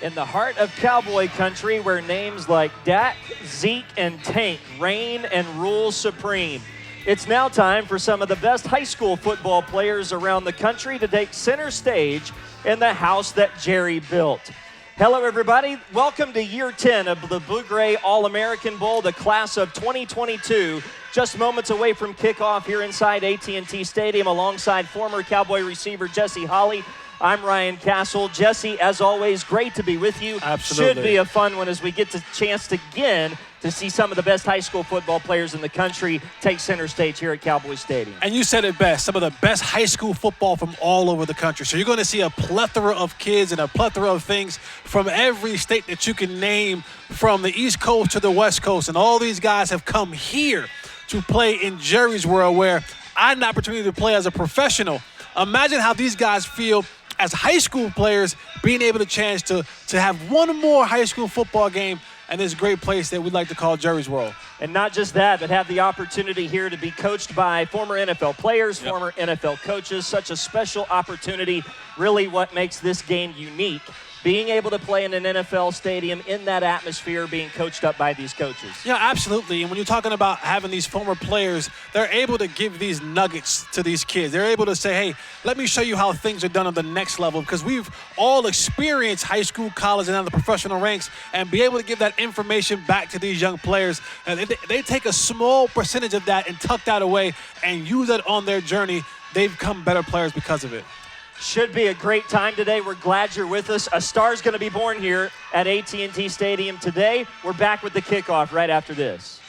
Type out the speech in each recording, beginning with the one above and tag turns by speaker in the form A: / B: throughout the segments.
A: in the heart of cowboy country where names like Dak, Zeke, and Tank reign and rule supreme. It's now time for some of the best high school football players around the country to take center stage in the house that Jerry built. Hello, everybody. Welcome to year 10 of the Blue Gray All-American Bowl, the class of 2022. Just moments away from kickoff here inside AT&T Stadium alongside former Cowboy receiver Jesse Holley. I'm Ryan Castle. Jesse, as always, great to be with you.
B: Absolutely.
A: Should be a fun one as we get the chance again to see some of the best high school football players in the country take center stage here at Cowboy Stadium.
B: And you said it best, some of the best high school football from all over the country. So you're going to see a plethora of kids and a plethora of things from every state that you can name, from the East Coast to the West Coast. And all these guys have come here to play in Jerry's world, where I had an opportunity to play as a professional. Imagine how these guys feel as high school players, being able to chance to have one more high school football game in this great place that we like to call Jerry's World.
A: And not just that, but have the opportunity here to be coached by former NFL players, former NFL coaches. Such a special opportunity, really what makes this game unique. Being able to play in an NFL stadium in that atmosphere, being coached up by these coaches.
B: Yeah, absolutely. And when you're talking about having these former players, they're able to give these nuggets to these kids. They're able to say, hey, let me show you how things are done on the next level, because we've all experienced high school, college, and now the professional ranks, and be able to give that information back to these young players. And they take a small percentage of that and tuck that away and use that on their journey. They've become better players because of it.
A: Should be a great time today. We're glad you're with us. A star's going to be born here at AT&T Stadium today. We're back with the kickoff right after this.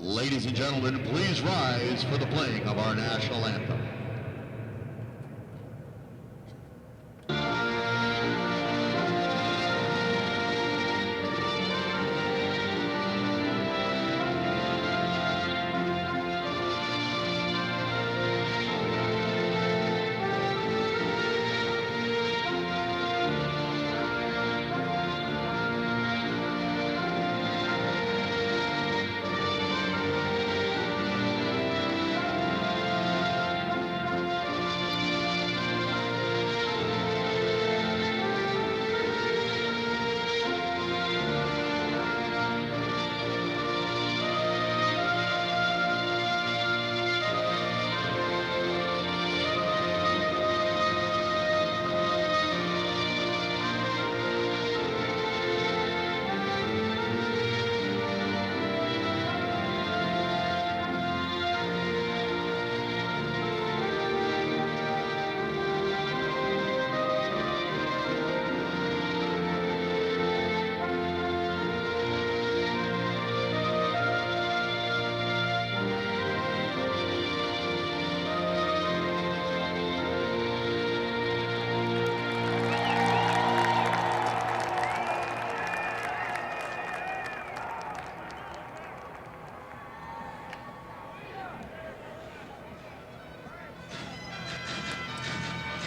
C: Ladies and gentlemen, please rise for the playing of our national anthem.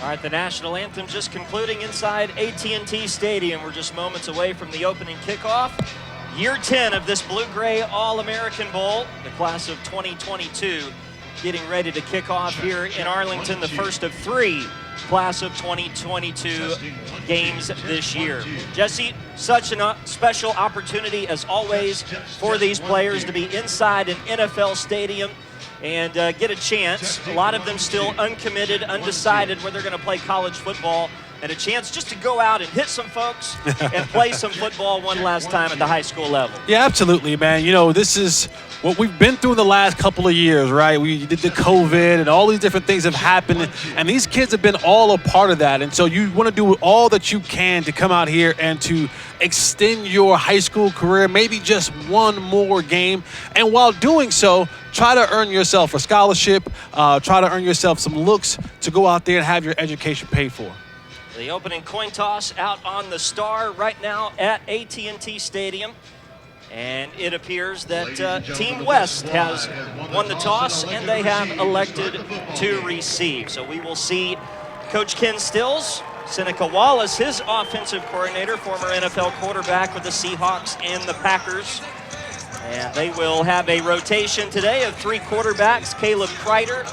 A: All right, the national anthem just concluding inside AT&T Stadium. We're just moments away from the opening kickoff. Year 10 of this Blue-Gray All-American Bowl, the class of 2022, getting ready to kick off here in Arlington, the first of 3 class of 2022 games this year. Jesse, such a special opportunity as always for these players to be inside an NFL stadium and get a chance. A lot of them still uncommitted, undecided whether they're going to play college football, and a chance just to go out and hit some folks and play some football one last time at the high school level.
B: Yeah, absolutely, man. You know, this is what we've been through in the last couple of years, right? We did the COVID and all these different things have happened, and these kids have been all a part of that. And so you want to do all that you can to come out here and to extend your high school career, maybe just one more game. And while doing so, try to earn yourself a scholarship, try to earn yourself some looks to go out there and have your education paid for.
A: The opening coin toss out on the star right now at AT&T Stadium. And it appears that Team West has won the toss and they have elected to receive. So we will see Coach Ken Stills, Seneca Wallace, his offensive coordinator, former NFL quarterback with the Seahawks and the Packers. And they will have a rotation today of 3 quarterbacks. Caleb Kreider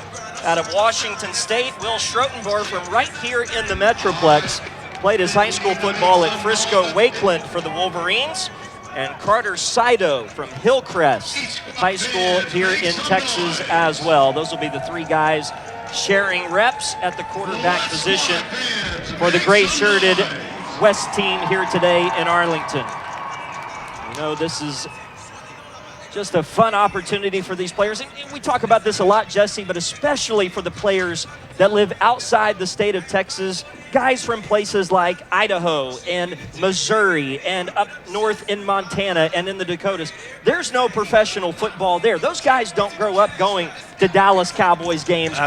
A: out of Washington State. Will Schrotenboer from right here in the Metroplex. Played his high school football at Frisco Wakeland for the Wolverines. And Carter Sido from Hillcrest High School here in Texas as well. Those will be the 3 guys sharing reps at the quarterback position for the gray-shirted West team here today in Arlington. You know, this is just a fun opportunity for these players. And we talk about this a lot, Jesse, but especially for the players that live outside the state of Texas, guys from places like Idaho and Missouri and up north in Montana and in the Dakotas. There's no professional football there. Those guys don't grow up going to Dallas Cowboys games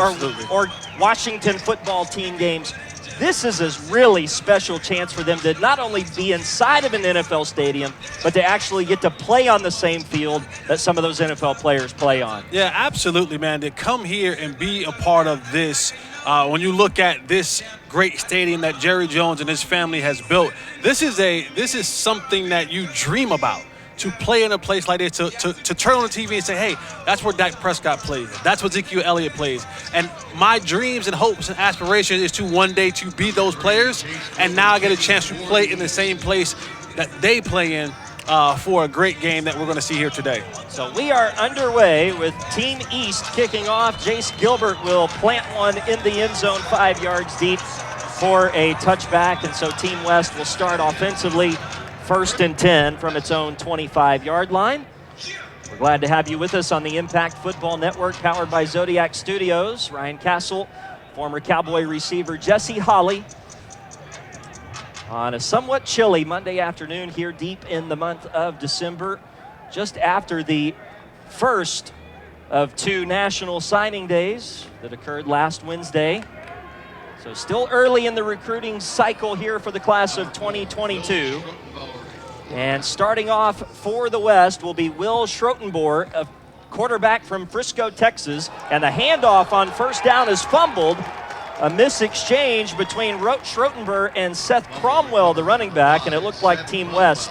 A: or Washington football team games. This is a really special chance for them to not only be inside of an NFL stadium, but to actually get to play on the same field that some of those NFL players play on.
B: Yeah, absolutely, man. To come here and be a part of this, when you look at this great stadium that Jerry Jones and his family has built, this is something that you dream about. To play in a place like this, to turn on the TV and say, hey, that's where Dak Prescott plays. That's where Ezekiel Elliott plays. And my dreams and hopes and aspirations is to one day to be those players. And now I get a chance to play in the same place that they play in for a great game that we're going to see here today.
A: So we are underway with Team East kicking off. Jace Gilbert will plant one in the end zone 5 yards deep for a touchback. And so Team West will start offensively. 1st and 10 from its own 25-yard line. We're glad to have you with us on the Impact Football Network, powered by Zodiac Studios. Ryan Castle, former Cowboy receiver Jesse Holley, on a somewhat chilly Monday afternoon here deep in the month of December, just after the first of 2 national signing days that occurred last Wednesday. So still early in the recruiting cycle here for the class of 2022. And starting off for the West will be Will Schrotenboer, a quarterback from Frisco, Texas. And the handoff on first down is fumbled. A mis-exchange between Schrotenboer and Seth Cromwell, the running back, and it looked like Team West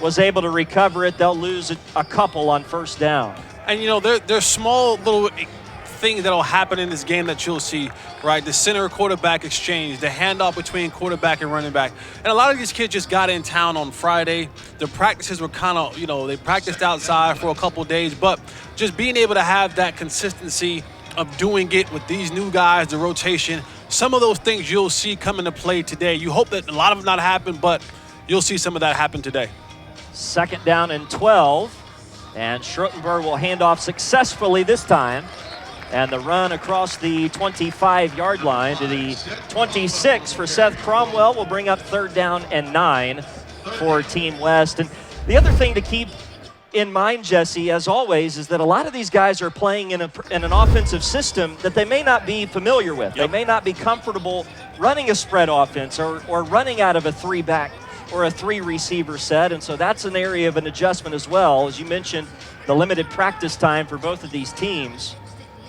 A: was able to recover it. They'll lose a couple on first down.
B: And, you know, there's small little things that'll happen in this game that you'll see, right? The center quarterback exchange, the handoff between quarterback and running back. And a lot of these kids just got in town on Friday. The practices were kind of, you know, they practiced outside for a couple days, but just being able to have that consistency of doing it with these new guys, the rotation, some of those things you'll see come into play today. You hope that a lot of them not happen, but you'll see some of that happen today.
A: 2nd down and 12, and Schrotenboer will hand off successfully this time. And the run across the 25-yard line to the 26 for Seth Cromwell will bring up 3rd down and 9 for Team West. And the other thing to keep in mind, Jesse, as always, is that a lot of these guys are playing in an offensive system that they may not be familiar with. Yep. They may not be comfortable running a spread offense or running out of a 3-back or a 3-receiver set. And so that's an area of an adjustment as well. As you mentioned, the limited practice time for both of these teams.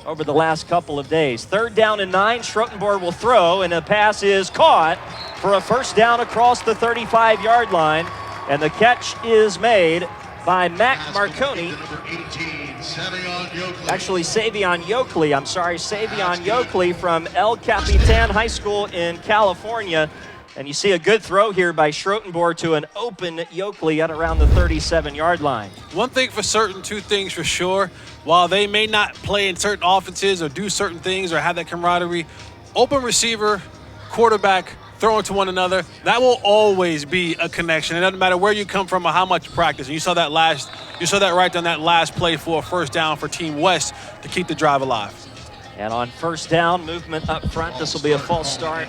A: over the last couple of days. 3rd down and 9. Schrotenborg will throw, and the pass is caught for a first down across the 35-yard line. And the catch is made by Mac Marconi. Actually, Savion Yokley. I'm sorry, Savion Yokley from El Capitan High School in California. And you see a good throw here by Schrotenborg to an open Yokley at around the 37-yard line.
B: One thing for certain, two things for sure. While they may not play in certain offenses or do certain things or have that camaraderie, open receiver, quarterback, throwing to one another, that will always be a connection. It doesn't matter where you come from or how much you practice. And you saw that right on that last play for a first down for Team West to keep the drive alive.
A: And on first down, movement up front. This will be a false start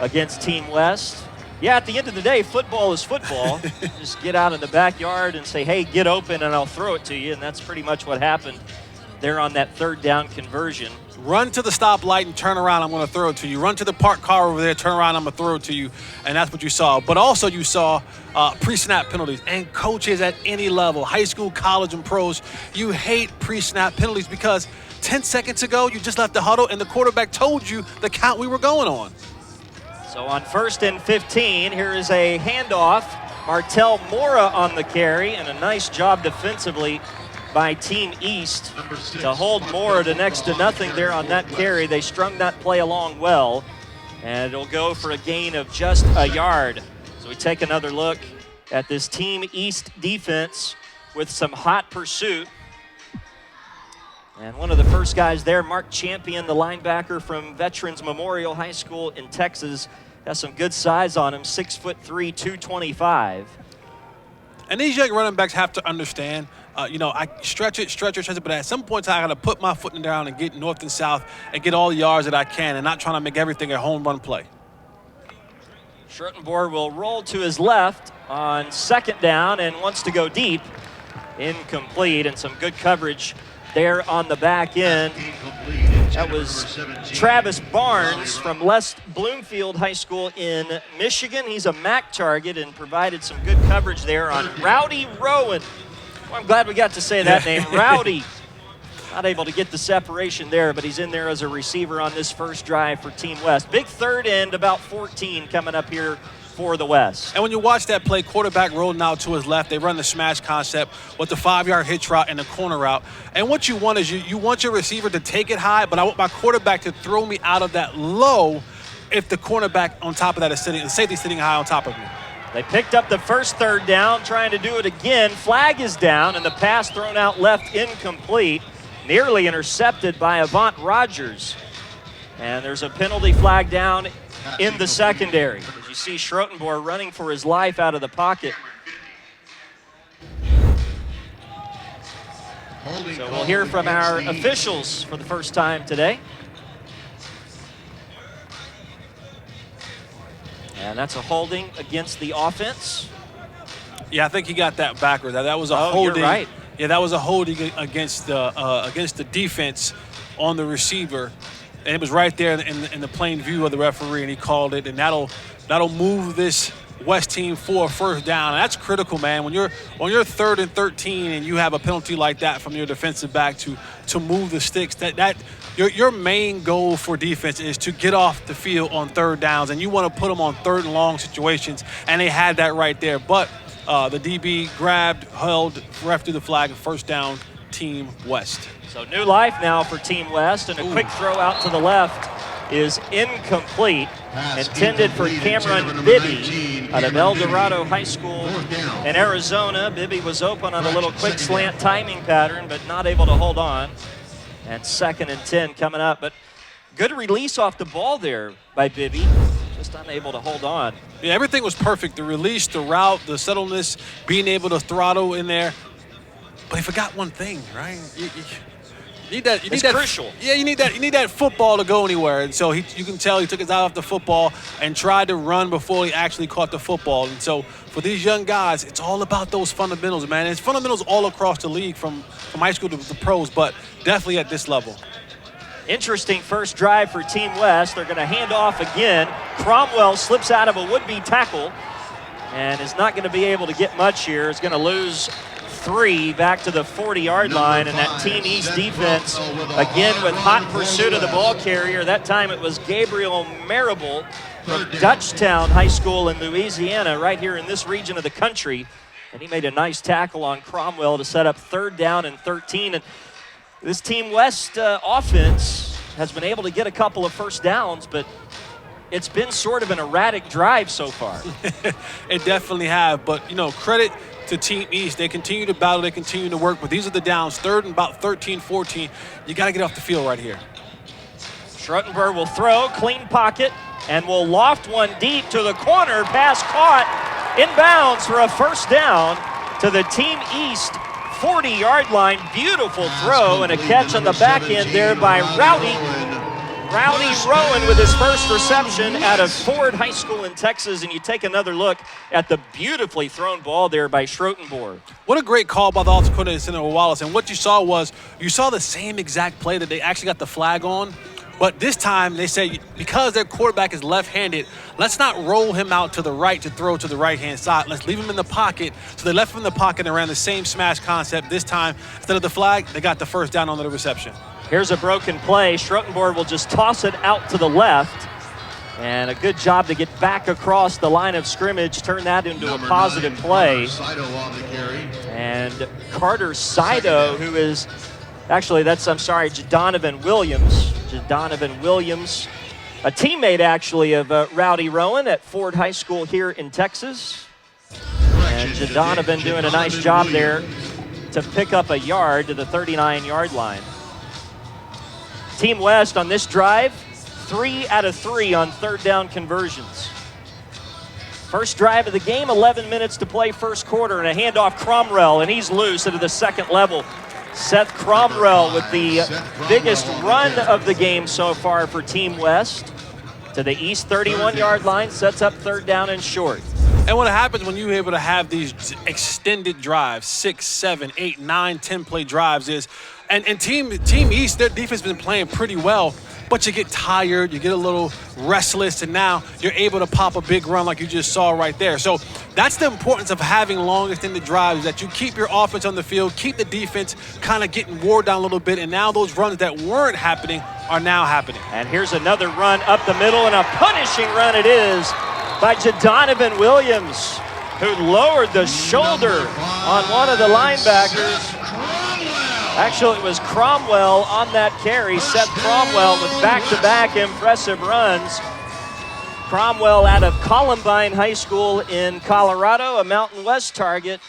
A: against Team West. Yeah, at the end of the day, football is football. Just get out in the backyard and say, hey, get open and I'll throw it to you. And that's pretty much what happened there on that 3rd down conversion.
B: Run to the stoplight and turn around, I'm going to throw it to you. Run to the parked car over there, turn around, I'm going to throw it to you. And that's what you saw. But also you saw pre-snap penalties. And coaches at any level, high school, college, and pros, you hate pre-snap penalties because 10 seconds ago you just left the huddle and the quarterback told you the count we were going on.
A: So on 1st and 15, here is a handoff. Martel Mora on the carry, and a nice job defensively by Team East to hold Mora to next to nothing there on that carry. They strung that play along well, and it'll go for a gain of just a yard. So we take another look at this Team East defense with some hot pursuit. And one of the first guys there, Mark Champion, the linebacker from Veterans Memorial High School in Texas, has some good size on him, 6'3", 225.
B: And these young running backs have to understand, I stretch it, but at some point I got to put my foot down and get north and south and get all the yards that I can and not trying to make everything a home run play.
A: Schrotenborg will roll to his left on 2nd down and wants to go deep. Incomplete, and some good coverage there on the back end. That was Travis Barnes from Les Bloomfield High School in Michigan. He's a MAC target and provided some good coverage there on Rowdy Rowan. Well, I'm glad we got to say that name, Rowdy. Not able to get the separation there, but he's in there as a receiver on this first drive for Team West. Big 3rd and about 14 coming up here for the West.
B: And when you watch that play, quarterback rolling out to his left, they run the smash concept with the 5-yard hitch route and the corner route. And what you want is you want your receiver to take it high, but I want my quarterback to throw me out of that low if the cornerback on top of that is sitting, the safety sitting high on top of me.
A: They picked up the first 3rd down, trying to do it again. Flag is down, and the pass thrown out left incomplete, nearly intercepted by Avant Rogers. And there's a penalty flag down in the secondary. As you see Schrotenborg running for his life out of the pocket. So we'll hear from our officials for the first time today. And that's a holding against the offense.
B: Yeah, I think he got that backwards. That was a holding.
A: You're right.
B: Yeah, that was a holding against the defense on the receiver. And it was right there in the plain view of the referee, and he called it. And that'll move this West team for a first down. And that's critical, man. When you're 3rd and 13 and you have a penalty like that from your defensive back to move the sticks, that your main goal for defense is to get off the field on 3rd downs, and you want to put them on 3rd and long situations. And they had that right there, but the DB grabbed, held, ref threw the flag, first down, Team West.
A: So new life now for Team West, and a quick throw out to the left is incomplete, intended for Cameron Bibby out of El Dorado High School in Arizona. Bibby was open on a little quick slant timing pattern, but not able to hold on. And 2nd and 10 coming up, but good release off the ball there by Bibby, just unable to hold on.
B: Yeah, everything was perfect. The release, the route, the subtleness, being able to throttle in there. But he forgot one thing, right? You need that. You need that.
A: Crucial.
B: Yeah, you need that. You need that football to go anywhere. And so you can tell he took his eye off the football and tried to run before he actually caught the football. And so for these young guys, it's all about those fundamentals, man. It's fundamentals all across the league from high school to the pros, but definitely at this level.
A: Interesting first drive for Team West. They're going to hand off again. Cromwell slips out of a would-be tackle and is not going to be able to get much here. Is going to lose 3 back to the 40-yard line, and that Team East defense, again with hot pursuit of the ball carrier. That time it was Gabriel Marable from Dutchtown High School in Louisiana, right here in this region of the country. And he made a nice tackle on Cromwell to set up 3rd down and 13. And this Team West offense has been able to get a couple of first downs, but it's been sort of an erratic drive so far.
B: It definitely have, but, credit to Team East. They continue to battle, they continue to work, but these are the downs, 3rd and about 13, 14. You got to get off the field right here.
A: Schrottenberg will throw, clean pocket, and will loft one deep to the corner. Pass caught, inbounds for a first down to the Team East 40-yard line. Beautiful throw and a catch on the back end there by Rowdy Rowan with his first reception out of Ford High School in Texas. And you take another look at the beautifully thrown ball there by Schrottenberg.
B: What a great call by the offensive coordinator, Senator Wallace. And what you saw the same exact play that they actually got the flag on. But this time they say because their quarterback is left-handed, let's not roll him out to the right to throw to the right-hand side. Let's leave him in the pocket. So they left him in the pocket and ran the same smash concept. This time, instead of the flag, they got the first down on the reception.
A: Here's a broken play. Schrottenberg will just toss it out to the left. And a good job to get back across the line of scrimmage, turn that into a positive play. And Carter Sido, who is Jaddonovan Williams. Jaddonovan Williams, a teammate actually of Rowdy Rowan at Ford High School here in Texas. And Jaddonovan doing a nice job there to pick up a yard to the 39-yard line. Team West on this drive, 3 out of 3 on 3rd down conversions. First drive of the game, 11 minutes to play first quarter, and a handoff Cromwell, and he's loose into the second level. Seth Cromwell with the biggest run of the game so far for Team West to the East 31-yard line, sets up 3rd down and short.
B: And what happens when you're able to have these extended drives, 6, 7, 8, 9, 10-play drives is, and Team East, their defense has been playing pretty well, but you get tired, you get a little restless, and now you're able to pop a big run like you just saw right there. So that's the importance of having long extended drives, that you keep your offense on the field, keep the defense kind of getting wore down a little bit, and now those runs that weren't happening are now happening.
A: And here's another run up the middle, and a punishing run it is by Jaddonovan Williams, who lowered the shoulder on one of the linebackers. Actually, it was Cromwell on that carry. Seth Cromwell with back-to-back impressive runs. Cromwell out of Columbine High School in Colorado, a Mountain West target.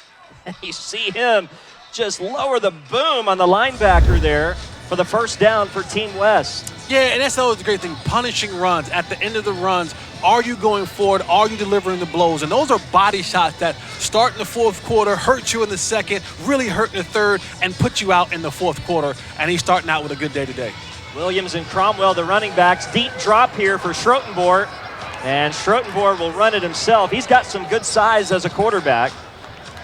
A: And you see him just lower the boom on the linebacker there for the first down for Team West.
B: Yeah, and that's always the great thing, punishing runs. At the end of the runs, are you going forward? Are you delivering the blows? And those are body shots that start in the fourth quarter, hurt you in the second, really hurt in the third, and put you out in the fourth quarter. And he's starting out with a good day today.
A: Williams and Cromwell, the running backs. Deep drop here for Schrottenberg. And Schrottenberg will run it himself. He's got some good size as a quarterback.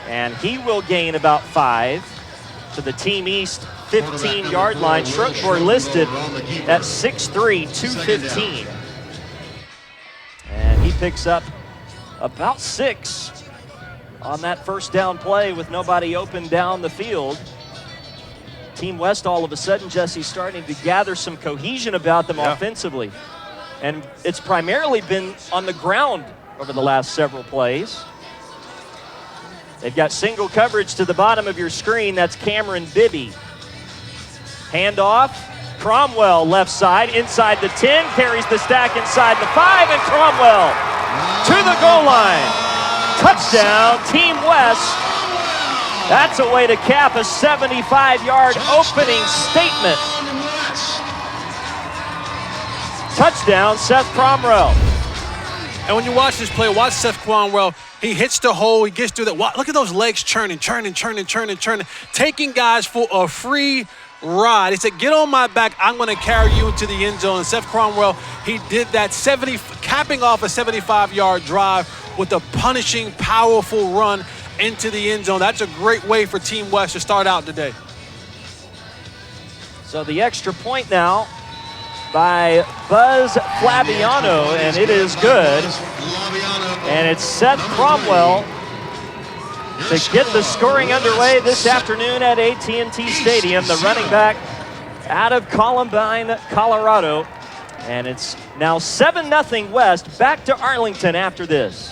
A: And he will gain about 5 to the Team East 15-yard line. Schrottenberg listed at 6'3", 215. And he picks up about 6 on that first down play with nobody open down the field. Team West all of a sudden, Jesse, starting to gather some cohesion about them offensively. And it's primarily been on the ground over the last several plays. They've got single coverage to the bottom of your screen. That's Cameron Bibby. Handoff, Cromwell left side, inside the 10, carries the stack inside the 5, and Cromwell to the goal line. Touchdown, Team West. That's a way to cap a 75-yard opening statement. Touchdown, Seth Cromwell.
B: And when you watch this play, watch Seth Cromwell. He hits the hole, he gets through that. Look at those legs churning, taking guys for a free ride. He said, get on my back, I'm going to carry you into the end zone. And Seth Cromwell, he did that, capping off a 75-yard drive with a punishing, powerful run into the end zone. That's a great way for Team West to start out today.
A: So the extra point now by Buzz Flaviano, and it is good. And it's Seth Cromwell to get the scoring underway this afternoon at AT&T Stadium. The running back out of Columbine, Colorado. And it's now 7-0 West. Back to Arlington after this.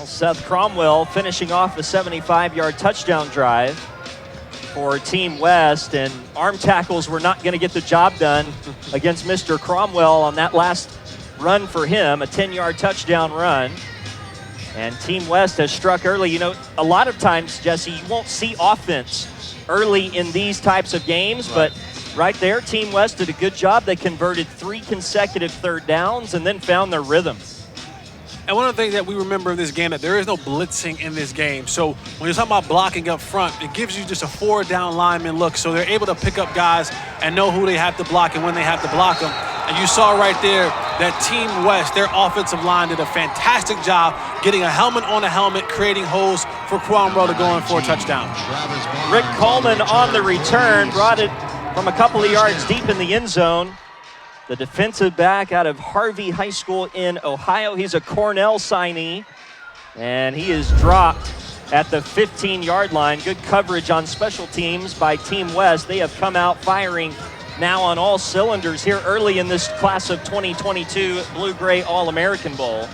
A: Seth Cromwell finishing off a 75-yard touchdown drive for Team West, and arm tackles were not going to get the job done against Mr. Cromwell on that last run for him, a 10-yard touchdown run. And Team West has struck early. You know, a lot of times, Jesse, you won't see offense early in these types of games, but right there, Team West did a good job. They converted 3 consecutive third downs and then found their rhythm.
B: And one of the things that we remember in this game, that there is no blitzing in this game. So when you're talking about blocking up front, it gives you just a 4-down lineman look. So they're able to pick up guys and know who they have to block and when they have to block them. And you saw right there that Team West, their offensive line, did a fantastic job getting a helmet on a helmet, creating holes for Cromwell to go in for a touchdown.
A: Rick Coleman on the return, brought it from a couple of yards deep in the end zone. The defensive back out of Harvey High School in Ohio. He's a Cornell signee, and he is dropped at the 15-yard line. Good coverage on special teams by Team West. They have come out firing now on all cylinders here early in this class of 2022 Blue-Gray All-American Bowl.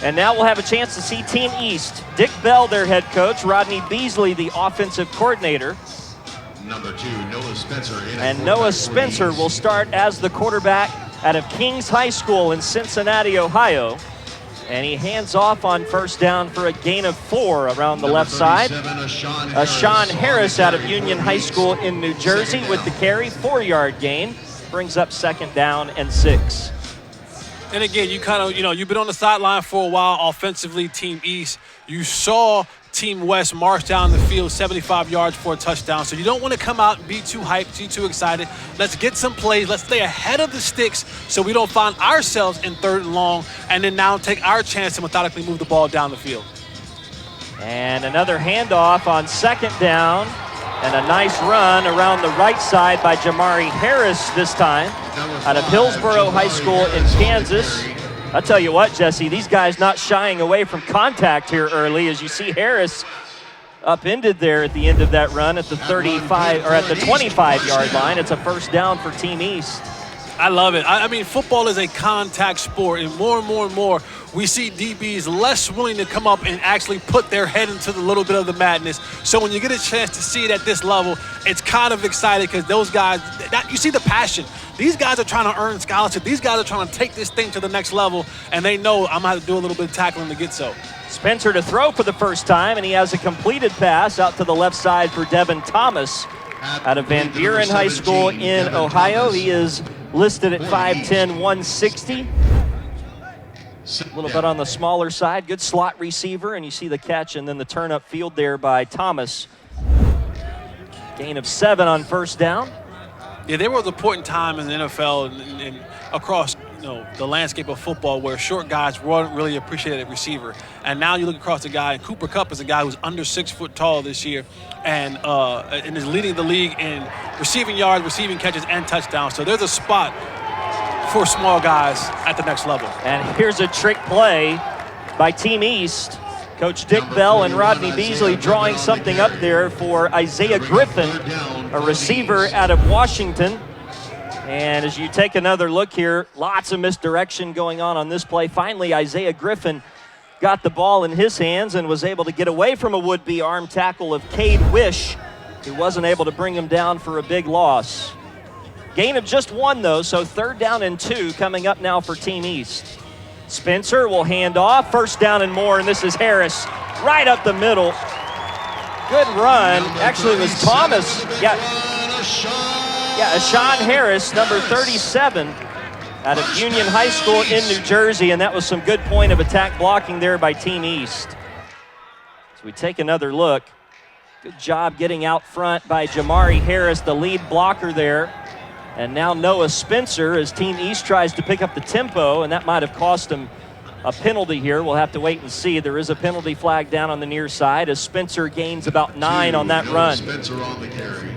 A: And now we'll have a chance to see Team East. Dick Bell, their head coach. Rodney Beasley, the offensive coordinator.
C: Number 2, Noah Spencer.
A: And Noah Spencer will start as the quarterback out of Kings High School in Cincinnati, Ohio. And he hands off on first down for a gain of 4 around the left side. Sean Harris out of Union High School in New Jersey with the carry, 4-yard gain. Brings up second down and 6.
B: And again, you've been on the sideline for a while offensively, Team East. You saw Team West march down the field 75 yards for a touchdown. So you don't want to come out and be too hyped, be too excited. Let's get some plays. Let's stay ahead of the sticks so we don't find ourselves in 3rd and long and then now take our chance to methodically move the ball down the field.
A: And another handoff on second down, and a nice run around the right side by Jamari Harris this time out of Hillsborough High School in Kansas. I'll tell you what, Jesse, these guys not shying away from contact here early, as you see Harris upended there at the end of that run at the 35 or at the 25-yard line. It's a first down for Team East.
B: I love it. I mean, football is a contact sport, and more, we see DBs less willing to come up and actually put their head into the little bit of the madness. So when you get a chance to see it at this level, it's kind of exciting because those guys, you see the passion. These guys are trying to earn scholarship. These guys are trying to take this thing to the next level, and they know I'm going to have to do a little bit of tackling to get so.
A: Spencer to throw for the first time, and he has a completed pass out to the left side for Devin Thomas out of Van Buren High School in Ohio. He is listed at 5'10", 160. A little bit on the smaller side. Good slot receiver, and you see the catch and then the turn up field there by Thomas. Gain of 7 on first down.
B: Yeah, there was a point in time in the NFL and across the landscape of football where short guys weren't really appreciated at receiver. And now you look across the guy, and Cooper Kupp is a guy who's under 6 foot tall this year and is leading the league in receiving yards, receiving catches, and touchdowns. So there's a spot for small guys at the next level.
A: And here's a trick play by Team East. Coach Dick Bell and Rodney Beasley drawing something up there for Isaiah Griffin, a receiver out of Washington. And as you take another look here, lots of misdirection going on this play. Finally, Isaiah Griffin got the ball in his hands and was able to get away from a would-be arm tackle of Cade Wish, who wasn't able to bring him down for a big loss. Gain of just 1, though, so 3rd down and 2 coming up now for Team East. Spencer will hand off, 1st down and more, and this is Harris right up the middle. Good run. Actually, it was Thomas. Yeah, Sean Harris, number 37, out of Union High School in New Jersey, and that was some good point of attack blocking there by Team East. So we take another look. Good job getting out front by Jamari Harris, the lead blocker there. And now Noah Spencer as Team East tries to pick up the tempo, and that might have cost him a penalty here. We'll have to wait and see. There is a penalty flag down on the near side as Spencer gains about 9 on that run.
C: Spencer on the carry.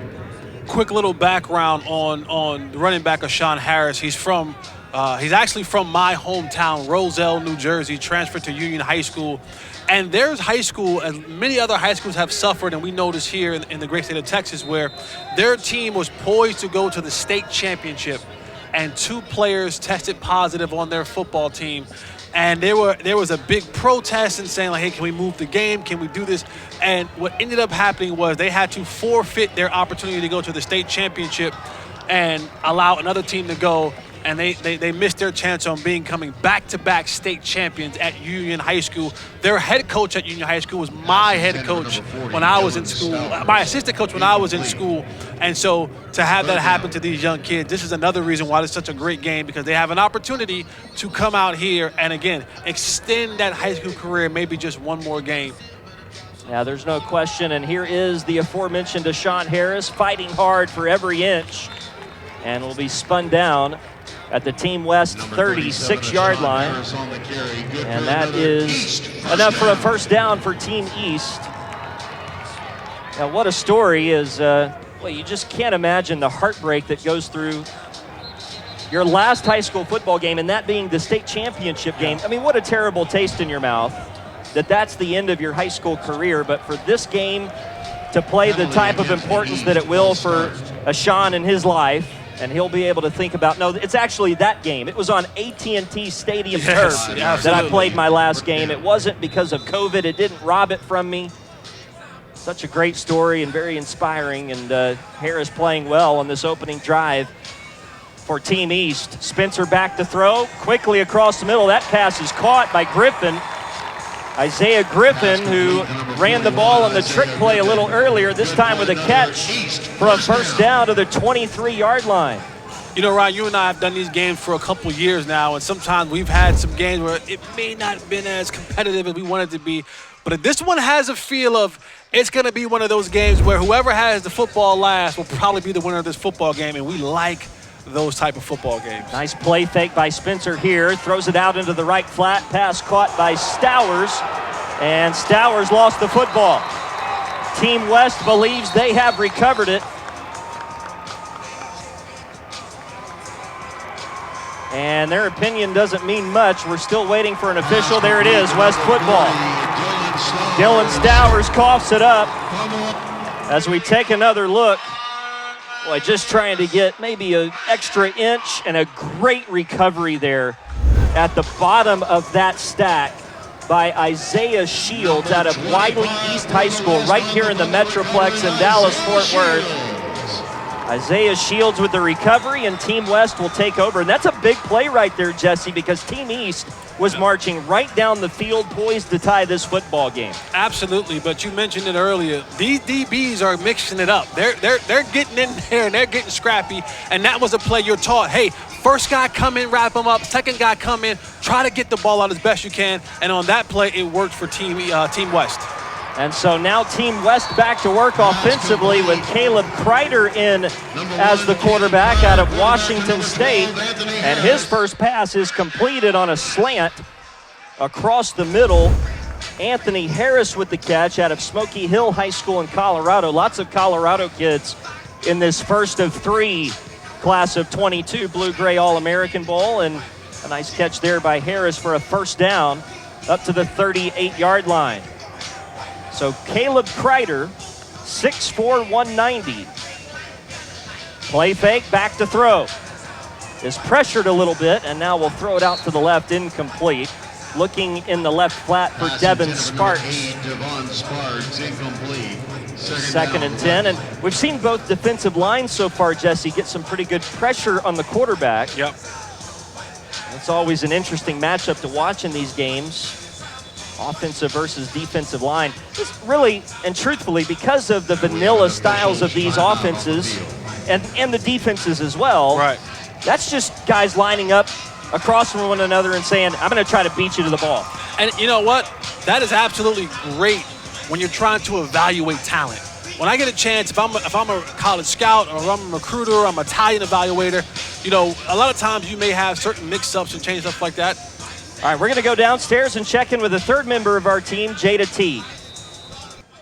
B: Quick little background on the running back of Sean Harris. He's actually from my hometown, Roselle, New Jersey, transferred to Union High School. And there's high school, as many other high schools have suffered, and we know this here in the great state of Texas, where their team was poised to go to the state championship, and 2 players tested positive on their football team. And there was a big protest and saying, like, hey, can we move the game? Can we do this? And what ended up happening was they had to forfeit their opportunity to go to the state championship and allow another team to go. And they missed their chance on becoming back-to-back state champions at Union High School. Their head coach at Union High School was my head coach when I was in school, my assistant coach when I was in school. And so to have that happen to these young kids, this is another reason why it's such a great game, because they have an opportunity to come out here and, again, extend that high school career maybe just one more game.
A: Yeah, there's no question. And here is the aforementioned Deshaun Harris fighting hard for every inch and will be spun down at the Team West 36-yard line. And that is enough for a first down for Team East. Now, what a story is, well, you just can't imagine the heartbreak that goes through your last high school football game, and that being the state championship game. I mean, what a terrible taste in your mouth that that's the end of your high school career. But for this game to play the type of importance that it will for Sean in his life, and he'll be able to think about, no, it's actually that game. It was on AT&T Stadium turf that I played my last game. It wasn't because of COVID. It didn't rob it from me. Such a great story and very inspiring, and Harris playing well on this opening drive for Team East. Spencer back to throw, quickly across the middle. That pass is caught by Griffin. Isaiah Griffin, who ran the ball on the trick play a little earlier, this time with a catch for a first down to the 23-yard line.
B: You know, Ryan, you and I have done these games for a couple years now, and sometimes we've had some games where it may not have been as competitive as we wanted it to be. But this one has a feel of it's going to be one of those games where whoever has the football last will probably be the winner of this football game, and we like those type of football games.
A: Nice play fake by Spencer here. Throws it out into the right flat. Pass caught by Stowers. And Stowers lost the football. Team West believes they have recovered it. And their opinion doesn't mean much. We're still waiting for an official. There it is, West football. Dylan Stowers coughs it up as we take another look. Boy, just trying to get maybe an extra inch, and a great recovery there at the bottom of that stack by Isaiah Shields out of Wiley East High School right here in the Metroplex in Dallas-Fort Worth. Isaiah Shields with the recovery, and Team West will take over. And that's a big play right there, Jesse, because Team East was marching right down the field, poised to tie this football game.
B: Absolutely, but you mentioned it earlier. These DBs are mixing it up. They're getting in there, and they're getting scrappy, and that was a play you're taught. Hey, first guy come in, wrap him up. Second guy come in, try to get the ball out as best you can. And on that play, it worked for Team West.
A: And so now Team West back to work offensively with Caleb Kreider in as the quarterback out of Washington State. And his first pass is completed on a slant across the middle. Anthony Harris with the catch out of Smoky Hill High School in Colorado. Lots of Colorado kids in this first of 3 class of 22 Blue-Gray All-American Bowl. And a nice catch there by Harris for a first down up to the 38-yard line. So Caleb Kreider, 6'4", 190. Play fake, back to throw. Is pressured a little bit, and now we'll throw it out to the left, incomplete. Looking in the left flat for Devin Sparks.
C: Devon Sparks, incomplete.
A: Second and 10, and we've seen both defensive lines so far, Jesse, get some pretty good pressure on the quarterback.
B: Yep.
A: It's always an interesting matchup to watch in these games. Offensive versus defensive line. It's really and truthfully because of the vanilla styles of these offenses and the defenses as well.
B: Right.
A: That's just guys lining up across from one another and saying, I'm going to try to beat you to the ball.
B: And you know what? That is absolutely great when you're trying to evaluate talent. When I get a chance, if I'm a college scout or I'm a recruiter or I'm a talent evaluator, you know, a lot of times you may have certain mix-ups and change stuff like that.
A: All right, we're going to go downstairs and check in with the third member of our team, Jada T.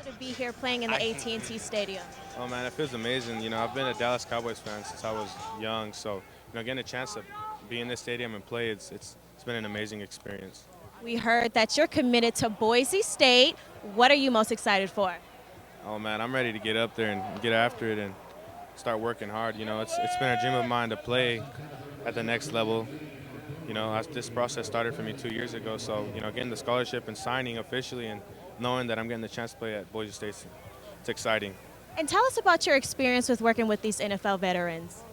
D: To be here playing in the AT&T Stadium.
E: Oh man, it feels amazing. You know, I've been a Dallas Cowboys fan since I was young, so getting a chance to be in this stadium and play, it's been an amazing experience.
D: We heard that you're committed to Boise State. What are you most excited for?
E: Oh man, I'm ready to get up there and get after it and start working hard. You know, it's been a dream of mine to play at the next level. You know, this process started for me 2 years ago, so getting the scholarship and signing officially and knowing that I'm getting the chance to play at Boise State, it's exciting.
D: And tell us about your experience with working with these NFL veterans.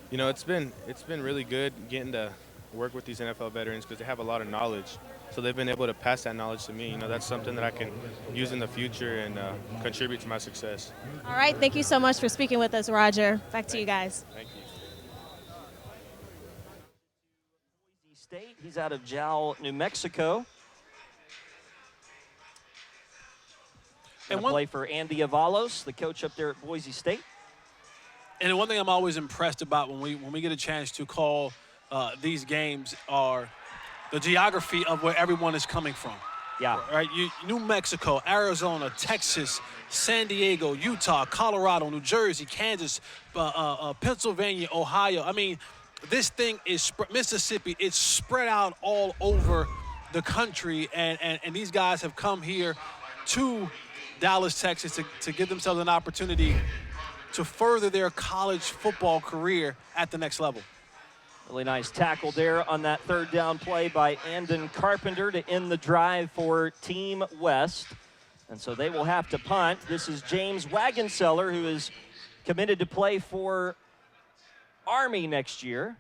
E: You know, it's been really good getting to work with these NFL veterans because they have a lot of knowledge. So they've been able to pass that knowledge to me. You know, that's something that I can use in the future and contribute to my success.
D: All right, thank you so much for speaking with us, Roger. Back to you guys.
E: Thank you.
A: Boise State, he's out of Jal, New Mexico. And play for Andy Avalos, the coach up there at Boise State.
B: And one thing I'm always impressed about when we get a chance to call these games are the geography of where everyone is coming from.
A: Yeah.
B: Right? New Mexico, Arizona, Texas, San Diego, Utah, Colorado, New Jersey, Kansas, Pennsylvania, Ohio. I mean, this thing is Mississippi. It's spread out all over the country, and these guys have come here to Dallas, Texas to give themselves an opportunity to further their college football career at the next level.
A: Really nice tackle there on that third down play by Andon Carpenter to end the drive for Team West. And so they will have to punt. This is James Wagenseller, who is committed to play for Army next year.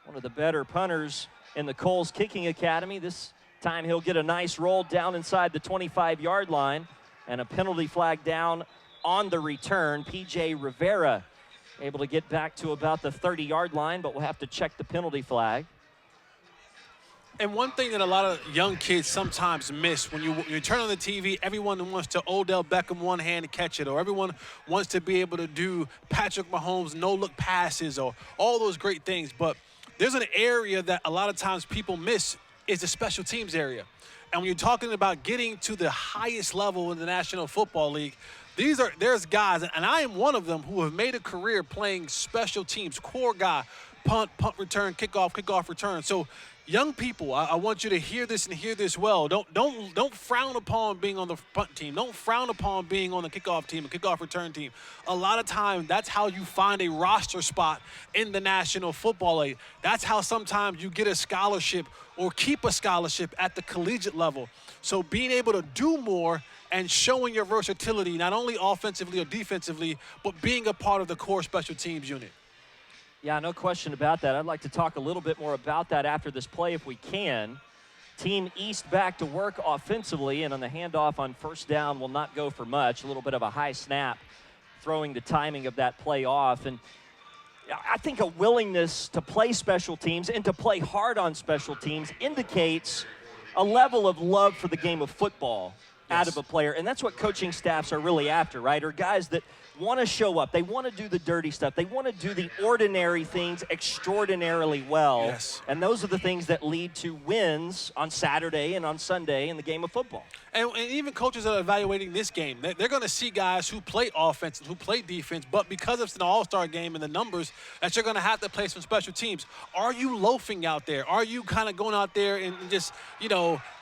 A: One of the better punters in the Coles Kicking Academy. This time he'll get a nice roll down inside the 25-yard line and a penalty flag down on the return. P.J. Rivera able to get back to about the 30-yard line, but we'll have to check the penalty flag.
B: And one thing that a lot of young kids sometimes miss when you turn on the TV, everyone wants to Odell Beckham one hand to catch it, or everyone wants to be able to do Patrick Mahomes no-look passes or all those great things. But there's an area that a lot of times people miss is the special teams area. And when you're talking about getting to the highest level in the National Football League, there's guys, and I am one of them, who have made a career playing special teams, core guy, punt return, kickoff return. So young people, I want you to hear this and hear this well. Don't frown upon being on the punt team. Don't frown upon being on the kickoff team, and kickoff return team. A lot of time, that's how you find a roster spot in the National Football League. That's how sometimes you get a scholarship or keep a scholarship at the collegiate level. So being able to do more and showing your versatility, not only offensively or defensively, but being a part of the core special teams unit.
A: Yeah, no question about that. I'd like to talk a little bit more about that after this play if we can. Team East back to work offensively, and on the handoff on first down will not go for much. A little bit of a high snap, throwing the timing of that play off. And I think a willingness to play special teams and to play hard on special teams indicates a level of love for the game of football out of a player. And that's what coaching staffs are really after, right? Are guys that want to show up. They want to do the dirty stuff. They want to do the ordinary things extraordinarily well.
B: Yes.
A: And those are the things that lead to wins on Saturday and on Sunday in the game of football.
B: And even coaches that are evaluating this game, they're going to see guys who play offense and who play defense, but because it's an all-star game and the numbers, that you're going to have to play some special teams. Are you loafing out there? Are you kind of going out there and just,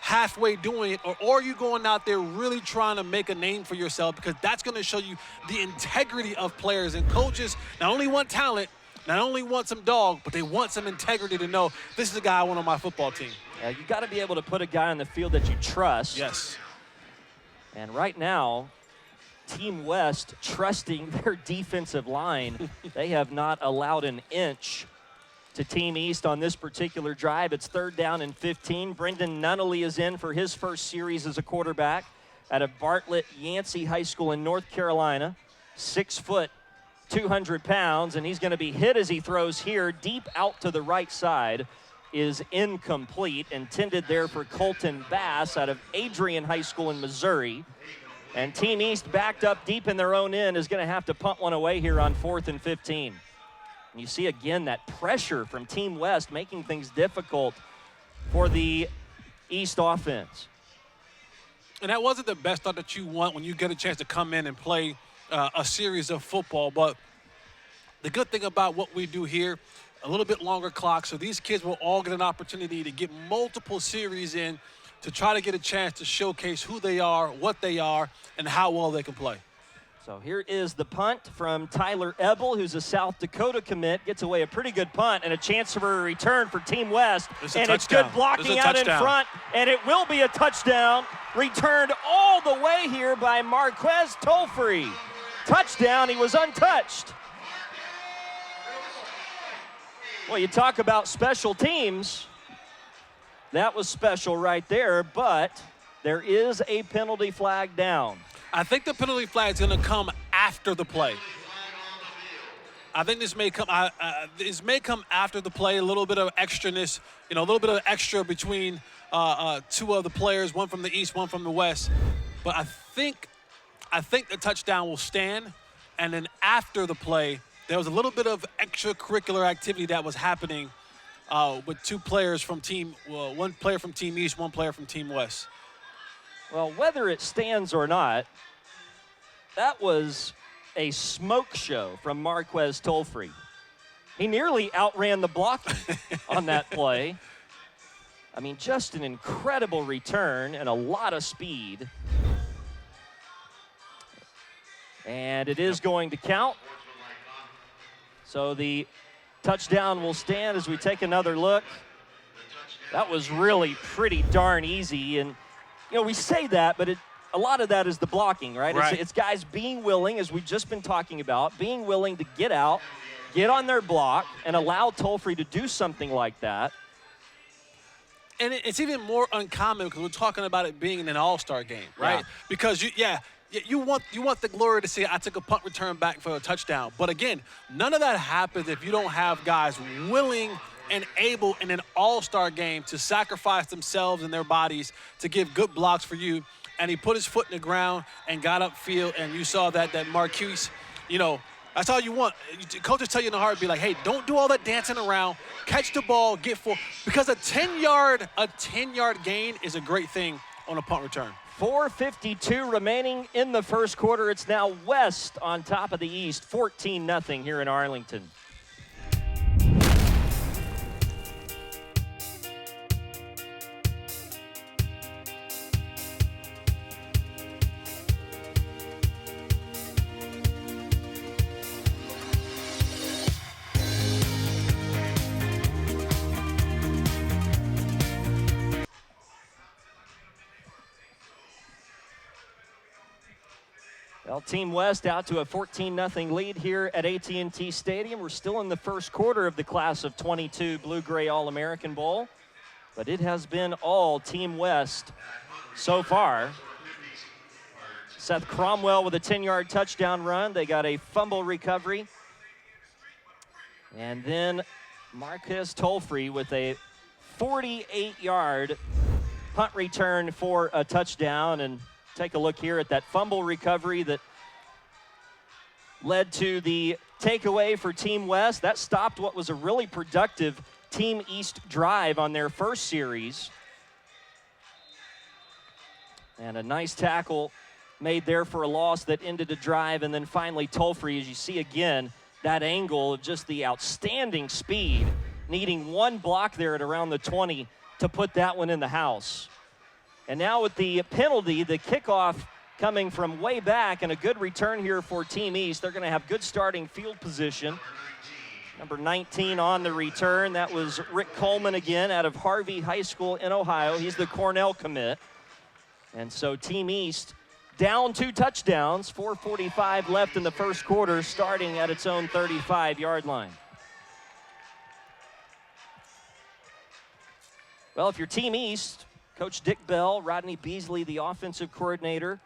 B: halfway doing it? Or are you going out there really trying to make a name for yourself? Because that's going to show you the integrity of players. And coaches not only want talent, not only want some dog, but they want some integrity to know this is a guy I want on my football team.
A: Yeah, you got to be able to put a guy on the field that you trust.
B: Yes.
A: And right now, Team West trusting their defensive line. They have not allowed an inch to Team East on this particular drive. It's 3rd down and 15. Brendan Nunnally is in for his first series as a quarterback out of Bartlett Yancey High School in North Carolina. 6 foot, 200 pounds, and he's going to be hit as he throws here. Deep out to the right side is incomplete, intended there for Colton Bass out of Adrian High School in Missouri. And Team East, backed up deep in their own end, is going to have to punt one away here on 4th and 15. And you see again that pressure from Team West making things difficult for the East offense.
B: And that wasn't the best start that you want when you get a chance to come in and play a series of football. But the good thing about what we do here, a little bit longer clock, so these kids will all get an opportunity to get multiple series in to try to get a chance to showcase who they are, what they are, and how well they can play.
A: So here is the punt from Tyler Ebel, who's a South Dakota commit. Gets away a pretty good punt and a chance for a return for Team West. And it's good blocking out in front, and it will be a touchdown. Returned all the way here by Marquez Tolfree. Touchdown, he was untouched. Well, you talk about special teams. That was special right there, but there is a penalty flag down.
B: I think the penalty flag is going to come after the play. I think this may come after the play. A little bit of extraness, a little bit of extra between two of the players, one from the East, one from the West. But I think the touchdown will stand. And then after the play, there was a little bit of extracurricular activity that was happening with two players from one player from Team East, one player from Team West.
A: Well, whether it stands or not, that was a smoke show from Marquez Tolfree. He nearly outran the blocking on that play. I mean, just an incredible return and a lot of speed. And it is going to count. So the touchdown will stand as we take another look. That was really pretty darn easy. And, we say that, but a lot of that is the blocking, right? It's guys being willing, as we've just been talking about, being willing to get out, get on their block, and allow Tolfree to do something like that.
B: And it's even more uncommon because we're talking about it being an all-star game, right?
A: Yeah.
B: Because you want the glory to say, I took a punt return back for a touchdown. But again, none of that happens if you don't have guys willing and able in an all-star game to sacrifice themselves and their bodies to give good blocks for you. And he put his foot in the ground and got upfield, and you saw that Marquise, that's all you want. Coaches tell you in the heartbeat, like, hey, don't do all that dancing around. Catch the ball, get full. Because a 10-yard gain is a great thing on a punt return.
A: 4:52 remaining in the first quarter. It's now West on top of the East, 14-0 here in Arlington. Well, Team West out to a 14-0 lead here at AT&T Stadium. We're still in the first quarter of the class of 22 Blue-Gray All-American Bowl, but it has been all Team West so far. Seth Cromwell with a 10-yard touchdown run. They got a fumble recovery. And then Marquez Tolfree with a 48-yard punt return for a touchdown. And take a look here at that fumble recovery that led to the takeaway for Team West. That stopped what was a really productive Team East drive on their first series. And a nice tackle made there for a loss that ended a drive. And then finally Tolfree, as you see again, that angle of just the outstanding speed, needing one block there at around the 20 to put that one in the house. And now with the penalty, the kickoff coming from way back, and a good return here for Team East. They're going to have good starting field position. Number 19 on the return. That was Rick Coleman again out of Harvey High School in Ohio. He's the Cornell commit. And so Team East down 2 touchdowns, 4:45 left in the first quarter, starting at its own 35-yard line. Well, if you're Team East, Coach Dick Bell, Rodney Beasley, the offensive coordinator,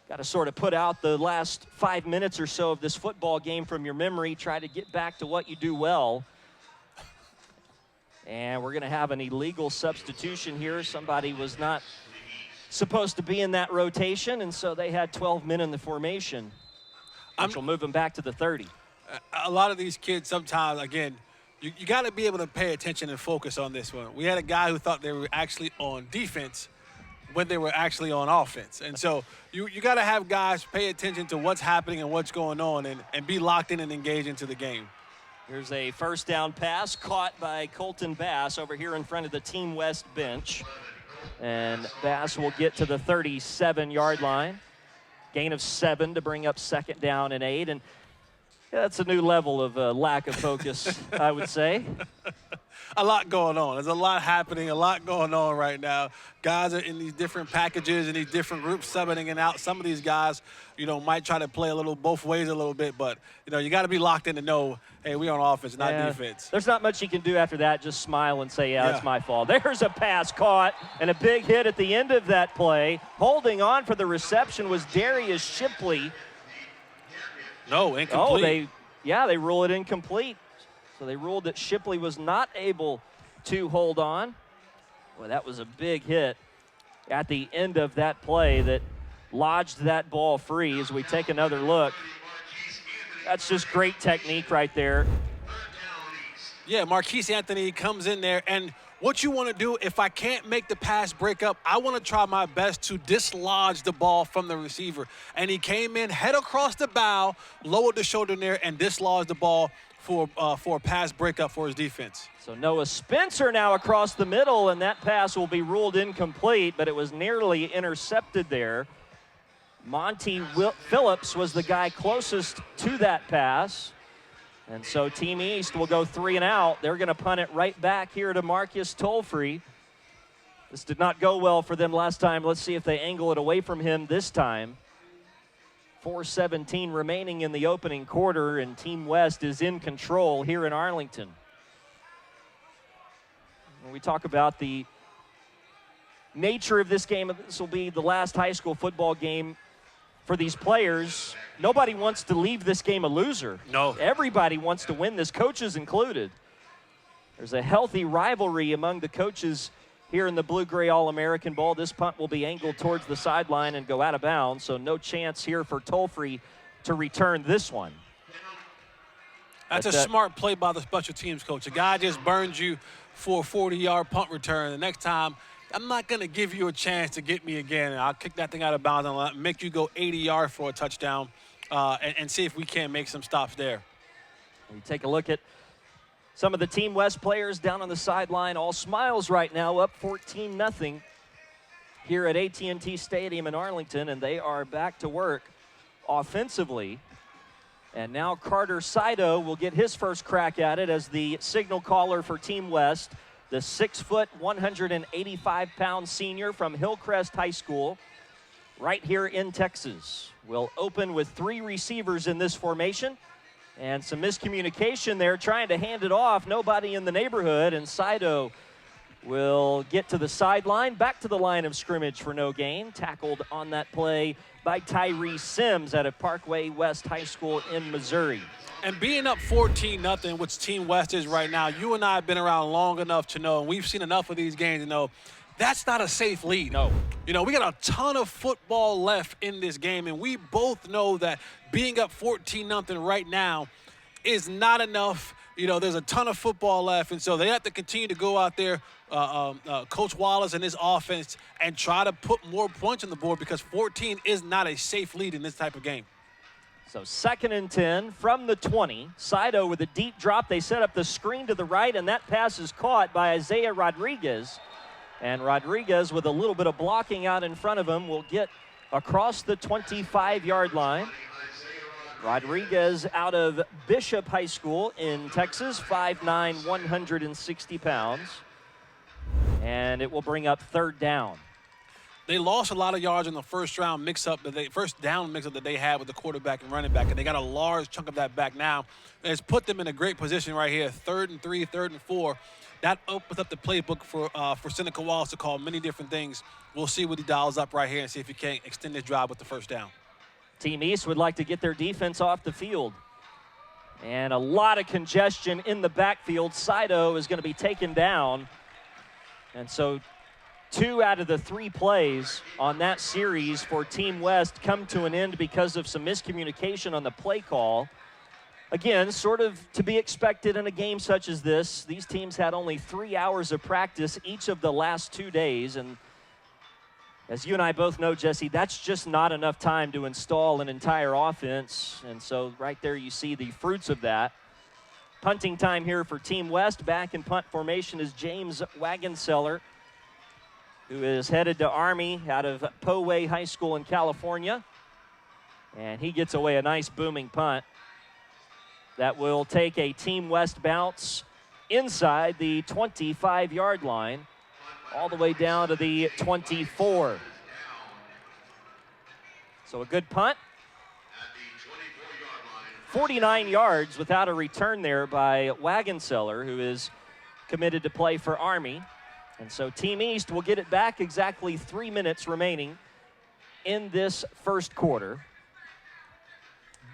A: Got to sort of put out the last 5 minutes or so of this football game from your memory, try to get back to what you do well. And we're going to have an illegal substitution here. Somebody was not supposed to be in that rotation, and so they had 12 men in the formation, which will move them back to the 30.
B: A lot of these kids sometimes, again, you got to be able to pay attention and focus on this one. We had a guy who thought they were actually on defense when they were actually on offense. And so you got to have guys pay attention to what's happening and what's going on and be locked in and engaged into the game.
A: Here's a first down pass caught by Colton Bass over here in front of the Team West bench. And Bass will get to the 37-yard line. Gain of 7 to bring up 2nd down and 8. And that's a new level of lack of focus, I would say.
B: A lot going on. There's a lot happening, a lot going on right now. Guys are in these different packages and these different groups subbing in out. Some of these guys, might try to play a little both ways a little bit, but, you got to be locked in to know, hey, we're on offense, not defense.
A: There's not much you can do after that. Just smile and say, yeah, it's my fault. There's a pass caught and a big hit at the end of that play. Holding on for the reception was Darius Shipley.
B: No, incomplete.
A: They rule it incomplete. So they ruled that Shipley was not able to hold on. Well, that was a big hit at the end of that play that lodged that ball free. As we take another look, that's just great technique right there.
B: Yeah, Marquise Anthony comes in there, and what you want to do, if I can't make the pass break up, I want to try my best to dislodge the ball from the receiver. And he came in, head across the bow, lowered the shoulder in there, and dislodged the ball for a pass breakup for his defense.
A: So Noah Spencer now across the middle, and that pass will be ruled incomplete, but it was nearly intercepted there. Monty Phillips was the guy closest to that pass. And so Team East will go 3 and out. They're going to punt it right back here to Marcus Tolfree. This did not go well for them last time. Let's see if they angle it away from him this time. 4:17 remaining in the opening quarter, and Team West is in control here in Arlington. When we talk about the nature of this game, this will be the last high school football game for these players. Nobody wants to leave this game a loser.
B: No.
A: Everybody wants to win this, coaches included. There's a healthy rivalry among the coaches here in the Blue-Gray All-American Bowl. This punt will be angled towards the sideline and go out of bounds, so no chance here for Tolfree to return this one.
B: That's a smart play by the special teams coach. A guy just burns you for a 40-yard punt return. The next time, I'm not going to give you a chance to get me again. I'll kick that thing out of bounds and I'll make you go 80 yards for a touchdown and see if we can make some stops there.
A: You take a look at some of the Team West players down on the sideline, all smiles right now, up 14-0 here at AT&T Stadium in Arlington, and they are back to work offensively. And now Carter Sido will get his first crack at it as the signal caller for Team West, the 6-foot, 185-pound senior from Hillcrest High School right here in Texas. Will open with 3 receivers in this formation. And some miscommunication there, trying to hand it off. Nobody in the neighborhood, and Sido will get to the sideline, back to the line of scrimmage for no gain. Tackled on that play by Tyree Sims out of Parkway West High School in Missouri.
B: And being up 14-0, which Team West is right now, you and I have been around long enough to know, and we've seen enough of these games to know, that's not a safe lead.
A: No.
B: We got a ton of football left in this game, and we both know that being up 14-0 right now is not enough. There's a ton of football left, and so they have to continue to go out there, Coach Wallace and his offense, and try to put more points on the board because 14 is not a safe lead in this type of game.
A: So 2nd and 10 from the 20. Sido with a deep drop. They set up the screen to the right, and that pass is caught by Isaiah Rodriguez. And Rodriguez, with a little bit of blocking out in front of him, will get across the 25-yard line. Rodriguez out of Bishop High School in Texas, 5'9", 160 pounds. And it will bring up 3rd down.
B: they lost a lot of yards in the first down mix-up that they had with the quarterback and running back, and they got a large chunk of that back now. And it's put them in a great position right here, 3rd and 3, 3rd and 4. That opens up the playbook for Seneca Wallace to call many different things. We'll see what he dials up right here and see if he can extend his drive with the first down.
A: Team East would like to get their defense off the field. And a lot of congestion in the backfield. Sido is going to be taken down. And so 2 out of the 3 plays on that series for Team West come to an end because of some miscommunication on the play call. Again, sort of to be expected in a game such as this. These teams had only 3 hours of practice each of the last 2 days. And as you and I both know, Jesse, that's just not enough time to install an entire offense. And so right there you see the fruits of that. Punting time here for Team West. Back in punt formation is James Wagenseller, who is headed to Army out of Poway High School in California. And he gets away a nice booming punt that will take a Team West bounce inside the 25-yard line, all the way down to the 24. So a good punt. 49 yards without a return there by Wagenseller, who is committed to play for Army. And so Team East will get it back, exactly 3 minutes remaining in this first quarter.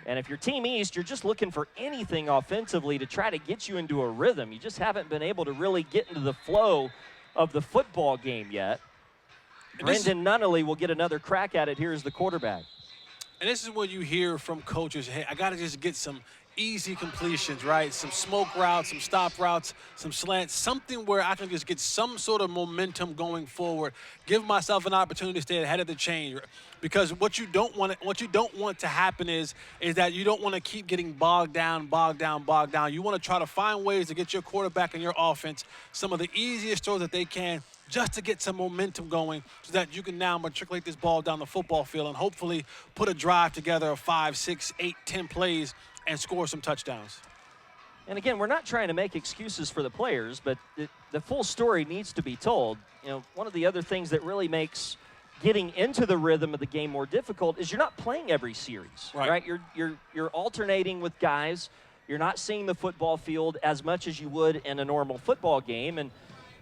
A: And if you're Team East, you're just looking for anything offensively to try to get you into a rhythm. You just haven't been able to really get into the flow of the football game yet. Brendan Nunnally will get another crack at it here as the quarterback.
B: And this is what you hear from coaches. Hey, I got to just get some easy completions, right? Some smoke routes, some stop routes, some slants, something where I can just get some sort of momentum going forward. Give myself an opportunity to stay ahead of the chain. Because what you don't want to happen is that you don't want to keep getting bogged down. You want to try to find ways to get your quarterback and your offense some of the easiest throws that they can, just to get some momentum going so that you can now matriculate this ball down the football field and hopefully put a drive together of 5, 6, 8, 10 plays and score some touchdowns.
A: And again, we're not trying to make excuses for the players, but the full story needs to be told. You know, one of the other things that really makes getting into the rhythm of the game more difficult is you're not playing every series, right? You're alternating with guys. You're not seeing the football field as much as you would in a normal football game, and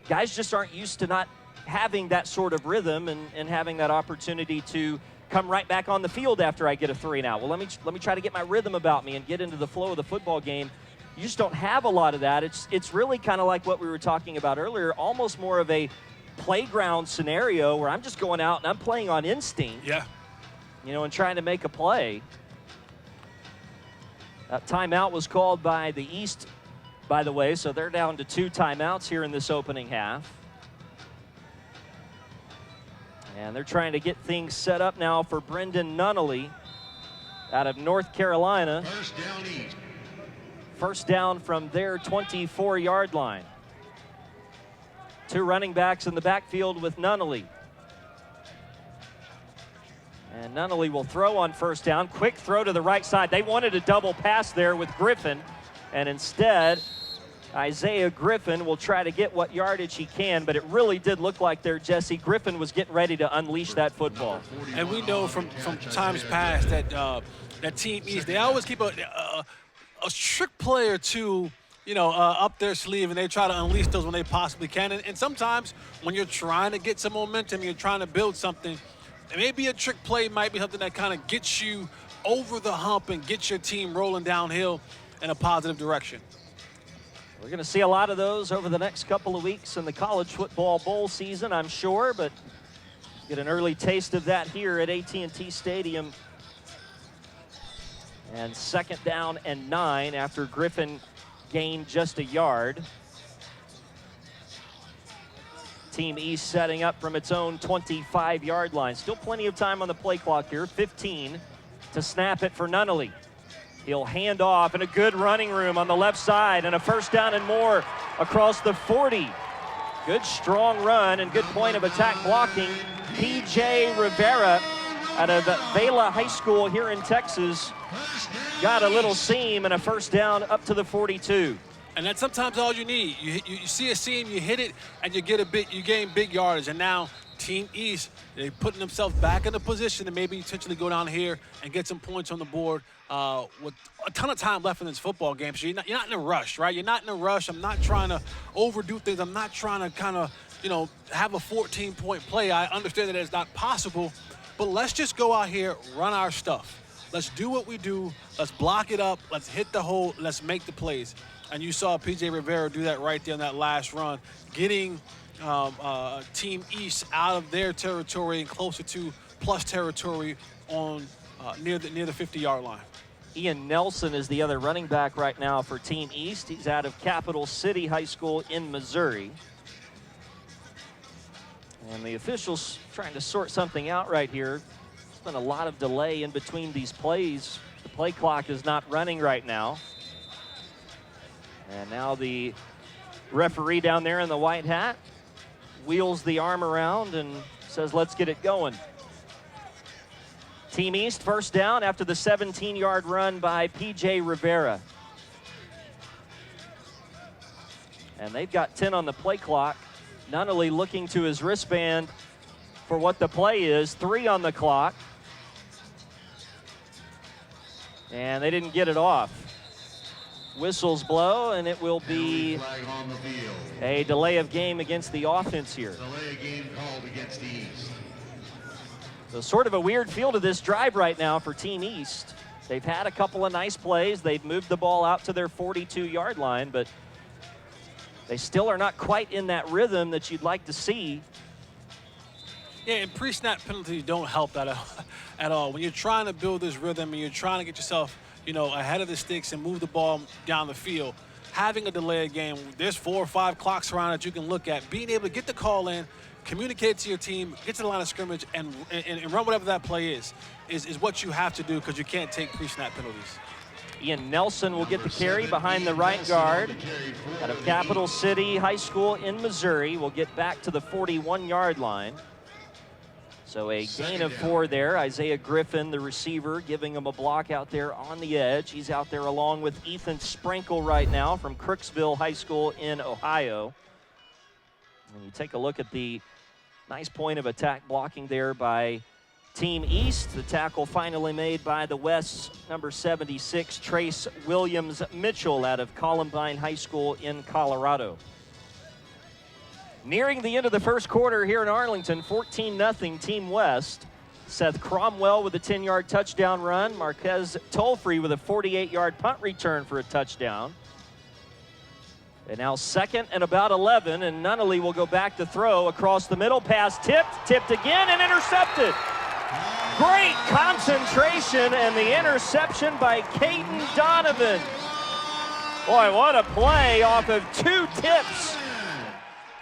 A: guys just aren't used to not having that sort of rhythm and having that opportunity to come right back on the field after I get a 3 and out. Well, let me try to get my rhythm about me and get into the flow of the football game. You just don't have a lot of that. It's really kind of like what we were talking about earlier, almost more of a playground scenario where I'm just going out and I'm playing on instinct.
B: Yeah.
A: You know, and trying to make a play. Timeout was called by the East, by the way, so they're down to 2 timeouts here in this opening half. And they're trying to get things set up now for Brendan Nunnally out of North Carolina.
C: First down East.
A: First down from their 24-yard line. 2 running backs in the backfield with Nunnally. And Nunnally will throw on first down. Quick throw to the right side. They wanted a double pass there with Griffin. And instead, Isaiah Griffin will try to get what yardage he can, but it really did look like there, Jesse, Griffin was getting ready to unleash that football.
B: And we know from times past that that Team East, they always keep a trick play or two, up their sleeve, and they try to unleash those when they possibly can. And sometimes when you're trying to get some momentum, you're trying to build something, maybe a trick play might be something that kind of gets you over the hump and gets your team rolling downhill in a positive direction.
A: We're going to see a lot of those over the next couple of weeks in the college football bowl season, I'm sure, but get an early taste of that here at AT&T Stadium. And 2nd down and 9 after Griffin gained just a yard. Team East setting up from its own 25-yard line. Still plenty of time on the play clock here. 15 to snap it for Nunnally. He'll hand off, and a good running room on the left side, and a first down and more across the 40. Good strong run and good point of attack blocking. P.J. Rivera out of Vela High School here in Texas got a little seam and a first down up to the 42.
B: And that's sometimes all you need. You see a seam, you hit it, and you gain big yardage. And now Team East, they're putting themselves back in a position to maybe potentially go down here and get some points on the board with a ton of time left in this football game. So you're not in a rush, right? You're not in a rush. I'm not trying to overdo things. I'm not trying to kind of, have a 14-point play. I understand that it's not possible, but let's just go out here, run our stuff. Let's do what we do. Let's block it up. Let's hit the hole. Let's make the plays. And you saw P.J. Rivera do that right there on that last run, getting Team East out of their territory and closer to plus territory on near the 50-yard line.
A: Ian Nelson is the other running back right now for Team East. He's out of Capital City High School in Missouri. And the officials trying to sort something out right here. There's been a lot of delay in between these plays. The play clock is not running right now. And now the referee down there in the white hat wheels the arm around and says, let's get it going. Team East first down after the 17-yard run by P.J. Rivera. And they've got 10 on the play clock. Nunnally looking to his wristband for what the play is. 3 on the clock. And they didn't get it off. Whistles blow, and it will be a delay of game against the offense here.
C: Delay of game called against the East.
A: So sort of a weird feel to this drive right now for Team East. They've had a couple of nice plays. They've moved the ball out to their 42-yard line, but they still are not quite in that rhythm that you'd like to see.
B: Yeah, and pre-snap penalties don't help that at all. When you're trying to build this rhythm and you're trying to get yourself, ahead of the sticks and move the ball down the field, having a delayed game, there's 4 or 5 clocks around that you can look at. Being able to get the call in, communicate to your team, get to the line of scrimmage, and run whatever that play is what you have to do because you can't take pre-snap penalties.
A: Ian Nelson will get the carry behind the right guard out of Capital City High School in Missouri. Will get back to the 41-yard line. So a gain of 4 there. Isaiah Griffin, the receiver, giving him a block out there on the edge. He's out there along with Ethan Sprinkle right now from Crooksville High School in Ohio. And you take a look at the nice point of attack blocking there by Team East. The tackle finally made by the West's number 76, Trace Williams Mitchell out of Columbine High School in Colorado. Nearing the end of the first quarter here in Arlington, 14-0 Team West. Seth Cromwell with a 10-yard touchdown run. Marquez Tolfree with a 48-yard punt return for a touchdown. And now 2nd and about 11, and Nunnally will go back to throw across the middle. Pass tipped again, and intercepted. Great concentration, and the interception by Caden Donovan. Boy, what a play off of 2 tips.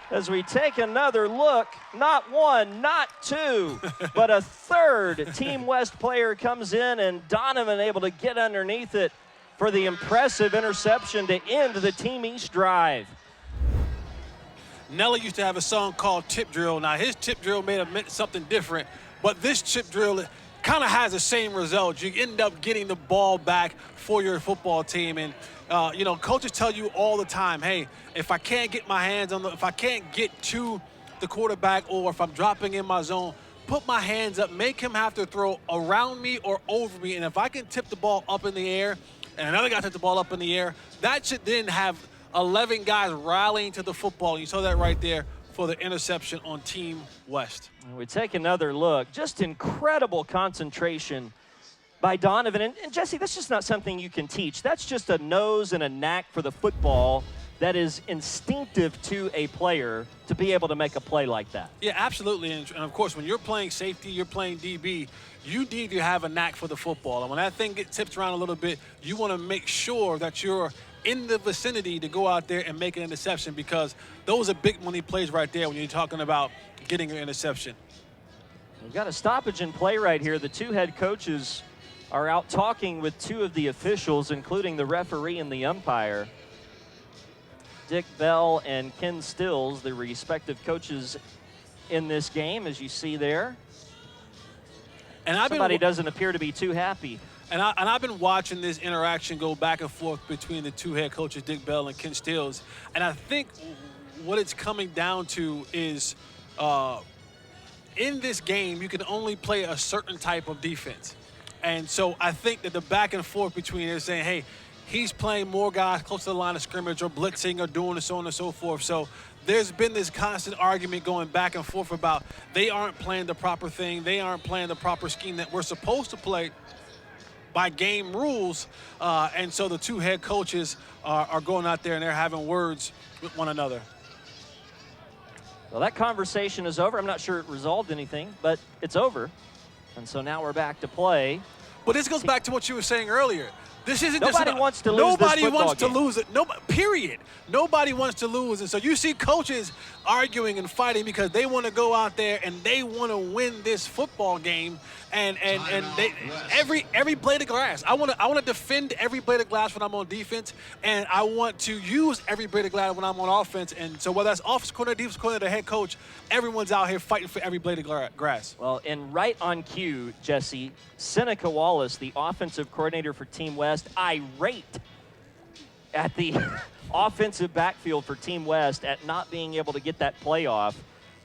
A: As we take another look, not 1, not 2, but a 3rd Team West player comes in, and Donovan able to get underneath it for the impressive interception to end the Team East drive.
B: Nelly used to have a song called Tip Drill. Now, his tip drill may have meant something different, but this tip drill kind of has the same result. You end up getting the ball back for your football team. And, coaches tell you all the time, hey, if I can't get my hands if I can't get to the quarterback, or if I'm dropping in my zone, put my hands up, make him have to throw around me or over me. And if I can tip the ball up in the air and another guy tip the ball up in the air, that should then have 11 guys rallying to the football. You saw that right there for the interception on Team West.
A: We take another look. Just incredible concentration by Donovan. And Jesse, that's just not something you can teach. That's just a nose and a knack for the football that is instinctive to a player to be able to make a play like that.
B: Yeah, absolutely. And of course, when you're playing safety, you're playing DB, you need to have a knack for the football. And when that thing gets tipped around a little bit, you want to make sure that you're in the vicinity to go out there and make an interception, because those are big money plays right there when you're talking about getting an interception.
A: We've got a stoppage in play right here. The 2 head coaches are out talking with 2 of the officials, including the referee and the umpire. Dick Bell and Ken Stills, the respective coaches in this game, as you see there. And somebody doesn't appear to be too happy.
B: And I've been watching this interaction go back and forth between the 2 head coaches, Dick Bell and Ken Stills. And I think what it's coming down to is in this game, you can only play a certain type of defense. And so I think that the back and forth between it saying, hey, he's playing more guys close to the line of scrimmage or blitzing or doing so on and so forth. So there's been this constant argument going back and forth about they aren't playing the proper thing. They aren't playing the proper scheme that we're supposed to play by game rules. And so the two head coaches are going out there and they're having words with one another.
A: Well, that conversation is over. I'm not sure it resolved anything, but it's over. And so now we're back to play.
B: But this goes back to what you were saying earlier. This isn't
A: nobody
B: just
A: wants to lose this football
B: wants
A: game.
B: to lose it. Nobody, period. Nobody wants to lose. And so you see coaches arguing and fighting because they want to go out there and they want to win this football game. And they, every blade of glass. I want to defend every blade of glass when I'm on defense, and I want to use every blade of glass when I'm on offense. And so whether that's offensive coordinator, defensive coordinator, the head coach, everyone's out here fighting for every blade of grass.
A: Well, and right on cue, Jesse, Seneca Wallace, the offensive coordinator for Team West, irate at the offensive backfield for Team West at not being able to get that play off.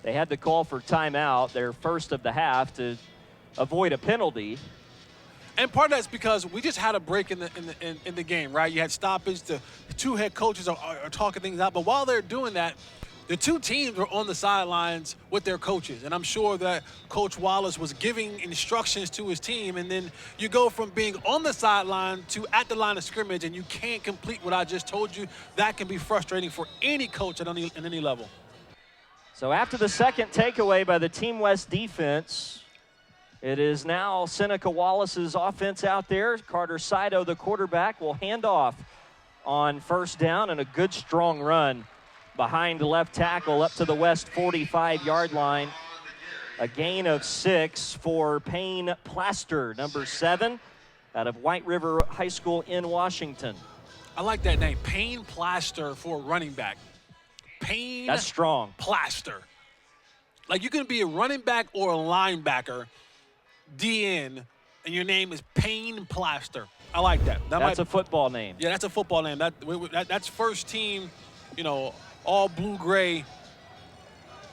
A: They had to call for timeout, their first of the half, to avoid a penalty.
B: And part of that's because we just had a break in the game, right? You had stoppage. The two head coaches are talking things out. But while they're doing that, the two teams were on the sidelines with their coaches. And I'm sure that Coach Wallace was giving instructions to his team. And then you go from being on the sideline to at the line of scrimmage, and you can't complete what I just told you. That can be frustrating for any coach at any level.
A: So after the second takeaway by the Team West defense, it is now Seneca Wallace's offense out there. Carter Sido, the quarterback, will hand off on first down, and a good strong run behind the left tackle up to the West 45-yard line. A gain of 6 for Payne Plaster, number 7, out of White River High School in Washington.
B: I like that name, Payne Plaster for a running back. Payne
A: That's strong.
B: Plaster. Like, you can be a running back or a linebacker, DN, and your name is Payne Plaster. I like that.
A: That's a football name.
B: Yeah, that's a football name. That's first team, all blue-gray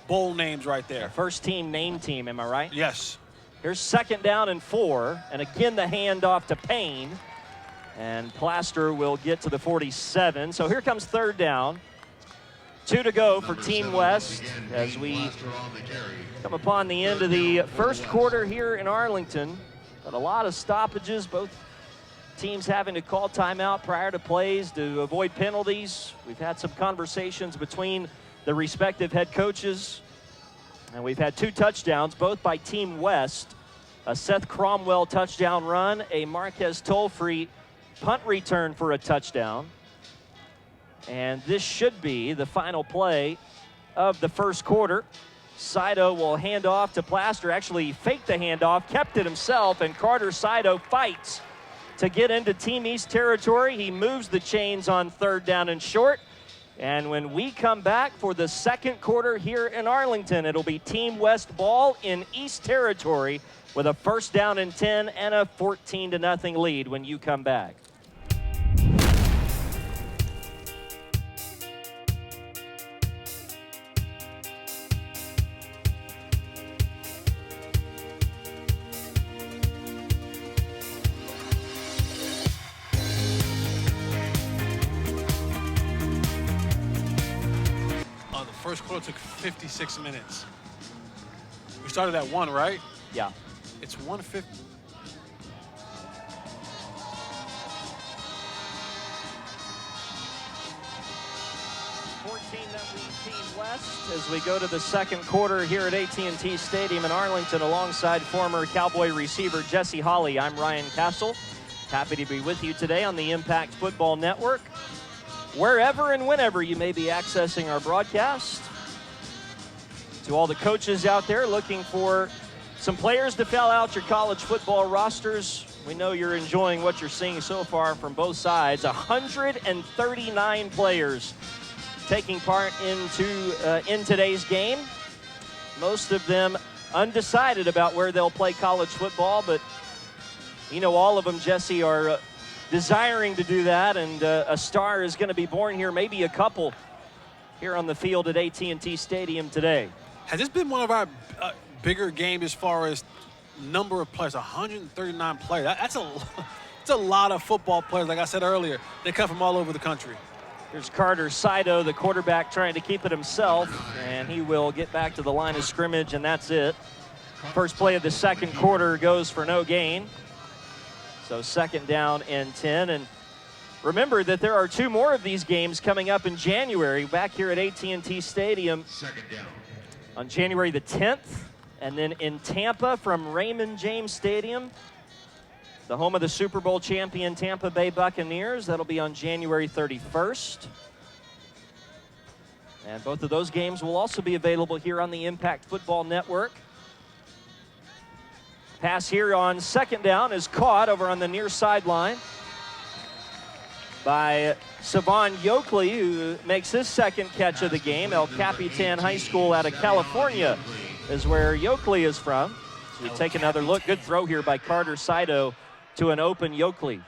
B: bowl names right there.
A: First team, name team, am I right?
B: Yes.
A: Here's second down and 4, and again the handoff to Payne, and Plaster will get to the 47. So here comes third down. 2 to go for Team West as we come upon the end of the first quarter here in Arlington. But a lot of stoppages, both teams having to call timeout prior to plays to avoid penalties. We've had some conversations between the respective head coaches, and we've had 2 touchdowns, both by Team West. A Seth Cromwell touchdown run, a Marquez Tollfree punt return for a touchdown. And this should be the final play of the first quarter. Sido will hand off to Plaster. Actually faked the handoff, kept it himself, and Carter Sido fights to get into Team East territory. He moves the chains on third down and short. And when we come back for the second quarter here in Arlington, it'll be Team West ball in East territory with a first down and 10 and a 14-0 lead when you come back.
B: First quarter took 56 minutes. We started at 1, right?
A: Yeah.
B: It's 1:50.
A: Team West as we go to the second quarter here at AT&T Stadium in Arlington alongside former Cowboy receiver Jesse Holley. I'm Ryan Castle. Happy to be with you today on the Impact Football Network. Wherever and whenever you may be accessing our broadcast. To all the coaches out there looking for some players to fill out your college football rosters, we know you're enjoying what you're seeing so far from both sides. 139 players taking part in today's game. Most of them undecided about where they'll play college football, but all of them, Jesse, are desiring to do that, and a star is going to be born here, maybe a couple here on the field at AT&T Stadium today.
B: Has this been one of our bigger game as far as number of players, 139 players. That's a lot of football players. Like I said earlier, they come from all over the country.
A: Here's Carter Saito, the quarterback, trying to keep it himself, and he will get back to the line of scrimmage, and that's it. First play of the second quarter goes for no gain. So second down and 10. And remember that there are 2 more of these games coming up in January back here at AT&T Stadium on January the 10th, and then in Tampa from Raymond James Stadium, the home of the Super Bowl champion Tampa Bay Buccaneers. That'll be on January 31st. And both of those games will also be available here on the Impact Football Network. Pass here on second down is caught over on the near sideline by Savon Yokley, who makes his second catch of the game. El Capitan High School out of California is where Yokley is from. So we take another look. Good throw here by Carter Saito to an open Yokley.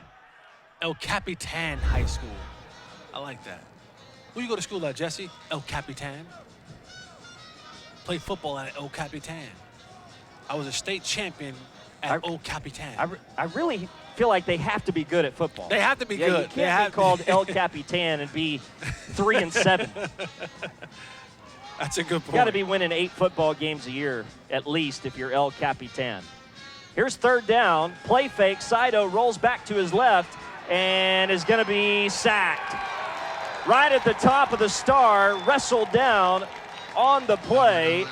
B: El Capitan High School. I like that. Where you go to school at, Jesse? El Capitan. Played football at El Capitan. I was a state champion at El Capitan.
A: I really feel like they have to be good at football.
B: They have to be good.
A: You can't be called El Capitan and be 3-7.
B: That's a good point.
A: You got to be winning 8 football games a year at least if you're El Capitan. Here's third down. Play fake. Saito rolls back to his left and is going to be sacked. Right at the top of the star, wrestled down on the play.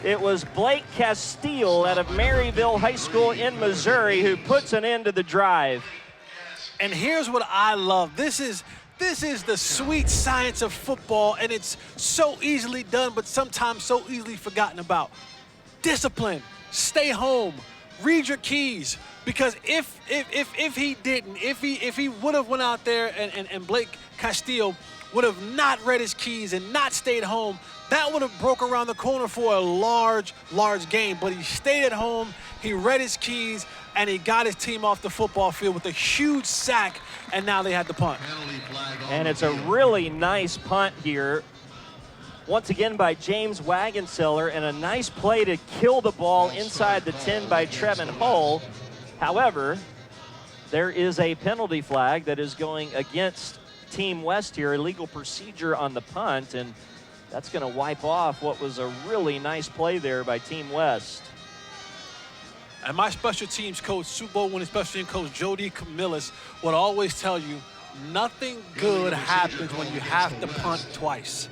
A: It was Blake Castile out of Maryville High School in Missouri who puts an end to the drive.
B: And here's what I love. This is the sweet science of football, and it's so easily done, but sometimes so easily forgotten about. Discipline. Stay home. Read your keys. Because if he didn't, if he would have went out there and Blake Castile would have not read his keys and not stayed home, that would have broke around the corner for a large game. But he stayed at home, he read his keys, and he got his team off the football field with a huge sack, and now they had the punt.
A: And it's a really nice punt here. Once again by James Wagenseller, and a nice play to kill the ball inside the 10 by Trevin Hull. However, there is a penalty flag that is going against Team West here, illegal procedure on the punt, and that's going to wipe off what was a really nice play there by Team West.
B: And my special teams coach, Super Bowl winning special team coach Jody Camillus would always tell you, nothing good happens when you have to punt twice.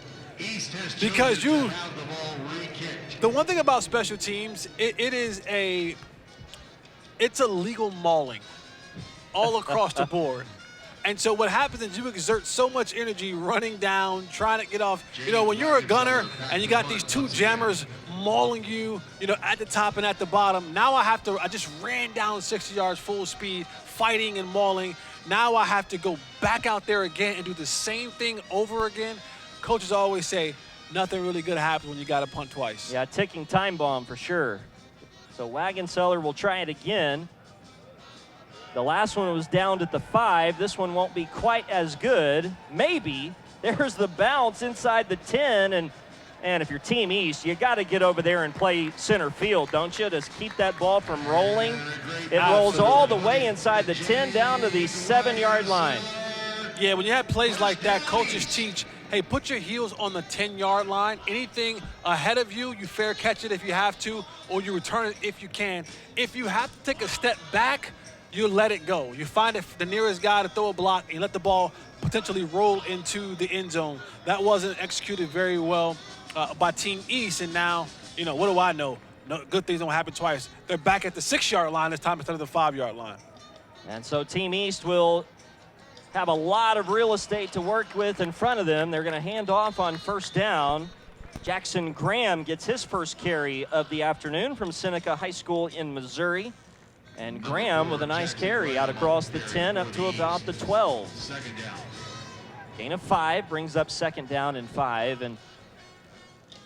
B: Because the one thing about special teams, it's a legal mauling all across the board. And so what happens is you exert so much energy running down, trying to get off. You know, when you're a gunner and you got these 2 jammers mauling you, at the top and at the bottom, now I just ran down 60 yards full speed, fighting and mauling. Now I have to go back out there again and do the same thing over again. Coaches always say, nothing really good happens when you got to punt twice.
A: Yeah, ticking time bomb for sure. So Wagenseller will try it again. The last one was down at the 5. This one won't be quite as good. Maybe. There's the bounce inside the 10. And if you're Team East, you got to get over there and play center field, don't you? To keep that ball from rolling. It rolls all the way inside the 10 down to the 7-yard line.
B: Yeah, when you have plays like that, coaches teach, hey, put your heels on the 10-yard line. Anything ahead of you, you fair catch it if you have to, or you return it if you can. If you have to take a step back, you let it go. You find the nearest guy to throw a block and let the ball potentially roll into the end zone. That wasn't executed very well by Team East, and now, what do I know? No, good things don't happen twice. They're back at the 6-yard line this time instead of the 5-yard line.
A: And so Team East will have a lot of real estate to work with in front of them. They're going to hand off on first down. Jackson Graham gets his first carry of the afternoon from Seneca High School in Missouri. And Graham with a nice carry out across the 10 up to about the 12. Gain of 5 brings up second down and 5. And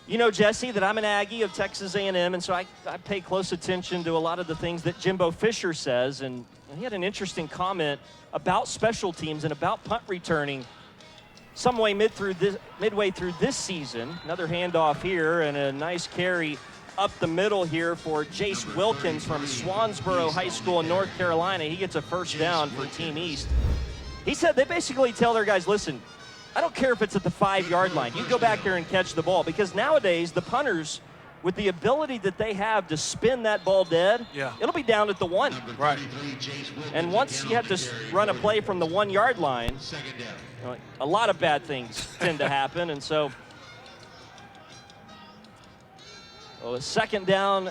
A: you know, Jesse, that I'm an Aggie of Texas A&M, and so I pay close attention to a lot of the things that Jimbo Fisher says. And he had an interesting comment about special teams and about punt returning midway through this season. Another handoff here and a nice carry up the middle here for Jace Wilkins from Swansboro High School in North Carolina. He gets a first down for Team East. He said they basically tell their guys, listen, I don't care if it's at the 5-yard line. You go back there and catch the ball, because nowadays the punters, with the ability that they have to spin that ball dead, it'll be down at the 1.
B: Right.
A: And once you have to run a play from the 1-yard line, a lot of bad things tend to happen. And so a second down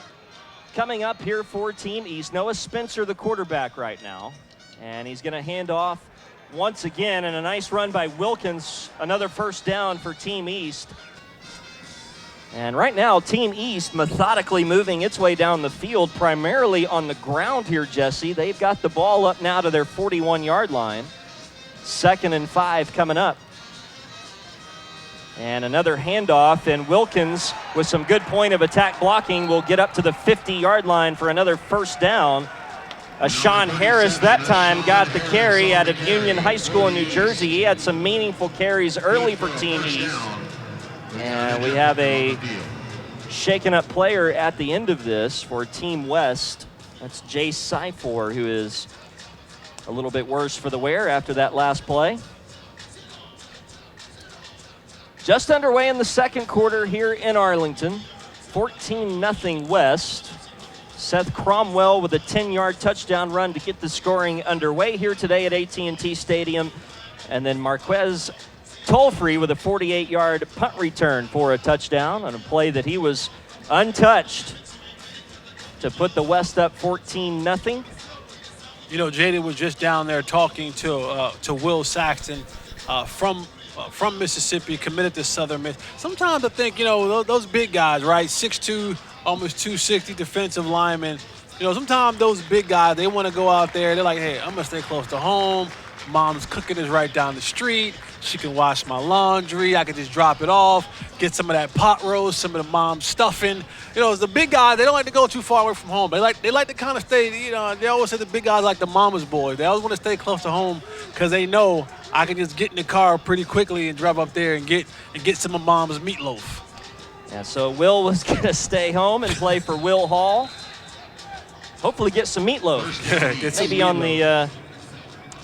A: coming up here for Team East. Noah Spencer, the quarterback right now. And he's going to hand off once again, and a nice run by Wilkins. Another first down for Team East. And right now, Team East methodically moving its way down the field, primarily on the ground here, Jesse. They've got the ball up now to their 41-yard line. 2nd and 5 coming up. And another handoff, and Wilkins, with some good point of attack blocking, will get up to the 50-yard line for another first down. Sean Harris that time got the carry out of Union High School in New Jersey. He had some meaningful carries early for Team East. And we have a shaken up player at the end of this for Team West. That's Jay Syfor, who is a little bit worse for the wear after that last play. Just underway in the second quarter here in Arlington. 14-0 West. Seth Cromwell with a 10-yard touchdown run to get the scoring underway here today at AT&T Stadium. And then Marquez Tolfree with a 48-yard punt return for a touchdown on a play that he was untouched to put the West up 14-0.
B: You know, Jaden was just down there talking to Will Saxton from Mississippi, committed to Southern Miss. Sometimes I think, you know, those big guys, right, 6'2", almost 260 defensive linemen. You know, sometimes those big guys, they want to go out there. They're like, hey, I'm going to stay close to home. Mom's cooking is right down the street. She can wash my laundry. I can just drop it off, get some of that pot roast, some of the mom's stuffing. You know, as the big guys, they don't like to go too far away from home. They like to kind of stay, you know, they always say the big guys like the mama's boys. They always want to stay close to home because they know I can just get in the car pretty quickly and drive up there and get some of mom's meatloaf.
A: Yeah, so Will was going to stay home and play for Will Hall. Hopefully get some meatloaf. Maybe on the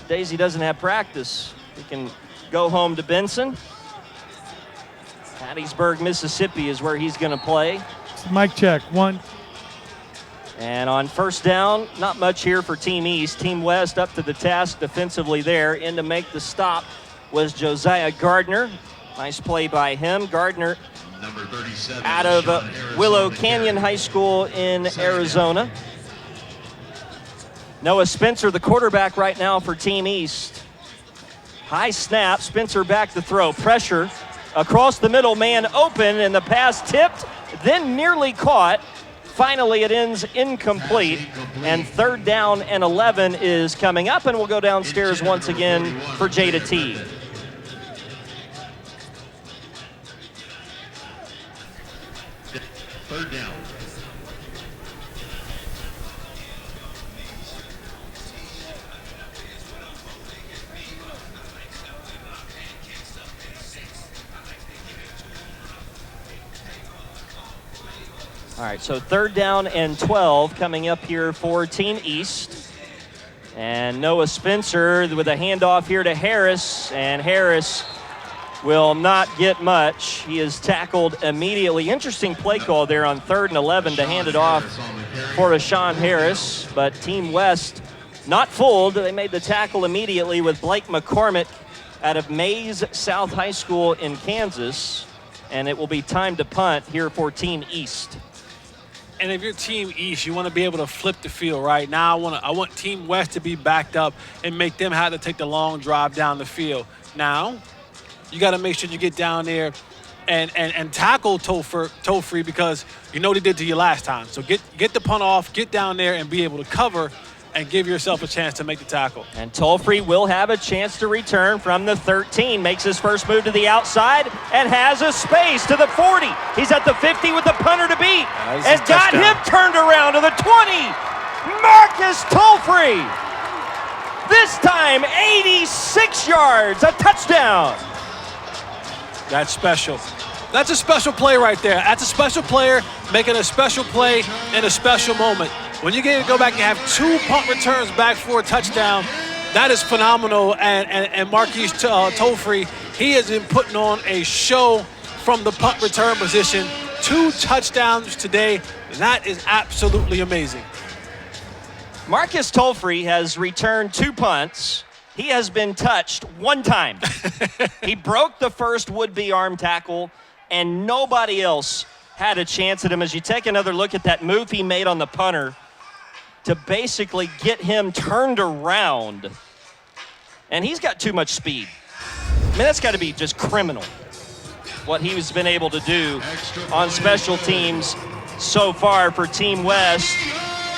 A: days he doesn't have practice, he can go home to Benson. Hattiesburg, Mississippi is where he's going to play.
F: Mic check, 1.
A: And on first down, not much here for Team East. Team West up to the task defensively there. In to make the stop was Josiah Gardner. Nice play by him. Gardner
C: Number 37,
A: out of
C: Sean
A: Willow
C: Harris,
A: Canyon High School in Arizona. Noah Spencer, the quarterback right now for Team East. High snap, Spencer back to throw. Pressure across the middle, man open, and the pass tipped, then nearly caught. Finally, it ends incomplete, and 3rd down and 11 is coming up, and we'll go downstairs once again for Jada T.
C: Third down.
A: All right, so 3rd down and 12 coming up here for Team East. And Noah Spencer with a handoff here to Harris, and Harris will not get much. He is tackled immediately. Interesting play call there on 3rd and 11 to hand it off for Sean Harris, but Team West not fooled. They made the tackle immediately with Blake McCormick out of Mays South High School in Kansas, and it will be time to punt here for Team East.
B: And if you're Team East, you want to be able to flip the field, right? Now I want Team West to be backed up and make them have to take the long drive down the field. Now, you got to make sure you get down there and tackle Tolfree because you know what he did to you last time. So get the punt off, get down there and be able to cover and give yourself a chance to make the tackle.
A: And Tolfree will have a chance to return from the 13. Makes his first move to the outside and has a space to the 40. He's at the 50 with the punter to beat. And got him turned around to the 20. Marcus Tolfree. This time 86 yards, a touchdown.
B: That's special. That's a special play right there. That's a special player making a special play in a special moment. When you get to go back and have 2 punt returns back for a touchdown, that is phenomenal. And Marquise Tolfree, he has been putting on a show from the punt return position. 2 touchdowns today. That is absolutely amazing.
A: Marcus Tolfree has returned 2 punts. He has been touched 1 time. He broke the first would-be arm tackle, and nobody else had a chance at him. As you take another look at that move he made on the punter to basically get him turned around, and he's got too much speed. I mean, that's got to be just criminal, what he's been able to do on special teams so far for Team West.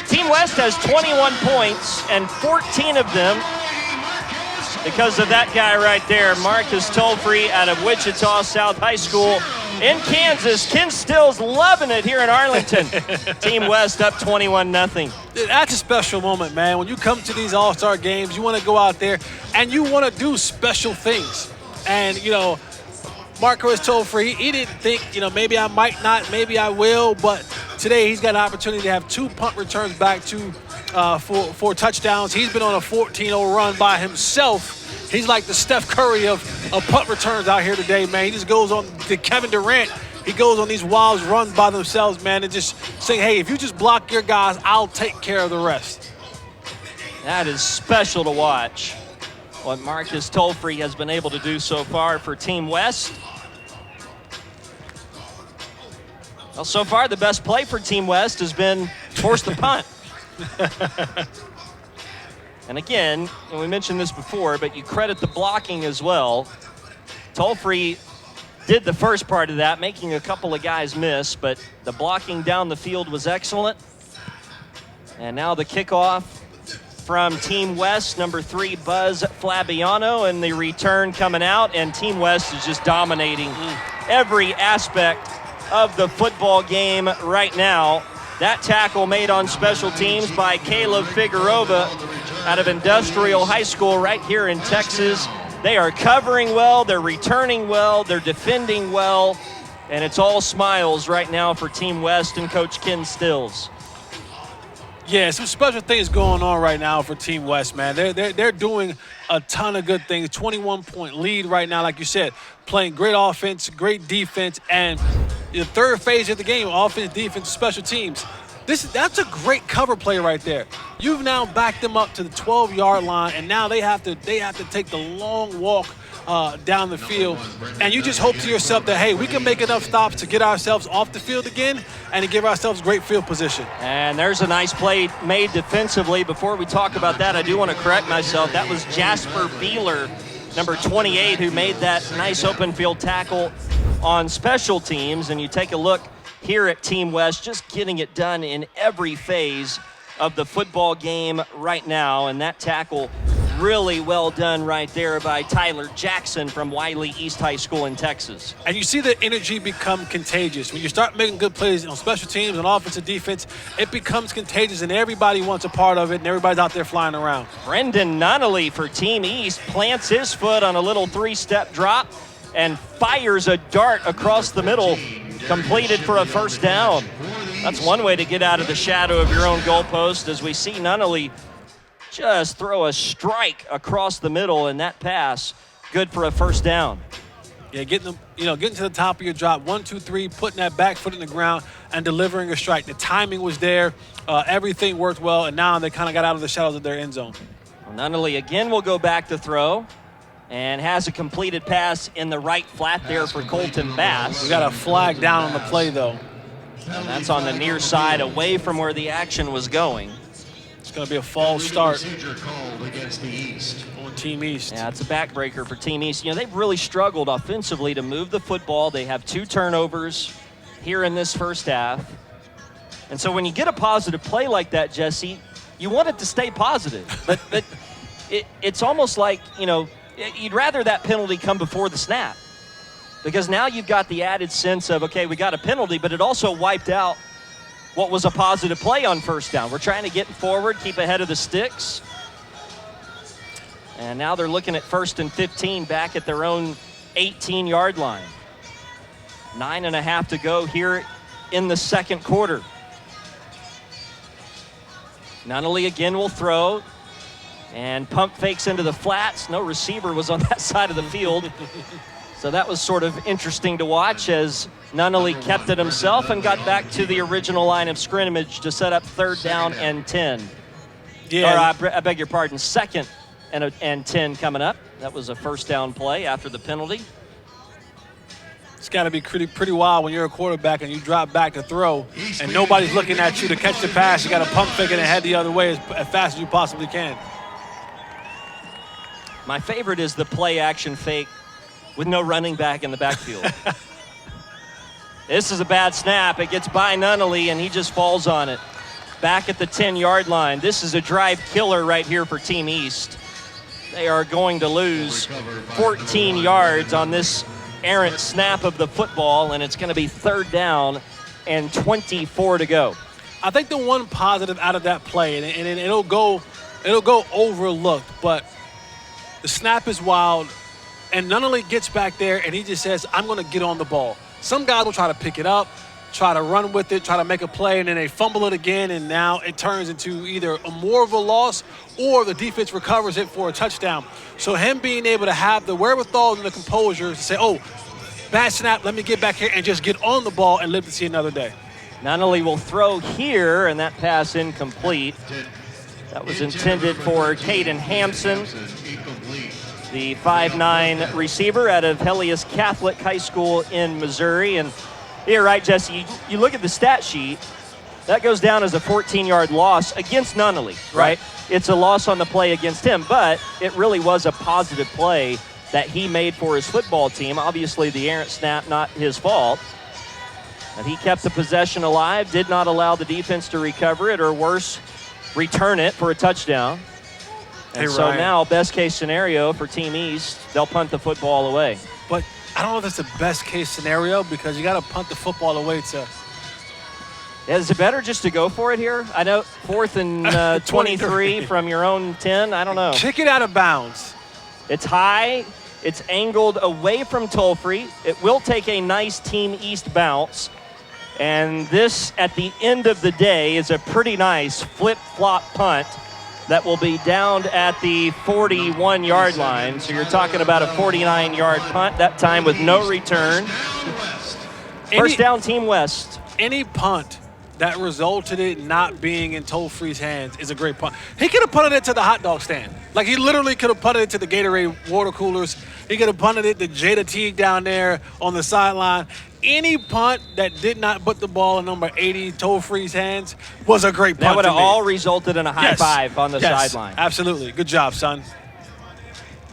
A: Team West has 21 points, and 14 of them because of that guy right there, Marcus Tolfree out of Wichita South High School in Kansas. Ken Stills loving it here in Arlington. Team West up 21-0.
B: That's a special moment, man. When you come to these all-star games, you want to go out there and you want to do special things. And, you know, Marcus Tolfree, he didn't think, you know, maybe I might not, maybe I will, but today he's got an opportunity to have 2 punt returns back to for touchdowns. He's been on a 14-0 run by himself. He's like the Steph Curry of punt returns out here today, man. He just goes on to Kevin Durant. He goes on these wild runs by themselves, man, and just saying, hey, if you just block your guys, I'll take care of the rest.
A: That is special to watch, what Marcus Tolfree has been able to do so far for Team West. Well, so far the best play for Team West has been force the punt. And again, and we mentioned this before, but you credit the blocking as well. Tolfree did the first part of that, making a couple of guys miss, but the blocking down the field was excellent. And now the kickoff from Team West, number 3, Buzz Flabiano, and the return coming out, and Team West is just dominating every aspect of the football game right now. That tackle made on special teams by Caleb Figueroa out of Industrial High School right here in Texas. They are covering well, they're returning well, they're defending well, and it's all smiles right now for Team West and Coach Ken Stills.
B: Yeah, some special things going on right now for Team West, man. They're doing a ton of good things. 21-point lead right now, like you said, playing great offense, great defense, and the third phase of the game, offense, defense, special teams. That's a great cover play right there. You've now backed them up to the 12-yard line, and now they have to take the long walk down the field. And you just hope to yourself that, hey, we can make enough stops to get ourselves off the field again and to give ourselves great field position.
A: And there's a nice play made defensively. Before we talk about that, I do want to correct myself. That was Jasper Beeler, number 28, who made that nice open field tackle on special teams. And you take a look here at Team West, just getting it done in every phase of the football game right now. And that tackle really well done right there by Tyler Jackson from Wiley East High School in Texas.
B: And you see the energy become contagious. When you start making good plays on special teams and offense and defense, it becomes contagious and everybody wants a part of it and everybody's out there flying around.
A: Brendan Nunnally for Team East plants his foot on a little 3-step drop and fires a dart across the middle, completed for a first down. That's one way to get out of the shadow of your own goalpost, as we see Nunnally just throw a strike across the middle, and that pass good for a first down.
B: Yeah, getting to the top of your drop, 1, 2, 3, putting that back foot in the ground and delivering a strike. The timing was there, everything worked well, and now they kind of got out of the shadows of their end zone.
A: Well, Nunnally again will go back to throw and has a completed pass in the right flat there for Colton Bass.
B: We got a flag down on the play, though.
A: And that's on the near side, away from where the action was going.
B: It's going to be a false start on Team East.
A: Yeah, it's a backbreaker for Team East. You know, they've really struggled offensively to move the football. They have 2 turnovers here in this first half. And so when you get a positive play like that, Jesse, you want it to stay positive. But it's almost like, you know, you'd rather that penalty come before the snap, because now you've got the added sense of, okay, we got a penalty, but it also wiped out what was a positive play on first down. We're trying to get forward, keep ahead of the sticks. And now they're looking at 1st and 15 back at their own 18-yard line. 9.5 to go here in the second quarter. Nunnally again will throw, and pump fakes into the flats. No receiver was on that side of the field. So that was sort of interesting to watch as Nunnally kept it himself and got back to the original line of scrimmage to set up 3rd down and 10.
B: Yeah.
A: Or I beg your pardon, 2nd and 10 coming up. That was a 1st down play after the penalty.
B: It's got to be pretty wild when you're a quarterback and you drop back to throw and nobody's looking at you to catch the pass. You got to pump fake it and head the other way as fast as you possibly can.
A: My favorite is the play action fake with no running back in the backfield. This is a bad snap. It gets by Nunnally, and he just falls on it. Back at the 10-yard line. This is a drive killer right here for Team East. They are going to lose 14 yards on this errant snap of the football, and it's going to be 3rd down and 24 to go.
B: I think the one positive out of that play, and it'll go overlooked, but the snap is wild, and Nunnally gets back there, and he just says, I'm going to get on the ball. Some guys will try to pick it up, try to run with it, try to make a play, and then they fumble it again, and now it turns into either more of a loss or the defense recovers it for a touchdown. So him being able to have the wherewithal and the composure to say, oh, bad snap, let me get back here and just get on the ball and live to see another day.
A: Nunnally will throw here, and that pass incomplete. That was intended for Caden Hampson, the 5'9" receiver out of Helios Catholic High School in Missouri. And you're right, Jesse, you look at the stat sheet, that goes down as a 14-yard loss against Nunnally, right? It's a loss on the play against him, but it really was a positive play that he made for his football team. Obviously, the errant snap, not his fault. And he kept the possession alive, did not allow the defense to recover it, or worse, return it for a touchdown. And so now, best case scenario for Team East, they'll punt the football away.
B: But I don't know if that's the best case scenario because you got to punt the football away to.
A: Is it better just to go for it here? I know 4th and 23 from your own 10. I don't know.
B: Kick it out of bounds.
A: It's high. It's angled away from Toll-Free. It will take a nice Team East bounce. And this, at the end of the day, is a pretty nice flip-flop punt that will be downed at the 41-yard line. So you're talking about a 49-yard punt, that time with no return. First down, Team West.
B: Any punt that resulted in not being in Toll-Free's hands is a great punt. He could have punted it to the hot dog stand. Like, he literally could have punted it to the Gatorade water coolers. He could have punted it to Jada Teague down there on the sideline. Any punt that did not put the ball in number 80, Toll-Free's hands, was a great punt.
A: That would have all resulted in a high five on the sideline.
B: Absolutely. Good job, son.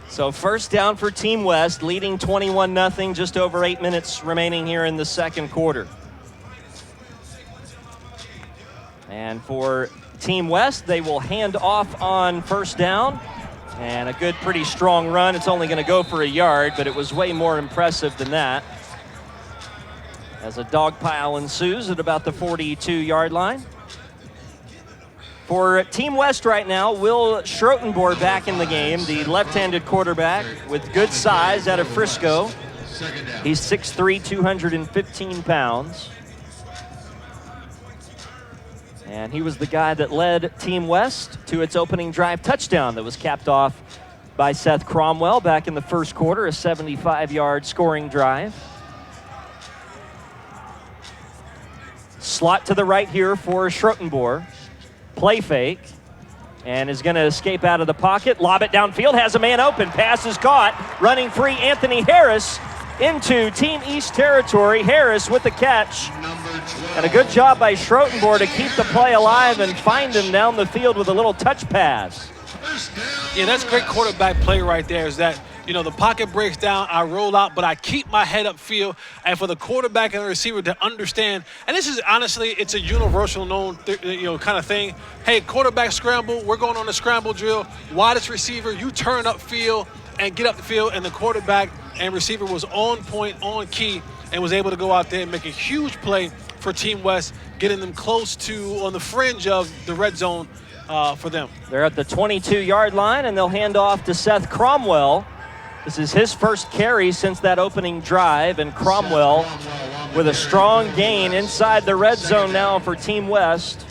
A: So first down for Team West, leading 21-0, just over 8 minutes remaining here in the second quarter. And for Team West, they will hand off on first down. And a good, pretty strong run. It's only going to go for a yard, but it was way more impressive than that. As a dog pile ensues at about the 42-yard line. For Team West right now, Will Schrotenboer back in the game, the left-handed quarterback with good size out of Frisco. He's 6'3", 215 pounds. And he was the guy that led Team West to its opening drive touchdown that was capped off by Seth Cromwell back in the first quarter, a 75-yard scoring drive. Slot to the right here for Schrotenboer. Play fake. And is going to escape out of the pocket. Lob it downfield. Has a man open. Pass is caught. Running free, Anthony Harris into Team East territory. Harris with the catch. And a good job by Schrotenboer to keep the play alive and find him down the field with a little touch pass.
B: Yeah, that's great quarterback play right there, is that, you know, the pocket breaks down, I roll out, but I keep my head upfield. And for the quarterback and the receiver to understand, and this is honestly, it's a universal known, kind of thing. Hey, quarterback scramble, we're going on a scramble drill. Widest receiver, you turn upfield and get up the field, and the quarterback and receiver was on point, on key, and was able to go out there and make a huge play for Team West, getting them close to, on the fringe of the red zone for them.
A: They're at the 22-yard line, and they'll hand off to Seth Cromwell. This is his first carry since that opening drive, and Cromwell with a strong gain inside the red zone now for Team West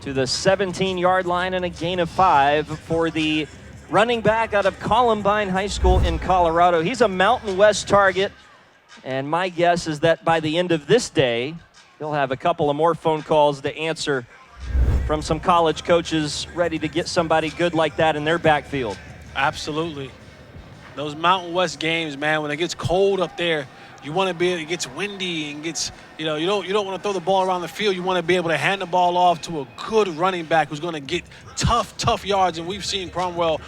A: to the 17-yard line, and a gain of 5 for the running back out of Columbine High School in Colorado. He's a Mountain West target, and my guess is that by the end of this day, he'll have a couple of more phone calls to answer from some college coaches ready to get somebody good like that in their backfield.
B: Absolutely. Those Mountain West games, man, when it gets cold up there, you want to be, it gets windy and gets, you don't want to throw the ball around the field. You want to be able to hand the ball off to a good running back who's going to get tough yards. And we've seen Cromwell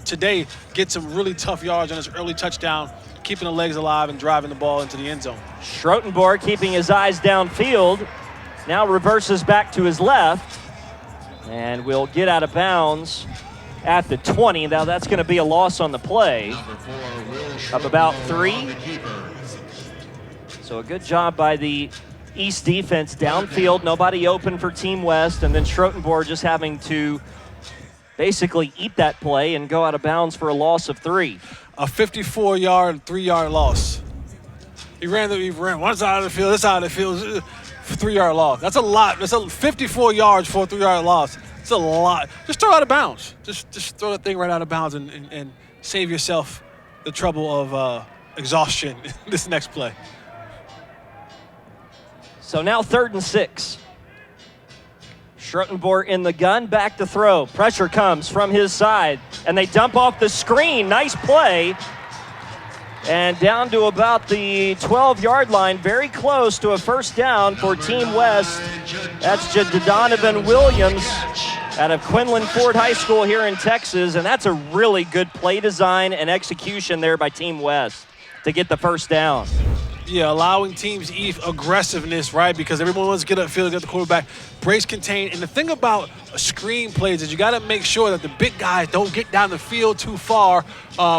B: today get some really tough yards on his early touchdown, keeping the legs alive and driving the ball into the end zone.
A: Schrotenborg keeping his eyes downfield, now reverses back to his left and will get out of bounds at the 20. Now that's going to be a loss on the play of about 3. So a good job by the East defense downfield, nobody open for Team West, and then Schrotenborg just having to basically eat that play and go out of bounds for a loss of 3.
B: A 54-yard, 3-yard loss. He ran one side of the field, this side of the field, 3-yard loss. That's a lot. That's 54 yards for a 3-yard loss. It's a lot. Just throw out of bounds. Just throw that thing right out of bounds and save yourself the trouble of exhaustion this next play.
A: So now 3rd and 6. Schrotenborg in the gun, back to throw. Pressure comes from his side, and they dump off the screen. Nice play. And down to about the 12-yard line, very close to a first down for Team West. That's Donovan Williams out of Quinlan Ford High School here in Texas, and that's a really good play design and execution there by Team West to get the first down.
B: Yeah, allowing teams aggressiveness, right? Because everyone wants to get upfield, get the quarterback, brace, contain. And the thing about screen plays is you got to make sure that the big guys don't get down the field too far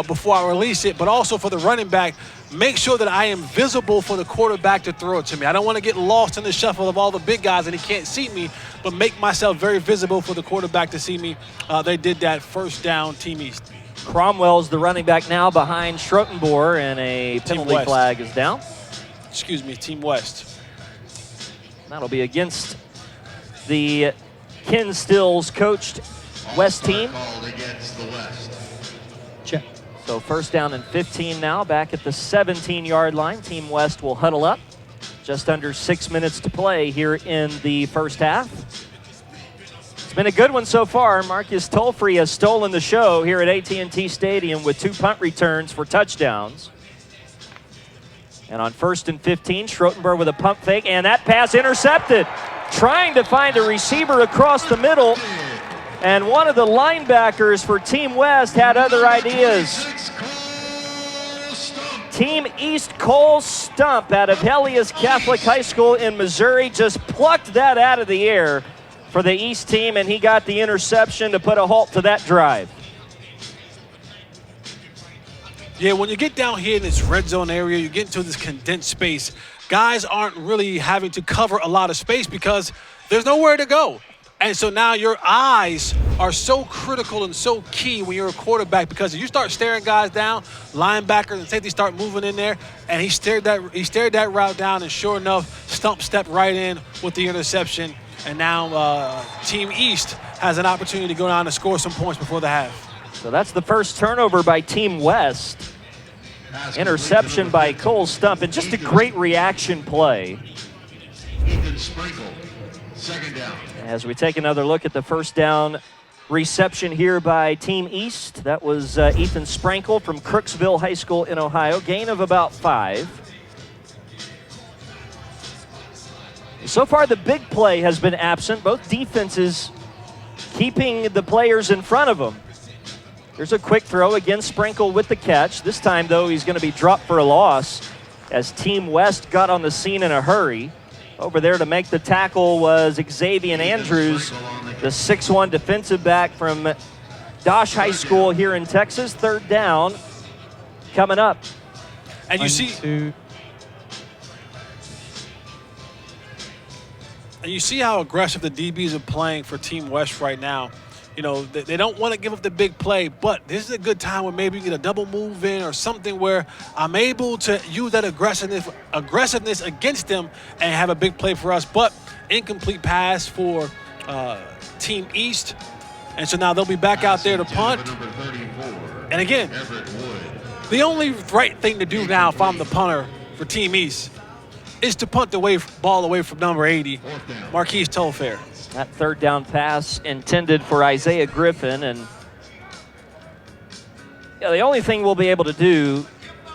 B: before I release it. But also for the running back, make sure that I am visible for the quarterback to throw it to me. I don't want to get lost in the shuffle of all the big guys and he can't see me, but make myself very visible for the quarterback to see me. They did that. First down, Team East.
A: Cromwell's the running back now behind Schrotenborg, and a penalty flag is down.
B: Excuse me, Team West.
A: That'll be against the Ken Stills coached West team.
B: Check.
A: So first down and 15 now, back at the 17-yard line. Team West will huddle up. Just under 6 minutes to play here in the first half. It's been a good one so far. Marcus Tolfree has stolen the show here at AT&T Stadium with 2 punt returns for touchdowns. And on 1st and 15, Schrotenborg with a pump fake, and that pass intercepted. Trying to find a receiver across the middle, and one of the linebackers for Team West had other ideas. Team East Cole Stump out of Helios Catholic High School in Missouri just plucked that out of the air for the East team, and he got the interception to put a halt to that drive.
B: Yeah, when you get down here in this red zone area, you get into this condensed space, guys aren't really having to cover a lot of space because there's nowhere to go. And so now your eyes are so critical and so key when you're a quarterback, because if you start staring guys down, linebackers and safety start moving in there, and he stared that route down, and sure enough, Stump stepped right in with the interception. And now Team East has an opportunity to go down and score some points before the half.
A: So that's the first turnover by Team West. Interception by Cole Stump, and just a great reaction play.
C: Ethan Sprinkle, 2nd down.
A: As we take another look at the first down reception here by Team East, that was Ethan Sprinkle from Crooksville High School in Ohio. Gain of about 5. So far, the big play has been absent. Both defenses keeping the players in front of them. There's a quick throw, again Sprinkle with the catch. This time, though, he's going to be dropped for a loss as Team West got on the scene in a hurry. Over there to make the tackle was Xavier Andrews, the 6'1 defensive back from Dosh High School here in Texas. 3rd down coming up.
B: And you see how aggressive the DBs are playing for Team West right now. they don't want to give up the big play, but this is a good time where maybe you get a double move in or something where I'm able to use that aggressiveness against them and have a big play for us. But incomplete pass for Team East. And so now they'll be back out there to punt. And again, the only right thing to do now if I'm the punter for Team East is to punt the ball away from number 80, Marquise Tolfair.
A: That third down pass intended for Isaiah Griffin. And the only thing we'll be able to do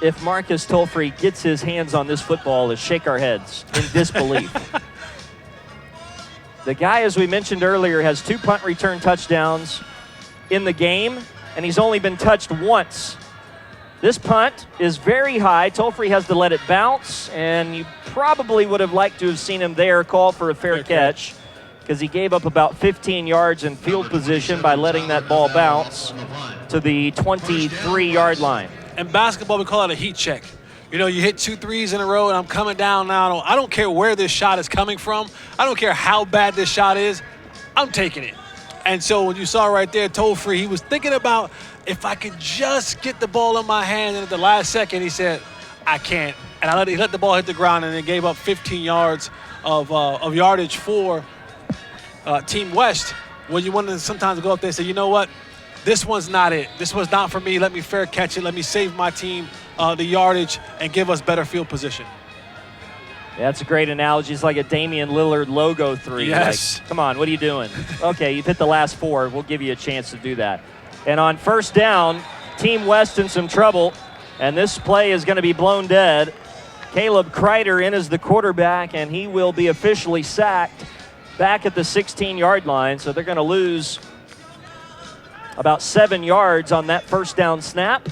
A: if Marcus Tolfree gets his hands on this football is shake our heads in disbelief. The guy, as we mentioned earlier, has 2 punt return touchdowns in the game, and he's only been touched once. This punt is very high. Tolfree has to let it bounce, and you probably would have liked to have seen him there call for a fair catch, because he gave up about 15 yards in field position by letting that ball bounce to the 23-yard line.
B: In basketball, we call it a heat check. You hit 2 threes in a row, and I'm coming down now. I don't care where this shot is coming from. I don't care how bad this shot is. I'm taking it. And so when you saw right there, Tolfree, he was thinking about if I could just get the ball in my hand, and at the last second, he said, I can't. And he let the ball hit the ground, and it gave up 15 yards of yardage for Team West, where you want to sometimes go up there and say, you know what, this one's not it. This one's not for me. Let me fair catch it. Let me save my team the yardage and give us better field position.
A: Yeah, that's a great analogy. It's like a Damian Lillard logo 3.
B: Yes.
A: Like, come on, what are you doing? Okay, you've hit the last 4. We'll give you a chance to do that. And on first down, Team West in some trouble, and this play is going to be blown dead. Caleb Kreider in as the quarterback, and he will be officially sacked back at the 16-yard line. So they're going to lose about 7 yards on that first down snap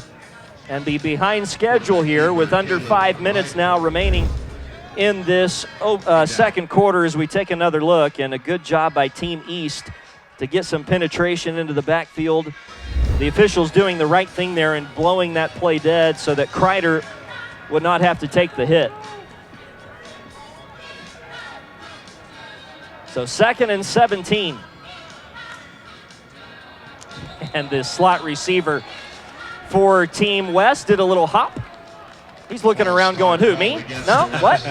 A: and be behind schedule here with under 5 minutes now remaining in this second quarter as we take another look. And a good job by Team East to get some penetration into the backfield. The officials doing the right thing there and blowing that play dead so that Kreider would not have to take the hit. So 2nd and 17. And this slot receiver for Team West did a little hop. He's looking around going, who, me? No? What?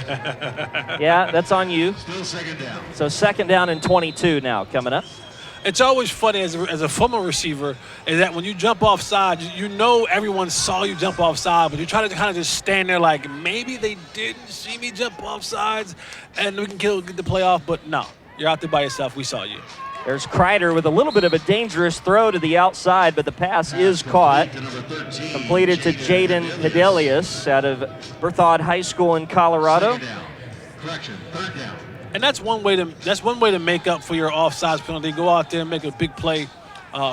A: Yeah, that's on you.
C: Still 2nd down.
A: So 2nd down and 22 now coming up.
B: It's always funny as a former receiver is that when you jump offside, you know everyone saw you jump offside, but you try to kind of just stand there like maybe they didn't see me jump offsides and we can get the play off, but no. You're out there by yourself. We saw you.
A: There's Kreider with a little bit of a dangerous throw to the outside, but the pass is caught. Completed to Jaden Hidelius out of Berthoud High School in Colorado.
C: Correction, 3rd down.
B: And that's one way to make up for your offsides penalty. Go out there and make a big play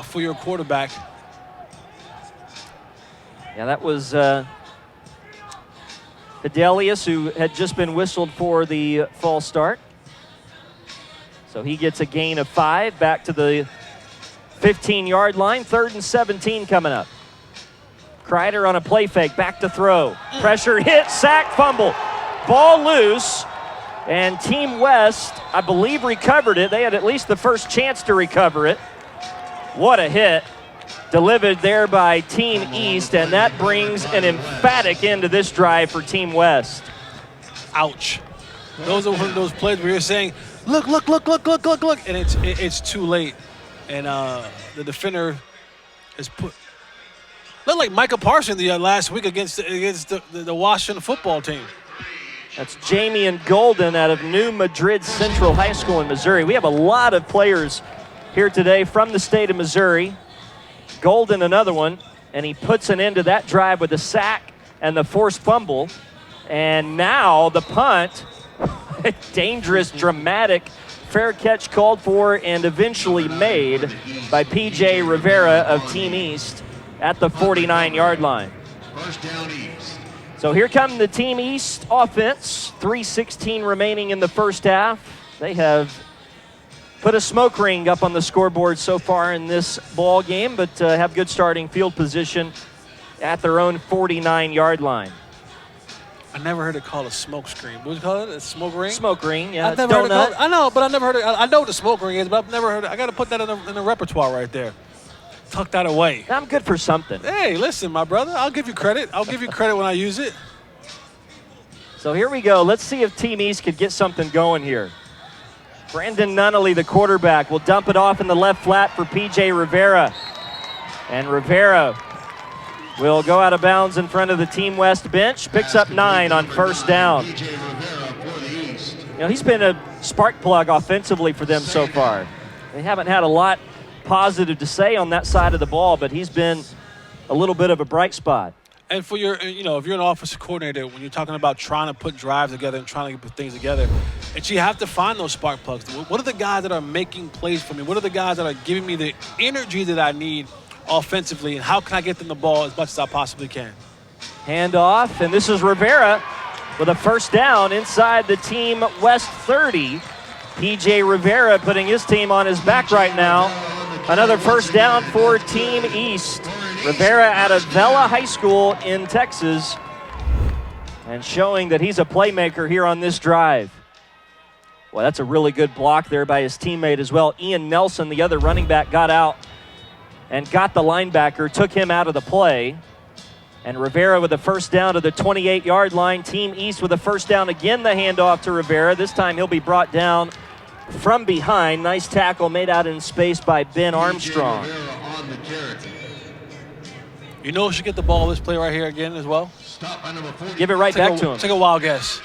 B: for your quarterback.
A: Yeah, that was Hidelius, who had just been whistled for the false start. So he gets a gain of 5 back to the 15-yard line. 3rd and 17 coming up. Kreider on a play fake, back to throw. Pressure hit, sack, fumble. Ball loose, and Team West, I believe, recovered it. They had at least the first chance to recover it. What a hit. Delivered there by Team East, and that brings an emphatic end to this drive for Team West.
B: Ouch. Those are one of those plays where you're saying, look, and it's too late. And the defender is put. Looked like Micah Parsons the last week against the Washington football team.
A: That's Jamian Golden out of New Madrid Central High School in Missouri. We have a lot of players here today from the state of Missouri. Golden, another one, and he puts an end to that drive with a sack and the forced fumble. And now the punt, dangerous, dramatic, fair catch called for and eventually made by P.J. Rivera of Team East at the 49-yard line.
C: First down East.
A: So here come the Team East offense. 3:16 remaining in the first half. They have put a smoke ring up on the scoreboard so far in this ball game, but have good starting field position at their own 49-yard line.
B: I never heard it called a smoke screen. What do you call it? A smoke ring?
A: Smoke ring, yeah.
B: I've never heard it
A: Donut.
B: called, I know, but I never heard it. I know what the smoke ring is, but I've never heard it. I got to put that in the repertoire right there. Tuck that away.
A: I'm good for something.
B: Hey, listen, my brother. I'll give you credit. I'll give you credit when I use it.
A: So here we go. Let's see if Team East could get something going here. Brandon Nunnally, the quarterback, will dump it off in the left flat for P.J. Rivera. And Rivera will go out of bounds in front of the Team West bench. Picks up 9 on first down. You know, he's been a spark plug offensively for them so far. They haven't had a lot positive to say on that side of the ball, but he's been a little bit of a bright spot.
B: And for your, you know, if you're an offensive coordinator, when you're talking about trying to put drives together and trying to put things together, and you have to find those spark plugs. What are the guys that are making plays for me? What are the guys that are giving me the energy that I need offensively, and how can I get them the ball as much as I possibly can?
A: Handoff, and this is Rivera with a first down inside the Team West 30. P.J. Rivera putting his team on his back right now. Another first down for Team East. Rivera out of Vela High School in Texas, and showing that he's a playmaker here on this drive. Well, that's a really good block there by his teammate as well. Ian Nelson, the other running back, got out and got the linebacker, took him out of the play. And Rivera with a first down to the 28-yard line. Team East with a first down again, the handoff to Rivera. This time he'll be brought down from behind. Nice tackle made out in space by Ben Armstrong.
B: You know who should get the ball this play right here again as well?
A: Give it right back to him.
B: Take a wild guess.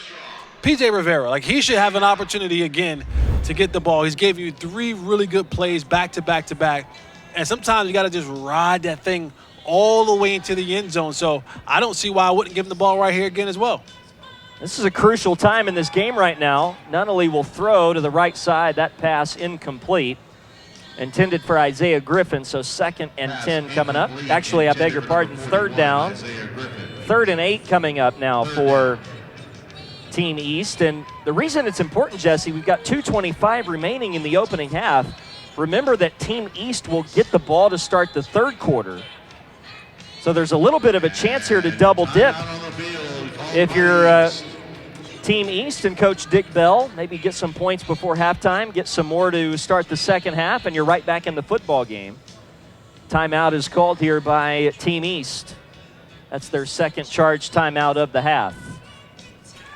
B: P.J. Rivera, like he should have an opportunity again to get the ball. He's gave you 3 really good plays back to back to back. And sometimes you got to just ride that thing all the way into the end zone. So I don't see why I wouldn't give him the ball right here again as well.
A: This is a crucial time in this game right now. Nunnally will throw to the right side. That pass incomplete. Intended for Isaiah Griffin, so 2nd and 10 coming up. Actually, I beg your pardon, 3rd down. 3rd and 8 coming up now for Team East. And the reason it's important, Jesse, we've got 2:25 remaining in the opening half. Remember that Team East will get the ball to start the 3rd quarter. So there's a little bit of a chance here to double dip. If you're Team East and Coach Dick Bell, maybe get some points before halftime, get some more to start the second half, and you're right back in the football game. Timeout is called here by Team East. That's their second charge timeout of the half.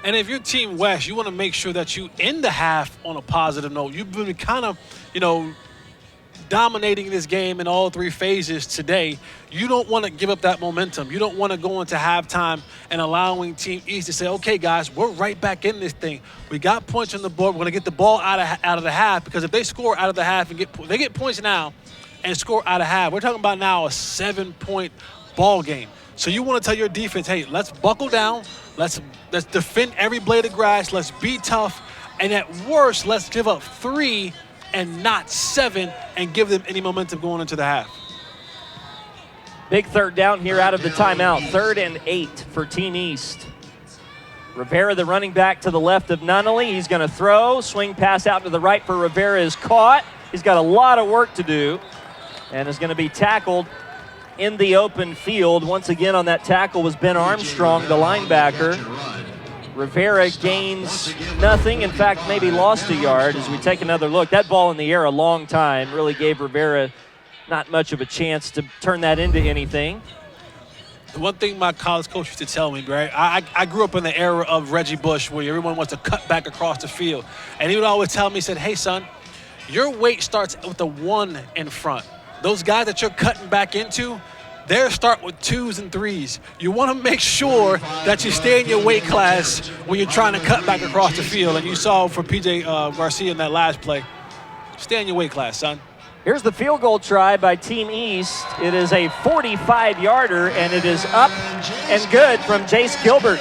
B: And if you're Team West, you want to make sure that you end the half on a positive note. You've been kind of, dominating this game in all 3 phases today. You don't want to give up that momentum. You don't want to go into halftime and allowing Team East to say, okay, guys, we're right back in this thing. We got points on the board. We're going to get the ball out of the half, because if they score out of the half and they get points now and score out of half, we're talking about now a 7-point ball game. So you want to tell your defense, hey, let's buckle down. Let's defend every blade of grass. Let's be tough. And at worst, let's give up 3 and not 7 and give them any momentum going into the half.
A: Big 3rd down here out of the timeout. 3rd and 8 for Team East. Rivera, the running back, to the left of Nunnally. He's going to throw. Swing pass out to the right for Rivera is caught. He's got a lot of work to do and is going to be tackled in the open field. Once again on that tackle was Ben Armstrong, the linebacker. Rivera gains nothing. In fact, maybe lost a yard as we take another look. That ball in the air a long time really gave Rivera not much of a chance to turn that into anything.
B: The one thing my college coach used to tell me, right? I grew up in the era of Reggie Bush where everyone wants to cut back across the field. And he would always tell me, he said, hey, son, your weight starts with a 1 in front. Those guys that you're cutting back into, they start with 2s and 3s. You want to make sure that you stay in your weight class when you're trying to cut back across the field. And you saw for P.J. Garcia in that last play, stay in your weight class, son.
A: Here's the field goal try by Team East. It is a 45-yarder, and it is up and good from Jace Gilbert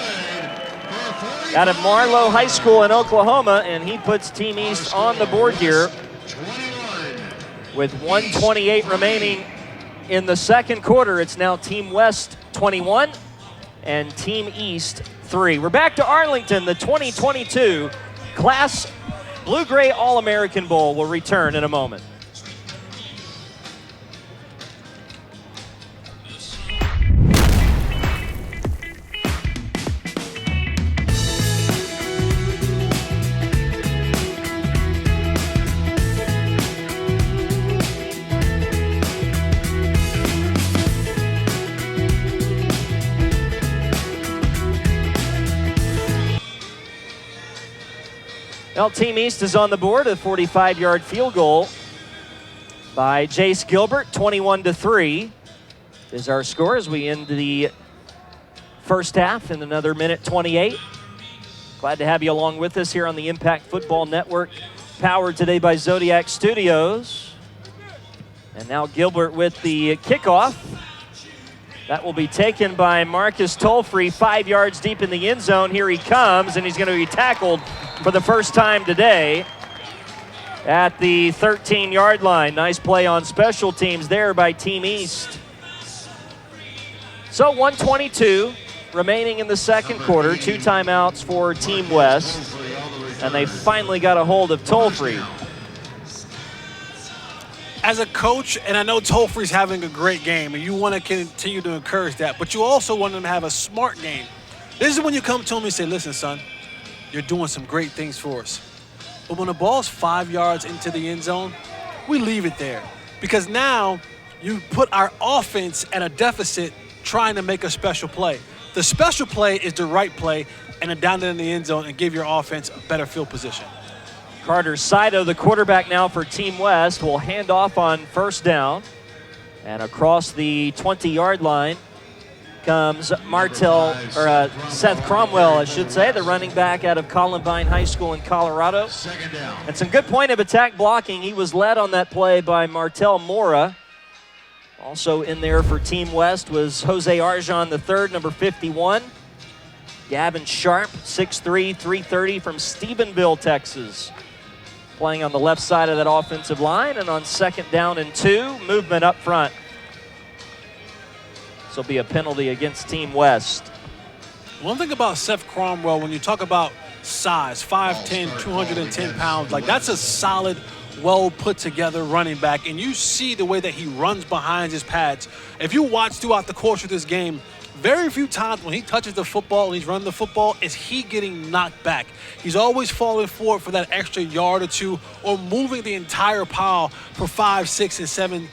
A: out of Marlowe High School in Oklahoma, and he puts Team East on the board here with 1:28 remaining in the second quarter. It's now Team West 21 and Team East 3. We're back to Arlington. The 2022 Class Blue-Gray All-American Bowl will return in a moment. Well, Team East is on the board, a 45-yard field goal by Jace Gilbert. 21-3 is our score as we end the first half in another minute 28. Glad to have you along with us here on the Impact Football Network, powered today by Zodiac Studios. And now Gilbert with the kickoff. That will be taken by Marcus Tolfree, 5 yards deep in the end zone. Here he comes, and he's going to be tackled for the first time today at the 13-yard line. Nice play on special teams there by Team East. So 1:22 remaining in the second quarter. 2 timeouts for Team West, and they finally got a hold of Tolfree.
B: As a coach, and I know Tolfree's having a great game, and you want to continue to encourage that, but you also want him to have a smart game. This is when you come to him and say, listen, son, you're doing some great things for us. But when the ball's 5 yards into the end zone, we leave it there. Because now you put our offense at a deficit trying to make a special play. The special play is the right play, and then down in the end zone and give your offense a better field position.
A: Carter Saito, the quarterback now for Team West, will hand off on first down. And across the 20-yard line comes Seth Cromwell, I should say, the running back out of Columbine High School in Colorado.
C: Second down.
A: And some good point of attack blocking. He was led on that play by Martel Mora. Also in there for Team West was Jose Arjan III, number 51. Gavin Sharp, 6'3", 330 from Stephenville, Texas. Playing on the left side of that offensive line, and on second down and 2, movement up front. This will be a penalty against Team West.
B: One thing about Seth Cromwell, when you talk about size, 5'10", 210 pounds, like that's a solid, well put together running back, and you see the way that he runs behind his pads. If you watch throughout the course of this game, very few times when he touches the football and he's running the football is he getting knocked back. He's always falling forward for that extra yard or 2 or moving the entire pile for 5, 6, and 7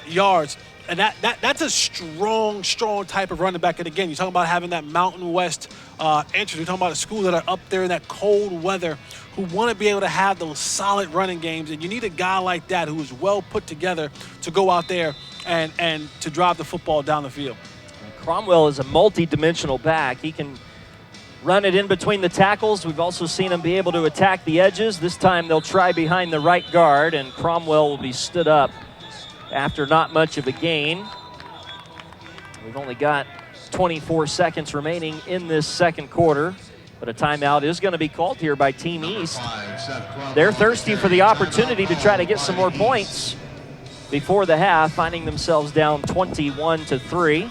B: yards. And that's a strong type of running back. And again, you're talking about having that Mountain West entrance. You're talking about a school that are up there in that cold weather who want to be able to have those solid running games. And you need a guy like that who is well put together to go out there and to drive the football down the field.
A: Cromwell is a multi-dimensional back. He can run it in between the tackles. We've also seen him be able to attack the edges. This time they'll try behind the right guard, and Cromwell will be stood up after not much of a gain. We've only got 24 seconds remaining in this second quarter, but a timeout is going to be called here by Team East. They're thirsty for the opportunity to try to get some more points before the half, finding themselves down 21-3.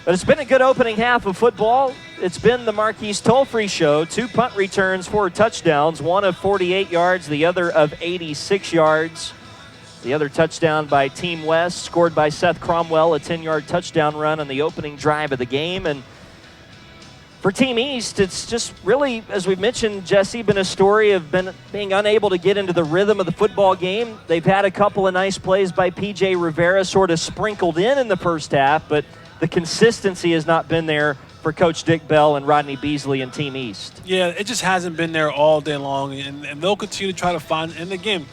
A: But it's been a good opening half of football. It's been the Marquise Tolfree Show. 2 punt returns, 4 touchdowns, one of 48 yards, the other of 86 yards. The other touchdown by Team West, scored by Seth Cromwell, a 10-yard touchdown run on the opening drive of the game. And for Team East, it's just really, as we've mentioned, Jesse, been a story of being unable to get into the rhythm of the football game. They've had a couple of nice plays by P.J. Rivera sort of sprinkled in the first half, but the consistency has not been there for Coach Dick Bell and Rodney Beasley and Team East.
B: Yeah, it just hasn't been there all day long, and they'll continue to try to find. And again,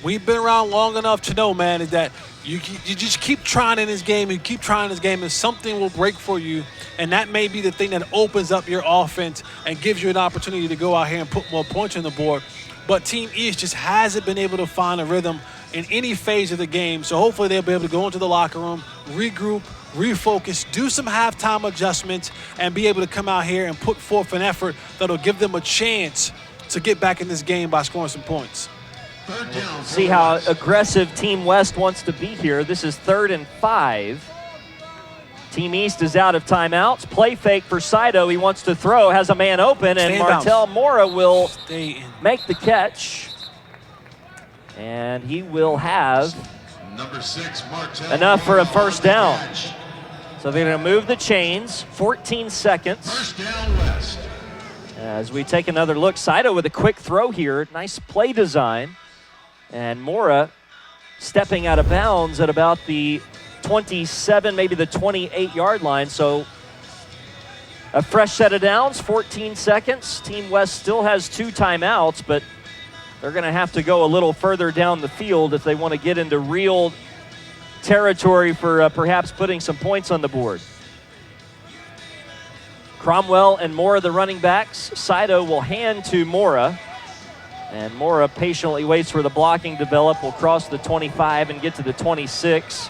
B: we've been around long enough to know, man, is that you just keep trying in this game, and something will break for you, and that may be the thing that opens up your offense and gives you an opportunity to go out here and put more points on the board. But Team East just hasn't been able to find a rhythm in any phase of the game, so hopefully they'll be able to go into the locker room, regroup, refocus, do some halftime adjustments, and be able to come out here and put forth an effort that'll give them a chance to get back in this game by scoring some points.
A: See how aggressive Team West wants to be here. This is 3rd and 5. Team East is out of timeouts. Play fake for Saito. He wants to throw, has a man open, and Martel Mora will make the catch. And he will have
C: Number 6, Martel
A: enough for a first down. So they're going to move the chains, 14 seconds.
C: First down, West.
A: As we take another look, Saito with a quick throw here. Nice play design. And Mora stepping out of bounds at about the 27, maybe the 28-yard line. So A fresh set of downs, 14 seconds. Team West still has 2 timeouts, but they're going to have to go a little further down the field if they want to get into real territory for perhaps putting some points on the board. Cromwell and Mora, the running backs. Saito will hand to Mora. And Mora patiently waits for the blocking to develop. Will cross the 25 and get to the 26.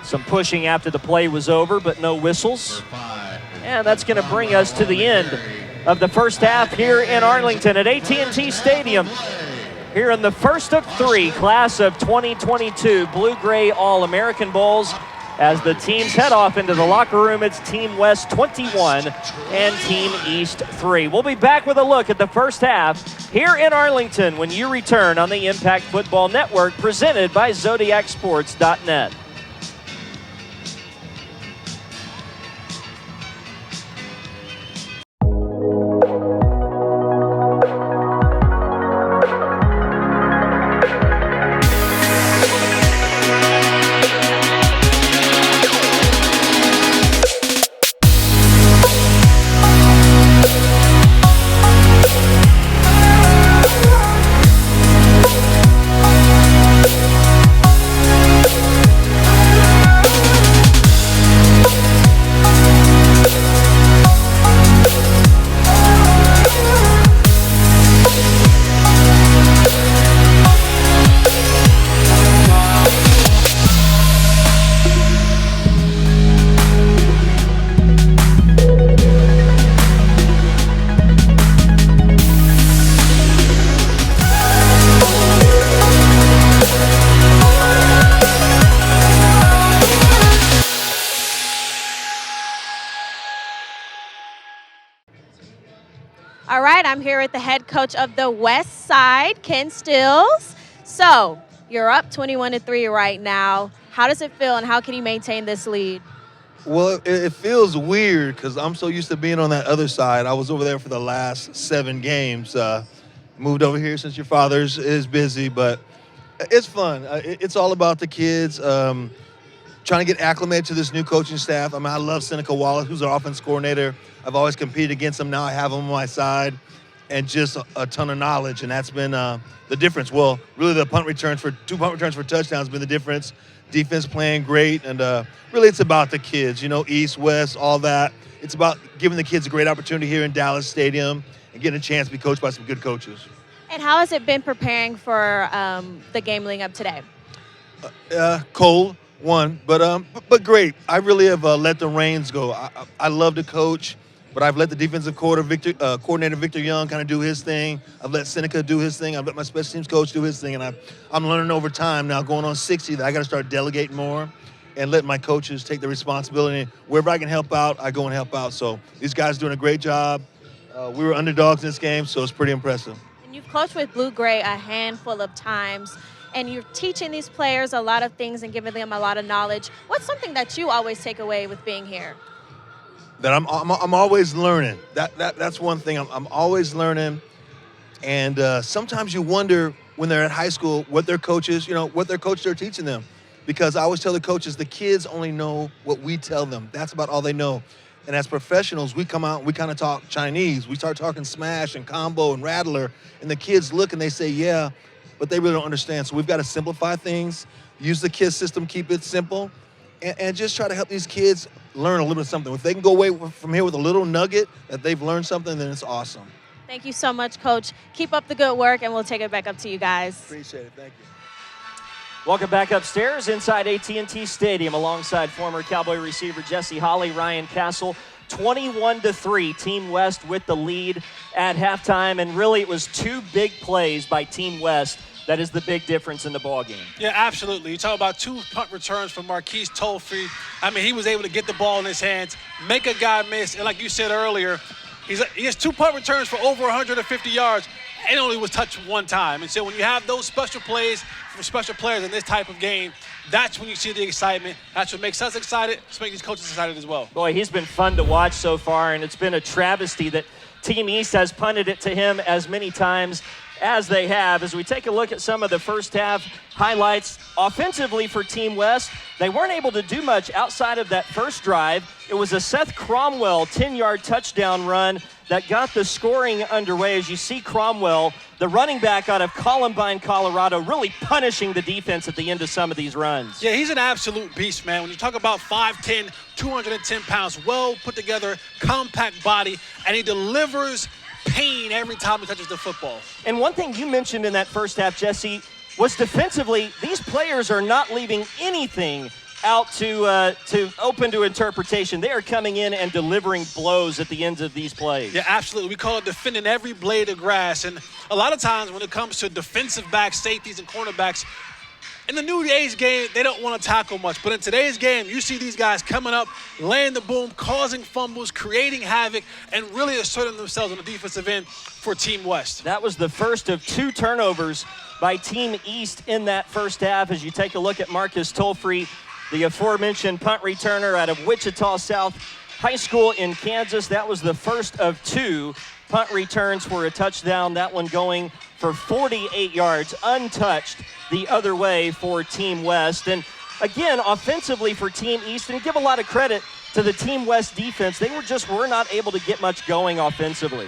A: Some pushing after the play was over, but no whistles. And that's going to bring us to the end of the first half here in Arlington at AT&T Stadium. Here in the first of 3 class of 2022 Blue-Gray All-American Bowls. As the teams head off into the locker room, it's Team West 21 and Team East 3. We'll be back with a look at the first half here in Arlington when you return on the Impact Football Network, presented by ZodiacSports.net.
D: All right, I'm here with the head coach of the West Side, Ken Stills. So you're up 21-3 right now. How does it feel, and how can you maintain this lead?
F: Well, it feels weird because I'm so used to being on that other side. I was over there for the last 7 games. Moved over here since your father is busy, but it's fun. It's all about the kids. Trying to get acclimated to this new coaching staff. I mean, I love Seneca Wallace, who's our offense coordinator. I've always competed against him. Now I have him on my side, and just a ton of knowledge, and that's been the difference. Well, really the 2 punt returns for touchdowns has been the difference. Defense playing great, and really it's about the kids, East, West, all that. It's about giving the kids a great opportunity here in Dallas Stadium and getting a chance to be coached by some good coaches.
D: And how has it been preparing for the game leading up today?
F: Cold, but great. I really have let the reins go. I love to coach, but I've let the defensive coordinator Victor Young kind of do his thing. I've let Seneca do his thing. I've let my special teams coach do his thing, and I'm learning over time now, going on 60, that I got to start delegating more and let my coaches take the responsibility. Wherever I can help out, I go and help out. So these guys are doing a great job. We were underdogs in this game, so it's pretty impressive.
D: And you've coached with Blue-Gray a handful of times, and you're teaching these players a lot of things and giving them a lot of knowledge. What's something that you always take away with being here?
F: That I'm always learning. That's one thing. I'm always learning, and sometimes you wonder when they're at high school what their coaches are teaching them, because I always tell the coaches the kids only know what we tell them. That's about all they know. And as professionals, we come out and we kind of talk Chinese. We start talking smash and combo and rattler, and the kids look and they say, yeah, but they really don't understand. So we've got to simplify things, use the KISS system, keep it simple, and just try to help these kids learn a little bit of something. If they can go away from here with a little nugget that they've learned something, then it's awesome.
D: Thank you so much, Coach. Keep up the good work, and we'll take it back up to you guys.
F: Appreciate it. Thank you.
A: Welcome back upstairs inside AT&T Stadium alongside former Cowboy receiver Jesse Holley, Ryan Castle. 21-3, Team West with the lead at halftime, and really it was 2 big plays by Team West that is the big difference in the ballgame.
B: Yeah, absolutely. You talk about 2 punt returns from Marquise Tolfree. I mean, he was able to get the ball in his hands, make a guy miss, and like you said earlier, he has 2 punt returns for over 150 yards, and only was touched 1 time. And so when you have those special plays for special players in this type of game, that's when you see the excitement. That's what makes us excited. It's making these coaches excited as well.
A: Boy, he's been fun to watch so far, and it's been a travesty that Team East has punted it to him as many times As they have. As we take a look at some of the first half highlights, offensively for Team West, they weren't able to do much outside of that first drive. It was a Seth Cromwell 10-yard touchdown run that got the scoring underway. As you see Cromwell, the running back out of Columbine, Colorado, really punishing the defense at the end of some of these runs.
B: Yeah, he's an absolute beast, man. When you talk about 5'10", 210 pounds, well put together, compact body, and he delivers pain every time he touches the football.
A: And one thing you mentioned in that first half, Jesse, was defensively, these players are not leaving anything out to open to interpretation. They are coming in and delivering blows at the ends of these plays.
B: Yeah, absolutely. We call it defending every blade of grass. And a lot of times when it comes to defensive backs, safeties, and cornerbacks, in the new age game, they don't want to tackle much. But in today's game, you see these guys coming up, laying the boom, causing fumbles, creating havoc, and really asserting themselves on the defensive end for Team West.
A: That was the first of 2 turnovers by Team East in that first half. As you take a look at Marcus Tolfree, the aforementioned punt returner out of Wichita South High School in Kansas. That was the first of 2 punt returns for a touchdown. That one going for 48 yards, untouched the other way for Team West. And again, offensively for Team East, and give a lot of credit to the Team West defense. They were not able to get much going offensively.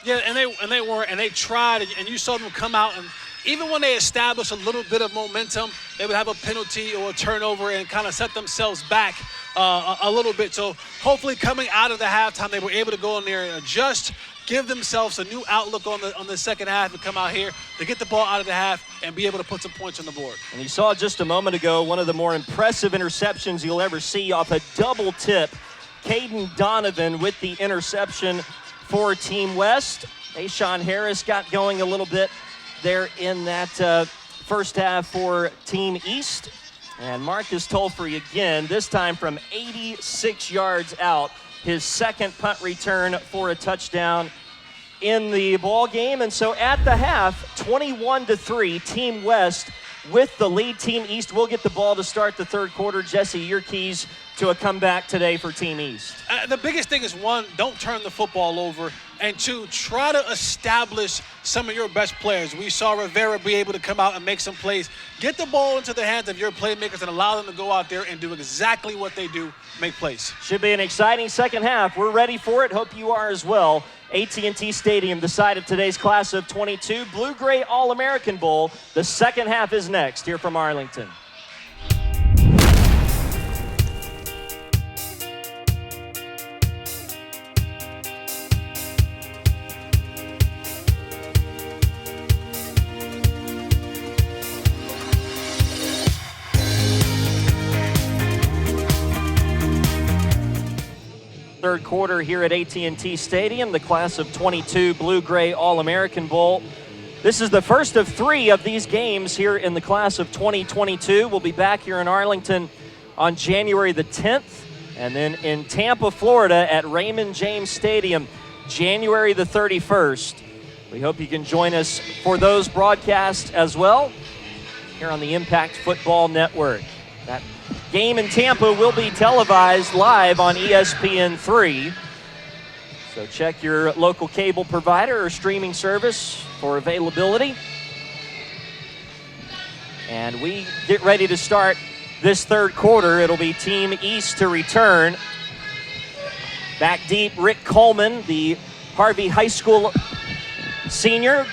B: Yeah, and they weren't, and they tried, and you saw them come out, and even when they established a little bit of momentum, they would have a penalty or a turnover and kind of set themselves back a little bit. So hopefully coming out of the halftime, they were able to go in there and adjust, give themselves a new outlook on the second half, and come out here to get the ball out of the half and be able to put some points on the board.
A: And you saw just a moment ago one of the more impressive interceptions you'll ever see off a double tip. Caden Donovan with the interception for Team West. Ashawn Harris got going a little bit there in that first half for Team East. And Marcus Tolfree again, this time from 86 yards out, his second punt return for a touchdown in the ball game. And so at the half, 21-3, Team West with the lead. Team East will get the ball to start the third quarter. Jesse, your keys to a comeback today for Team East?
B: The biggest thing is, 1, don't turn the football over, and 2, try to establish some of your best players. We saw Rivera be able to come out and make some plays. Get the ball into the hands of your playmakers and allow them to go out there and do exactly what they do, make plays.
A: Should be an exciting second half. We're ready for it. Hope you are as well. AT&T Stadium, the site of today's class of 22, Blue-Gray All-American Bowl. The second half is next here from Arlington. Third quarter here at AT&T Stadium, the class of 22 Blue-Gray All-American Bowl. This is the first of 3 of these games here in the class of 2022. We'll be back here in Arlington on January the 10th, and then in Tampa, Florida at Raymond James Stadium, January the 31st. We hope you can join us for those broadcasts as well here on the Impact Football Network. That game in Tampa will be televised live on ESPN3. So check your local cable provider or streaming service for availability. And we get ready to start this third quarter. It'll be Team East to return. Back deep, Rick Coleman, the Harvey High School senior,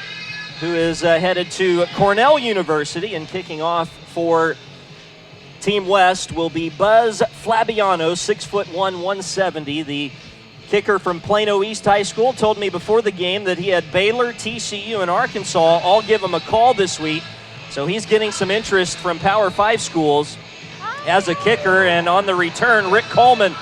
A: who is headed to Cornell University, and kicking off for Team West will be Buzz Flabiano, 6'1", 170. The kicker from Plano East High School told me before the game that he had Baylor, TCU, and Arkansas all give him a call this week. So he's getting some interest from Power 5 schools as a kicker. And on the return, Rick Coleman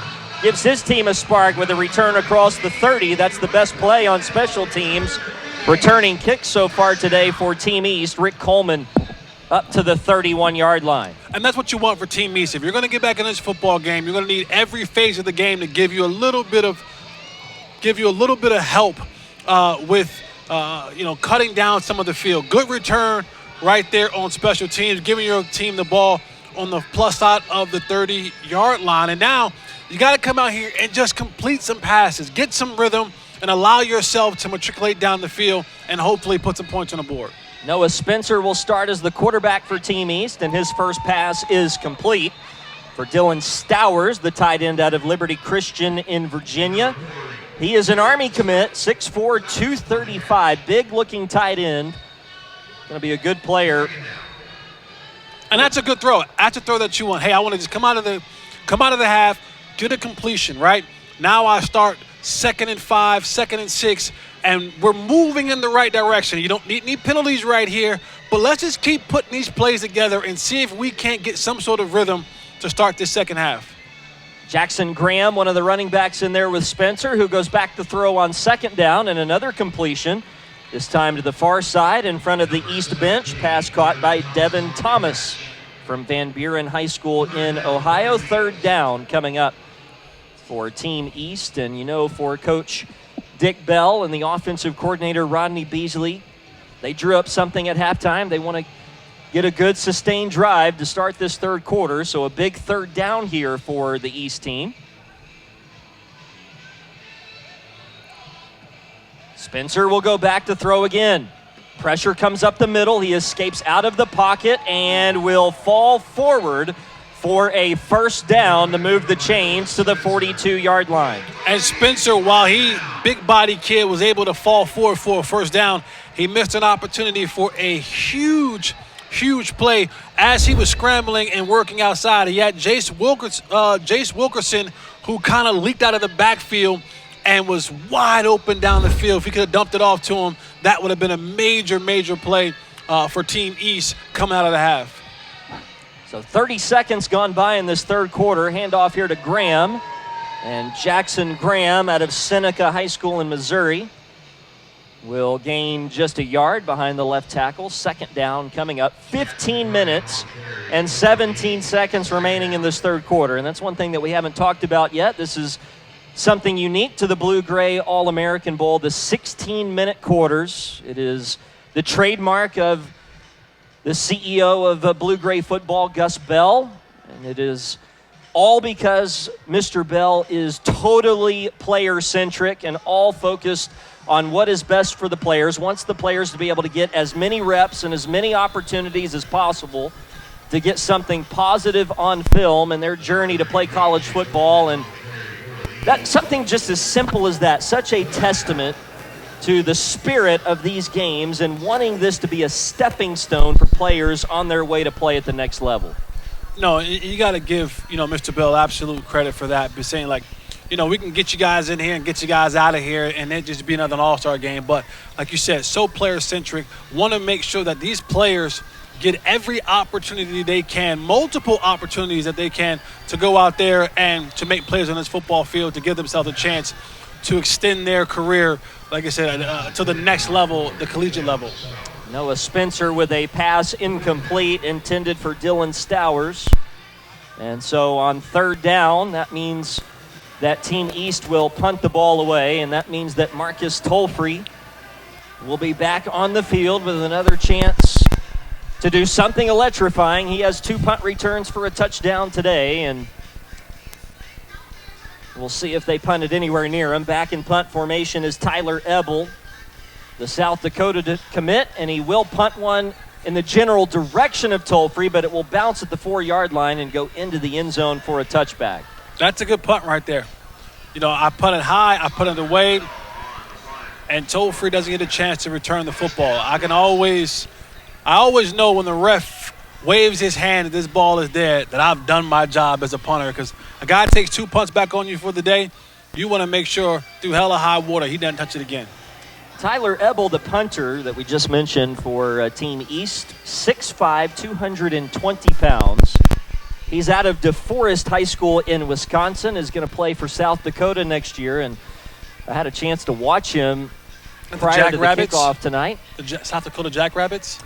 A: gives his team a spark with a return across the 30. That's the best play on special teams. Returning kicks so far today for Team East, Rick Coleman up to the 31-yard line.
B: And that's what you want for Team East. If you're going to get back in this football game, you're going to need every phase of the game to give you a little bit of help with cutting down some of the field. Good return right there on special teams, giving your team the ball on the plus side of the 30-yard line. And now you got to come out here and just complete some passes, get some rhythm, and allow yourself to matriculate down the field and hopefully put some points on the board.
A: Noah Spencer will start as the quarterback for Team East, and his first pass is complete. For Dylan Stowers, the tight end out of Liberty Christian in Virginia. He is an Army commit, 6'4", 235, big-looking tight end. Going to be a good player.
B: And that's a good throw. That's a throw that you want. Hey, I want to just come out of the half, get a completion, right? Now I start 2nd and 5, 2nd and 6, and we're moving in the right direction. You don't need penalties right here, but let's just keep putting these plays together and see if we can't get some sort of rhythm to start this second half.
A: Jackson Graham, one of the running backs in there with Spencer, who goes back to throw on 2nd down, and another completion, this time to the far side in front of the East bench. Pass caught by Devin Thomas from Van Buren High School in Ohio. 3rd down coming up for Team East. And, for Coach Dick Bell and the offensive coordinator Rodney Beasley, they drew up something at halftime. They want to get a good sustained drive to start this 3rd quarter. So a big 3rd down here for the East team. Spencer will go back to throw again. Pressure comes up the middle. He escapes out of the pocket and will fall forward for a 1st down to move the chains to the 42-yard line.
B: And Spencer, while big body kid, was able to fall forward for a 1st down, he missed an opportunity for a huge play as he was scrambling and working outside. He had Jace Wilkerson, who kind of leaked out of the backfield and was wide open down the field. If he could have dumped it off to him, that would have been a major play for Team East coming out of the half.
A: So 30 seconds gone by in this 3rd quarter. Handoff here to Graham. And Jackson Graham out of Seneca High School in Missouri will gain just a yard behind the left tackle. 2nd down coming up. 15 minutes and 17 seconds remaining in this 3rd quarter. And that's one thing that we haven't talked about yet. This is something unique to the Blue-Gray All-American Bowl, the 16-minute quarters. It is the trademark of the CEO of Blue-Gray football, Gus Bell. And it is all because Mr. Bell is totally player-centric and all focused on what is best for the players, wants the players to be able to get as many reps and as many opportunities as possible to get something positive on film in their journey to play college football. And that's something just as simple as that, such a testament to the spirit of these games and wanting this to be a stepping stone for players on their way to play at the next level.
B: No, you got to give, Mr. Bell absolute credit for that, but saying we can get you guys in here and get you guys out of here and it just be another all-star game. But like you said, so player-centric, want to make sure that these players get every opportunity they can, multiple opportunities that they can to go out there and to make plays on this football field, to give themselves a chance to extend their career, like I said, to the next level, the collegiate level.
A: Noah Spencer with a pass incomplete intended for Dylan Stowers. And so on 3rd down, that means that Team East will punt the ball away, and that means that Marcus Tolfree will be back on the field with another chance to do something electrifying. He has 2 punt returns for a touchdown today, and we'll see if they punt it anywhere near him. Back in punt formation is Tyler Ebel, the South Dakota commit, and he will punt one in the general direction of Tolfree, but it will bounce at the 4-yard line and go into the end zone for a touchback.
B: That's a good punt right there. I punted high, I punted away, and Tolfree doesn't get a chance to return the football. I always know when the ref waves his hand that this ball is dead, that I've done my job as a punter, because a guy takes 2 punts back on you for the day, you want to make sure through hell or high water he doesn't touch it again.
A: Tyler Ebel, the punter that we just mentioned for Team East, 6'5", 220 pounds. He's out of DeForest High School in Wisconsin, is going to play for South Dakota next year, and I had a chance to watch him prior to the kickoff tonight.
B: The South Dakota Jackrabbits?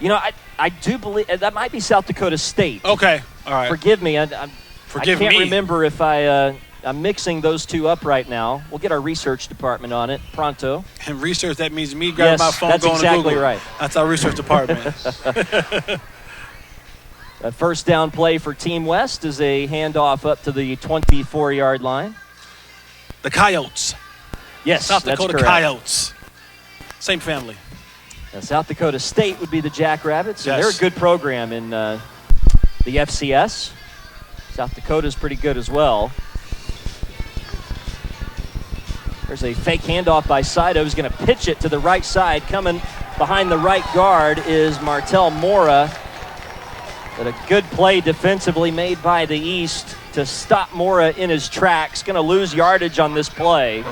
A: I do believe that might be South Dakota State.
B: Okay, all right.
A: Forgive me. I can't remember if I'm mixing those two up right now. We'll get our research department on it pronto.
B: And research, that means me grabbing my phone, going
A: exactly
B: to Google.
A: Right.
B: That's our research department.
A: A 1st down play for Team West is a handoff up to the 24-yard line.
B: The Coyotes
A: Yes,
B: South
A: that's
B: Dakota
A: correct.
B: Coyotes. Same family.
A: Now, South Dakota State would be the Jackrabbits. And
B: Yes.
A: they're a good program in the FCS. South Dakota's pretty good as well. There's a fake handoff by Saito, who's going to pitch it to the right side. Coming behind the right guard is Martel Mora. But a good play defensively made by the East to stop Mora in his tracks. Going to lose yardage on this play.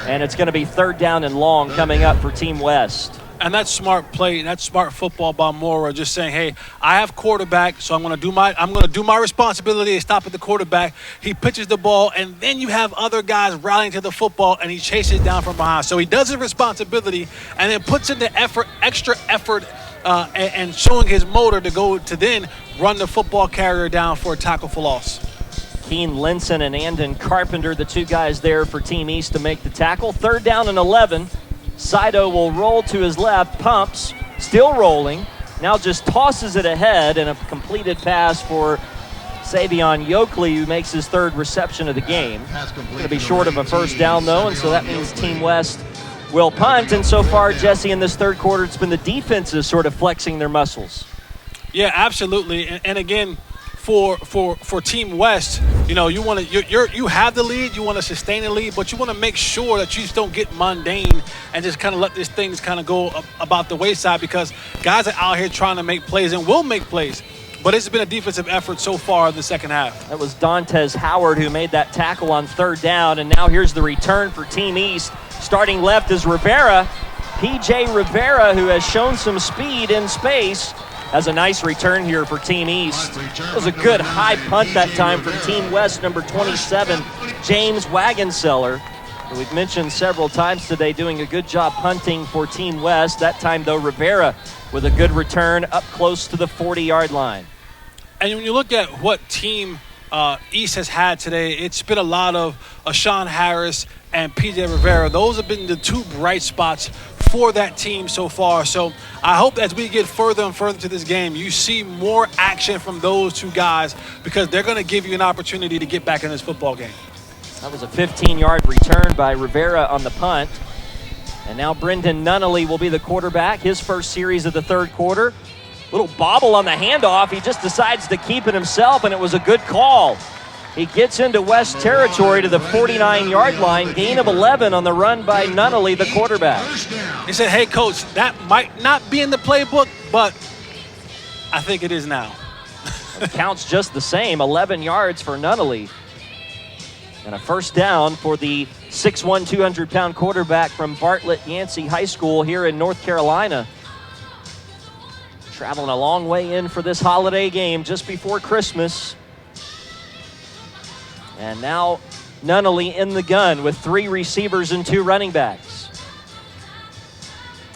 A: And it's going to be 3rd down and long coming up for Team West.
B: And that's smart play. That's smart football by Mora, just saying, "Hey, I have quarterback, so I'm going to do my responsibility and stop at the quarterback." He pitches the ball, and then you have other guys rallying to the football, and he chases down from behind. So he does his responsibility, and then puts in the extra effort, and showing his motor to go to then run the football carrier down for a tackle for loss.
A: Keen Linson and Andon Carpenter, the two guys there for Team East to make the tackle. 3rd down and 11. Saito will roll to his left, pumps, still rolling, now just tosses it ahead, and a completed pass for Savion Yokley, who makes his 3rd reception of the game. Going to be short of a 1st down, though, and so that means Team West will punt. And so far, Jesse, in this 3rd quarter, it's been the defenses sort of flexing their muscles.
B: Yeah, absolutely. And again, for Team West, you know, you have the lead, you want to sustain the lead, but you want to make sure that you just don't get mundane and just kind of let these things kind of go about the wayside, because guys are out here trying to make plays and will make plays. But it's been a defensive effort so far in the second half.
A: That was Dantes Howard who made that tackle on 3rd down, and now here's the return for Team East. Starting left is Rivera. P.J. Rivera, who has shown some speed in space, has a nice return here for Team East. It was a good high punt that time from Team West, number 27, James Wagonseller, who we've mentioned several times today, doing a good job punting for Team West. That time, though, Rivera with a good return up close to the 40-yard line.
B: And when you look at what Team East has had today, it's been a lot of Sean Harris and P.J. Rivera. Those have been the two bright spots for that team so far. So I hope as we get further and further to this game, you see more action from those two guys, because they're going to give you an opportunity to get back in this football game.
A: That was a 15-yard return by Rivera on the punt. And now Brendan Nunnally will be the quarterback, his first series of the 3rd quarter. Little bobble on the handoff. He just decides to keep it himself, and it was a good call. He gets into West territory to the 49-yard line, gain of 11 on the run by Nunnally, the quarterback.
B: He said, "Hey, Coach, that might not be in the playbook, but I think it is now."
A: It counts just the same, 11 yards for Nunnally. And a 1st down for the 6'1", 200-pound quarterback from Bartlett Yancey High School here in North Carolina. Traveling a long way in for this holiday game just before Christmas. And now Nunnally in the gun with 3 receivers and 2 running backs.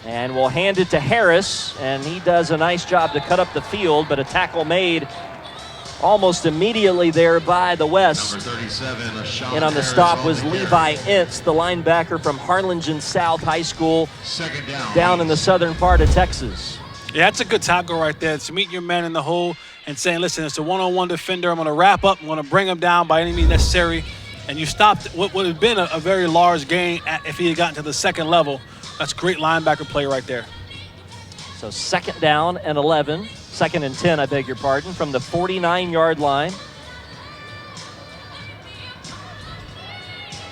A: And we'll hand it to Harris, and he does a nice job to cut up the field, but a tackle made almost immediately there by the West.
C: Number 37,
A: And on the stop was Levi Ince, the linebacker from Harlingen South High School,
C: 2nd
A: down in the southern part of Texas.
B: Yeah, that's a good tackle right there. It's meeting your man in the hole and saying, listen, it's a one-on-one defender. I'm going to wrap up. I'm going to bring him down by any means necessary. And you stopped what would have been a very large gain if he had gotten to the 2nd level. That's great linebacker play right there.
A: So 2nd down and 11. 2nd and 10, I beg your pardon, from the 49-yard line.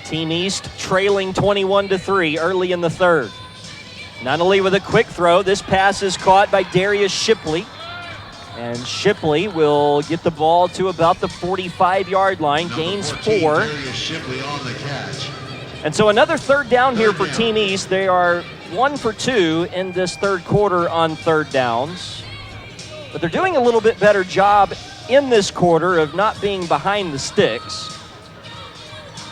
A: Team East trailing 21-3 early in the 3rd. Nunnally with a quick throw. This pass is caught by Darius Shipley. And Shipley will get the ball to about the 45-yard line, gains 4.
C: Darius Shipley on the catch.
A: And so another 3rd down here for Team East. They are 1 for 2 in this 3rd quarter on 3rd downs. But they're doing a little bit better job in this quarter of not being behind the sticks,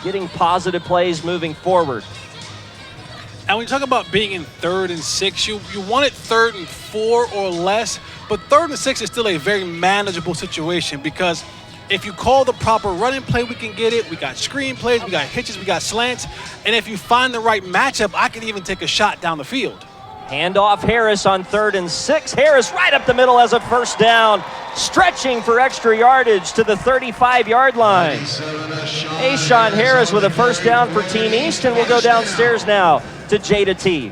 A: getting positive plays moving forward.
B: And when you talk about being in 3rd and 6, you want it 3rd and 4 or less, but 3rd and 6 is still a very manageable situation, because if you call the proper running play, we can get it. We got screen plays, we got hitches, we got slants. And if you find the right matchup, I can even take a shot down the field.
A: Handoff Harris on 3rd and 6. Harris right up the middle as a 1st down. stretching for extra yardage to the 35-yard line. Ashawn Harris with a first down for Team East, and we'll go downstairs now to Jada T.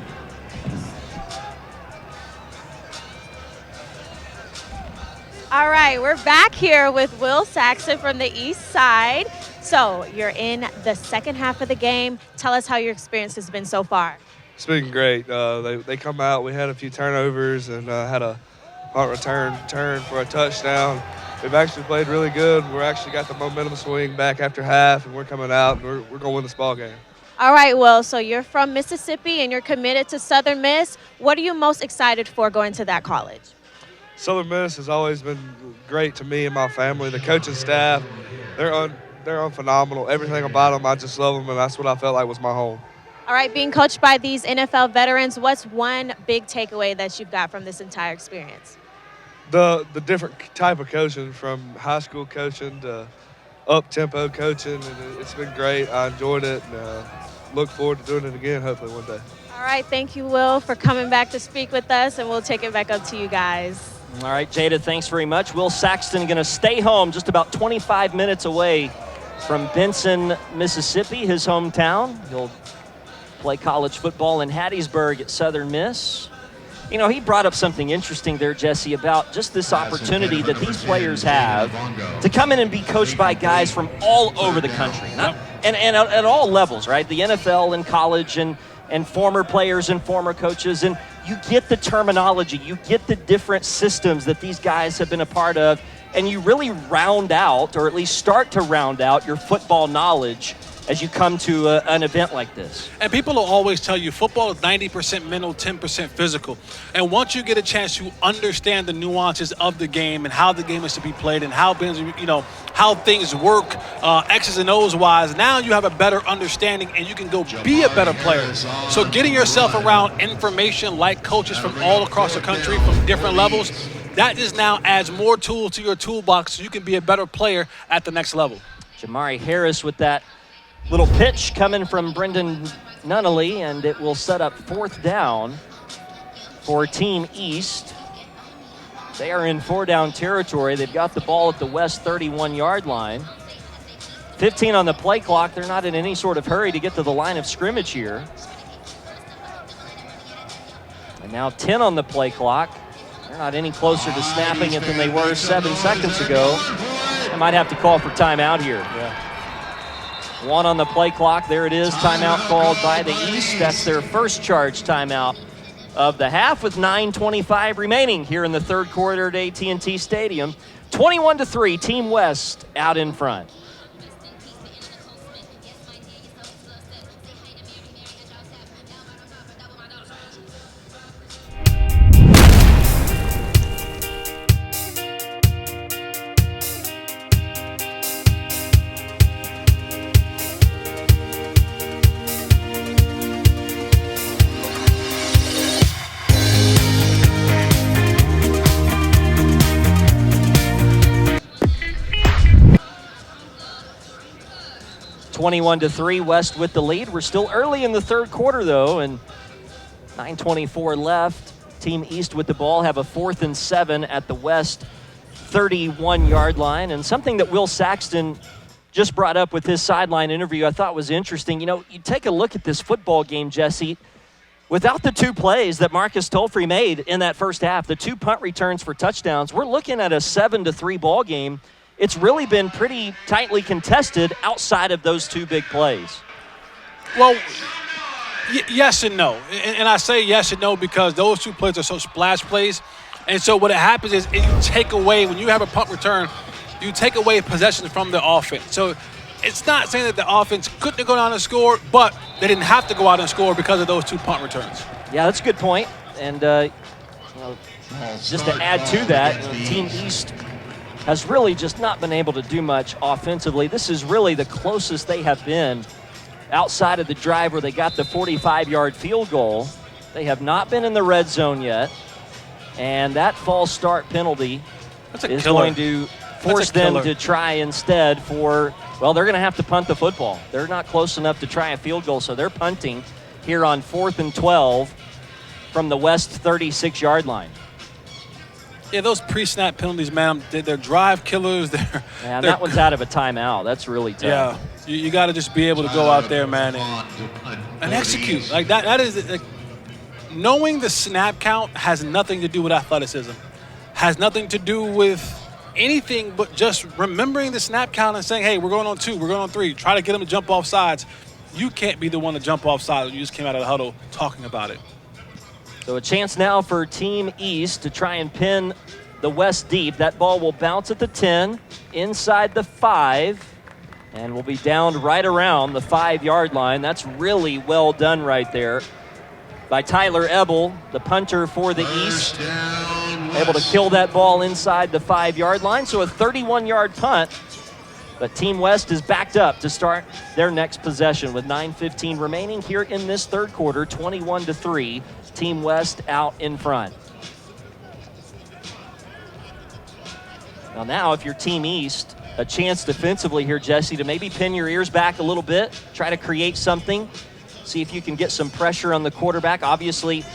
D: All right, we're back here with Will Saxton from the East Side. So you're in the second half of the game. Tell us how your experience has been so far.
G: It's been great. They come out. We had a few turnovers and had a punt return for a touchdown. We've actually played really good. We're actually got the momentum swing back after half, and we're coming out, and we're going to win this ball game.
D: All right, Will, so you're from Mississippi and you're committed to Southern Miss. What are you most excited for going to that college?
G: Southern Miss has always been great to me and my family. The coaching staff, they're phenomenal. Everything about them, I just love them, and that's what I felt like was my home.
D: All right, being coached by these NFL veterans, what's one big takeaway that you've got from this entire experience?
G: The different type of coaching, from high school coaching to up-tempo coaching, and it's been great. I enjoyed it, and look forward to doing it again hopefully one day.
D: All right, thank you, Will, for coming back to speak with us, and we'll take it back up to you guys.
A: All right, Jada, thanks very much. Will Saxton going to stay home, just about 25 minutes away from Benson, Mississippi, his hometown. He'll play college football in Hattiesburg at Southern Miss. You know, he brought up something interesting there, Jesse, about just this opportunity that these players have to come in and be coached by guys from all over the country, and at all levels, right? The NFL and college and former players and former coaches, and you get the terminology, you get the different systems that these guys have been a part of, and you really round out, or at least start to round out, your football knowledge as you come to an event like this.
B: And people will always tell you football is 90% mental, 10% physical. And once you get a chance to understand the nuances of the game and how the game is to be played and how things work, X's and O's wise, now you have a better understanding and you can go be a better player. So getting yourself around information like coaches from all across the country from different levels, that just now adds more tools to your toolbox so you can be a better player at the next level.
A: Jamari Harris with that little pitch coming from Brendan Nunnally, and it will set up fourth down for Team East. They are in 4-down territory. They've got the ball at the West 31-yard line. 15 on the play clock. They're not in any sort of hurry to get to the line of scrimmage here. And now 10 on the play clock. They're not any closer to snapping it than they were 7 seconds ago. They might have to call for timeout here.
B: Yeah.
A: 1 on the play clock. There it is. Timeout called by the East. That's their first charge timeout of the half with 9:25 remaining here in the third quarter at AT&T Stadium. 21-3, Team West out in front. (21-3), West with the lead. We're still early in the third quarter, though, and 9:24 left. Team East with the ball have a 4th and 7 at the West 31-yard line. And something that Will Saxton just brought up with his sideline interview I thought was interesting. You know, you take a look at this football game, Jesse. Without the 2 plays that Marcus Tolfrey made in that first half, the 2 punt returns for touchdowns, we're looking at a 7-3 ball game. It's really been pretty tightly contested outside of those 2 big plays.
B: Well, yes and no. And I say yes and no because those 2 plays are so splash plays. And so what happens is you take away, when you have a punt return, you take away possessions from the offense. So it's not saying that the offense couldn't go down and score, but they didn't have to go out and score because of those 2 punt returns.
A: Yeah, that's a good point. And just to add to that, Team East has really just not been able to do much offensively. This is really the closest they have been outside of the drive where they got the 45-yard field goal. They have not been in the red zone yet. And that false start penalty is going to force them to try instead they're going to have to punt the football. They're not close enough to try a field goal, so they're punting here on 4th and 12 from the West 36-yard line.
B: Yeah, those pre-snap penalties, man, they're drive killers.
A: And that one's out of a timeout. That's really tough.
B: Yeah, you got to just be able to go out there, man, and execute. Like that is like, knowing the snap count has nothing to do with athleticism, has nothing to do with anything but just remembering the snap count and saying, hey, we're going on 2, we're going on 3. Try to get them to jump off sides. You can't be the one to jump off sides when you just came out of the huddle talking about it.
A: So a chance now for Team East to try and pin the West deep. That ball will bounce at the 10, inside the 5, and will be down right around the 5-yard line. That's really well done right there by Tyler Ebel, the punter for the East. Able to kill that ball inside the 5-yard line. So a 31-yard punt. But Team West is backed up to start their next possession with 9:15 remaining here in this third quarter, 21-3. Team West out in front. Now if you're Team East, a chance defensively here, Jesse, to maybe pin your ears back a little bit, try to create something, see if you can get some pressure on the quarterback. Obviously,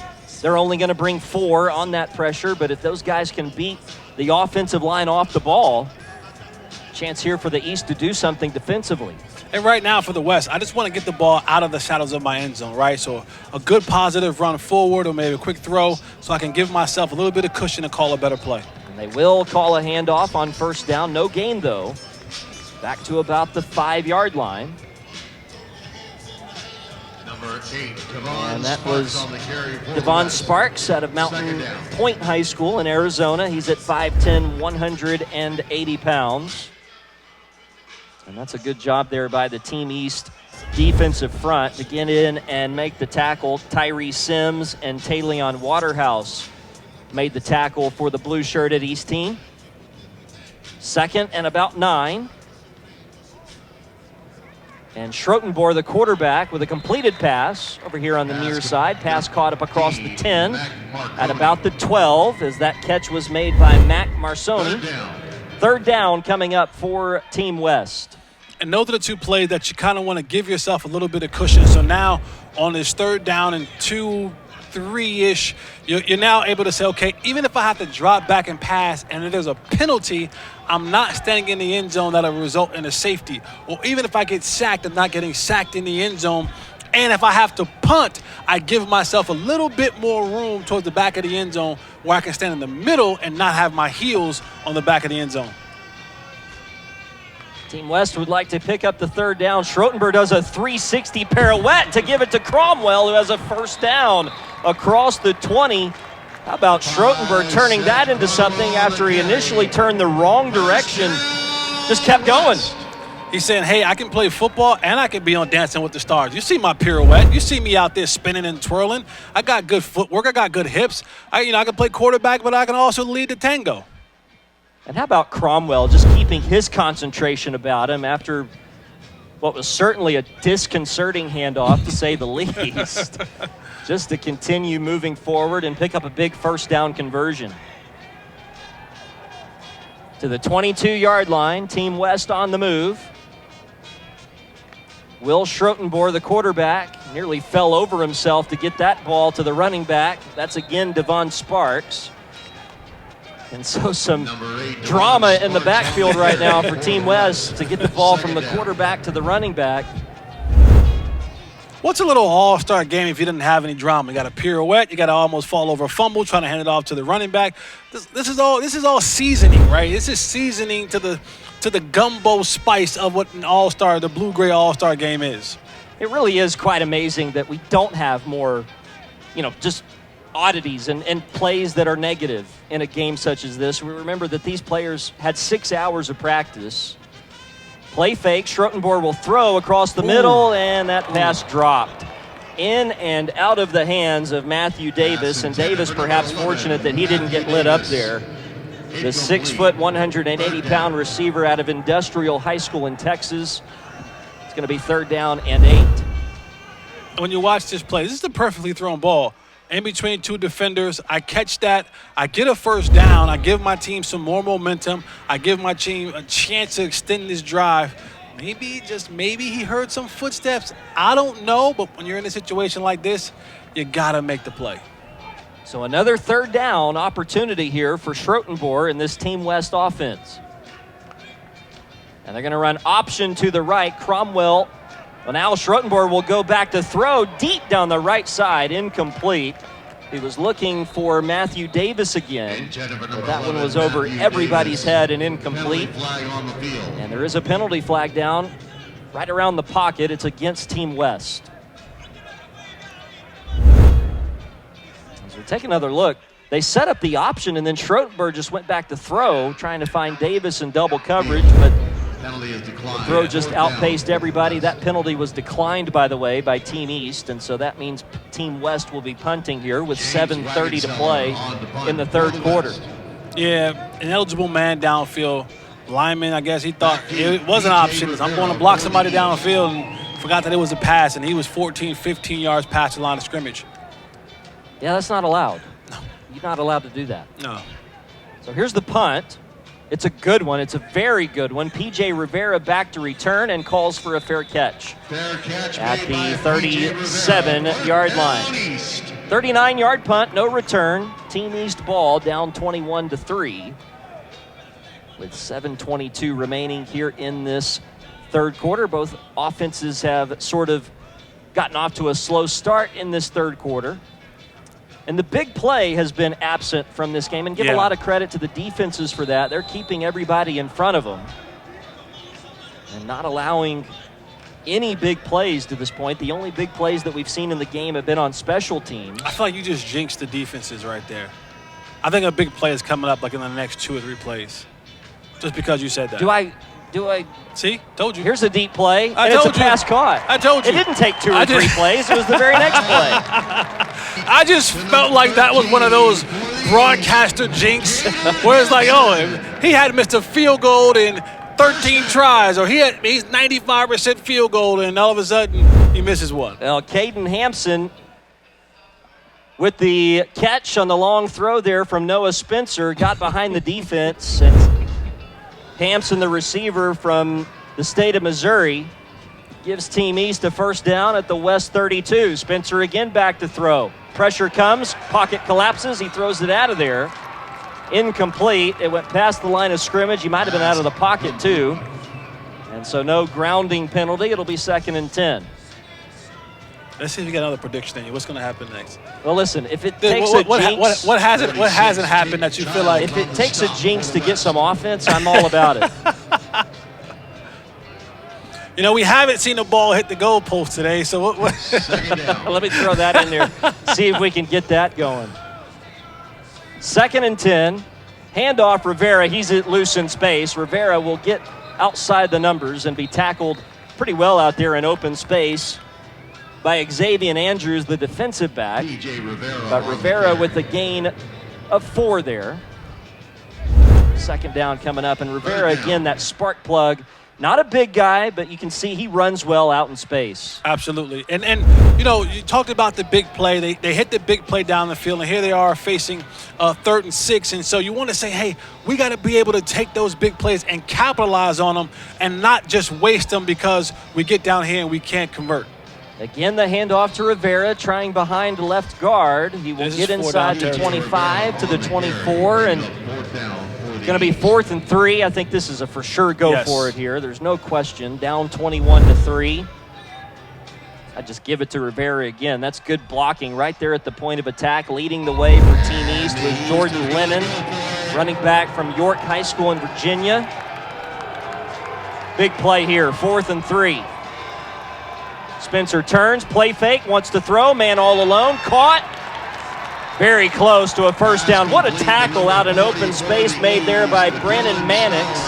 A: they're only going to bring 4 on that pressure, but if those guys can beat the offensive line off the ball, chance here for the East to do something defensively.
B: And right now for the West, I just want to get the ball out of the shadows of my end zone, right? So a good positive run forward or maybe a quick throw so I can give myself a little bit of cushion to call a better play.
A: And they will call a handoff on first down. No gain, though. Back to about the 5-yard line.
C: Number 8,
A: And that was Devon Sparks out of Mountain Point High School in Arizona. He's at 5'10", 180 pounds. And that's a good job there by the Team East defensive front to get in and make the tackle. Tyree Sims and Tayleon Waterhouse made the tackle for the blue-shirted East team. 2nd and about 9. And Schrotenboer, the quarterback, with a completed pass over here on the near side. Pass caught up across the 10 at about the 12 as that catch was made by Mac Marsoni. Third down coming up for Team West.
B: And those are the 2 plays that you kind of want to give yourself a little bit of cushion. So now on this 3rd down and 2, 3-ish, you're now able to say, okay, even if I have to drop back and pass and if there's a penalty, I'm not standing in the end zone that'll result in a safety. Or even if I get sacked, I'm not getting sacked in the end zone. And if I have to punt, I give myself a little bit more room towards the back of the end zone where I can stand in the middle and not have my heels on the back of the end zone.
A: Team West would like to pick up the 3rd down. Schrotenberg does a 360 pirouette to give it to Cromwell, who has a first down across the 20. How about Schrotenberg turning that into something after he initially turned the wrong direction, just kept going.
B: He's saying, hey, I can play football and I can be on Dancing with the Stars. You see my pirouette. You see me out there spinning and twirling. I got good footwork. I got good hips. I can play quarterback, but I can also lead the tango.
A: And how about Cromwell just keeping his concentration about him after what was certainly a disconcerting handoff, to say the least, just to continue moving forward and pick up a big first down conversion. To the 22-yard line, Team West on the move. Will Schrotenboer, the quarterback, nearly fell over himself to get that ball to the running back. That's again Devon Sparks. And so some drama in the backfield right now for Team West to get the ball from the quarterback to the running back.
B: What's a little all-star game if you didn't have any drama? You got a pirouette, you got to almost fall over a fumble, trying to hand it off to the running back. This is all seasoning, right? This is seasoning to the gumbo spice of what an all-star, the blue-gray all-star game is.
A: It really is quite amazing that we don't have more, just oddities and plays that are negative in a game such as this. We remember that these players had 6 hours of practice. Play fake, Schrotenboer will throw across the middle, and that pass dropped in and out of the hands of Matthew Davis, and Davis perhaps fortunate that he didn't get lit up there. The 6', 180-pound receiver out of Industrial High School in Texas. It's going to be 3rd down and 8.
B: When you watch this play, this is a perfectly thrown ball. In between 2 defenders, I catch that, I get a first down, I give my team some more momentum, I give my team a chance to extend this drive. Maybe, just maybe, he heard some footsteps. I don't know, but when you're in a situation like this, you got to make the play.
A: So another third down opportunity here for Schrotenboer in this Team West offense. And they're going to run option to the right. Cromwell. Well, now Schrotenboer will go back to throw deep down the right side, incomplete. He was looking for Matthew Davis again, but that one was over everybody's head and incomplete. And there is a penalty flag down right around the pocket. It's against Team West. As we take another look, they set up the option, and then Schrotenboer just went back to throw, trying to find Davis in double coverage, but the throw just outpaced everybody. That penalty was declined, by the way, by Team East, and so that means Team West will be punting here with 7:30 to play in the third quarter.
B: Yeah, an eligible man downfield. Lineman, I guess he thought it was an option. I'm going to block somebody downfield and forgot that it was a pass, and he was 14, 15 yards past the line of scrimmage.
A: Yeah, that's not allowed.
B: No.
A: You're not allowed to do that.
B: No.
A: So here's the punt. It's a good one. It's a very good one. P.J. Rivera back to return and calls for a fair catch.
C: Fair catch
A: at
C: made
A: the
C: by PJ
A: 37-yard line.
C: Down East.
A: 39-yard punt, no return. Team East ball down 21-3 with 7:22 remaining here in this third quarter. Both offenses have sort of gotten off to a slow start in this third quarter. And the big play has been absent from this game, and give a lot of credit to the defenses for that. They're keeping everybody in front of them and not allowing any big plays to this point. The only big plays that we've seen in the game have been on special teams.
B: I feel like you just jinxed the defenses right there. I think a big play is coming up like in the next 2 or 3 plays, just because you said that.
A: Do I?
B: See? Told you.
A: Here's a deep play,
B: and
A: it's a pass caught.
B: I told you.
A: It didn't take 2 or 3 plays. It was the very next play.
B: I just felt like that was one of those broadcaster jinx where it's like, oh, he had missed a field goal in 13 tries, or he's 95% field goal, and all of a sudden he misses one.
A: Well, Caden Hampson with the catch on the long throw there from Noah Spencer got behind the defense, and Hampson, the receiver from the state of Missouri, gives Team East a first down at the West 32. Spencer again back to throw. Pressure comes, pocket collapses, he throws it out of there. Incomplete. It went past the line of scrimmage. He might have been out of the pocket too. And so no grounding penalty. It'll be 2nd and 10.
B: Let's see if you got another prediction in you. What's going to happen next?
A: Well, listen, if it takes a jinx.
B: What hasn't happened that you feel like?
A: If it takes a jinx to get some offense, I'm all about it.
B: You know, we haven't seen the ball hit the goalpost today, so what?
A: Let me throw that in there, see if we can get that going. 2nd and 10. Handoff Rivera. He's loose in space. Rivera will get outside the numbers and be tackled pretty well out there in open space by Xavier Andrews, the defensive back. But Rivera with a gain of 4 there. 2nd down coming up, and Rivera again, that spark plug. Not a big guy, but you can see he runs well out in space.
B: Absolutely. And you know, you talked about the big play. They hit the big play down the field, and here they are facing 3rd and 6. And so you want to say, hey, we got to be able to take those big plays and capitalize on them and not just waste them because we get down here and we can't convert.
A: Again, the handoff to Rivera, trying behind left guard. He will get inside the 25 to the 24, and going to be 4th and 3. I think this is a for sure go for it here. There's no question. Down 21-3. I just give it to Rivera again. That's good blocking right there at the point of attack. Leading the way for Team East with Jordan Lennon, running back from York High School in Virginia. Big play here, 4th and 3. Spencer turns, play fake, wants to throw, man all alone, caught. Very close to a first down. What a tackle out in open space made there by Brennan Mannix.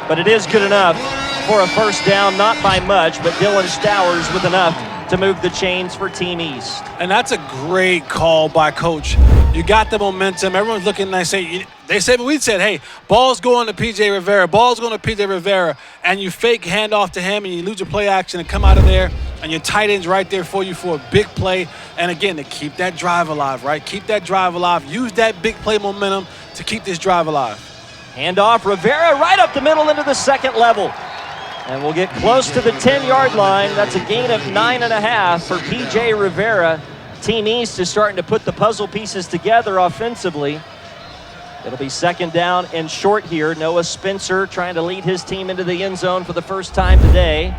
A: But it is good enough for a first down, not by much, but Dylan Stowers with enough to move the chains for Team East.
B: And that's a great call by Coach. You got the momentum. Everyone's looking and they said, we said, hey, ball's going to P.J. Rivera. Ball's going to P.J. Rivera. And you fake handoff to him and you lose your play action and come out of there. And your tight end's right there for you for a big play. And again, to keep that drive alive, right? Keep that drive alive. Use that big play momentum to keep this drive alive.
A: Handoff, Rivera right up the middle into the 2nd level. And we'll get close to the 10-yard line. That's a gain of 9.5 for P.J. Rivera. Team East is starting to put the puzzle pieces together offensively. It'll be second down and short here. Noah Spencer trying to lead his team into the end zone for the first time today.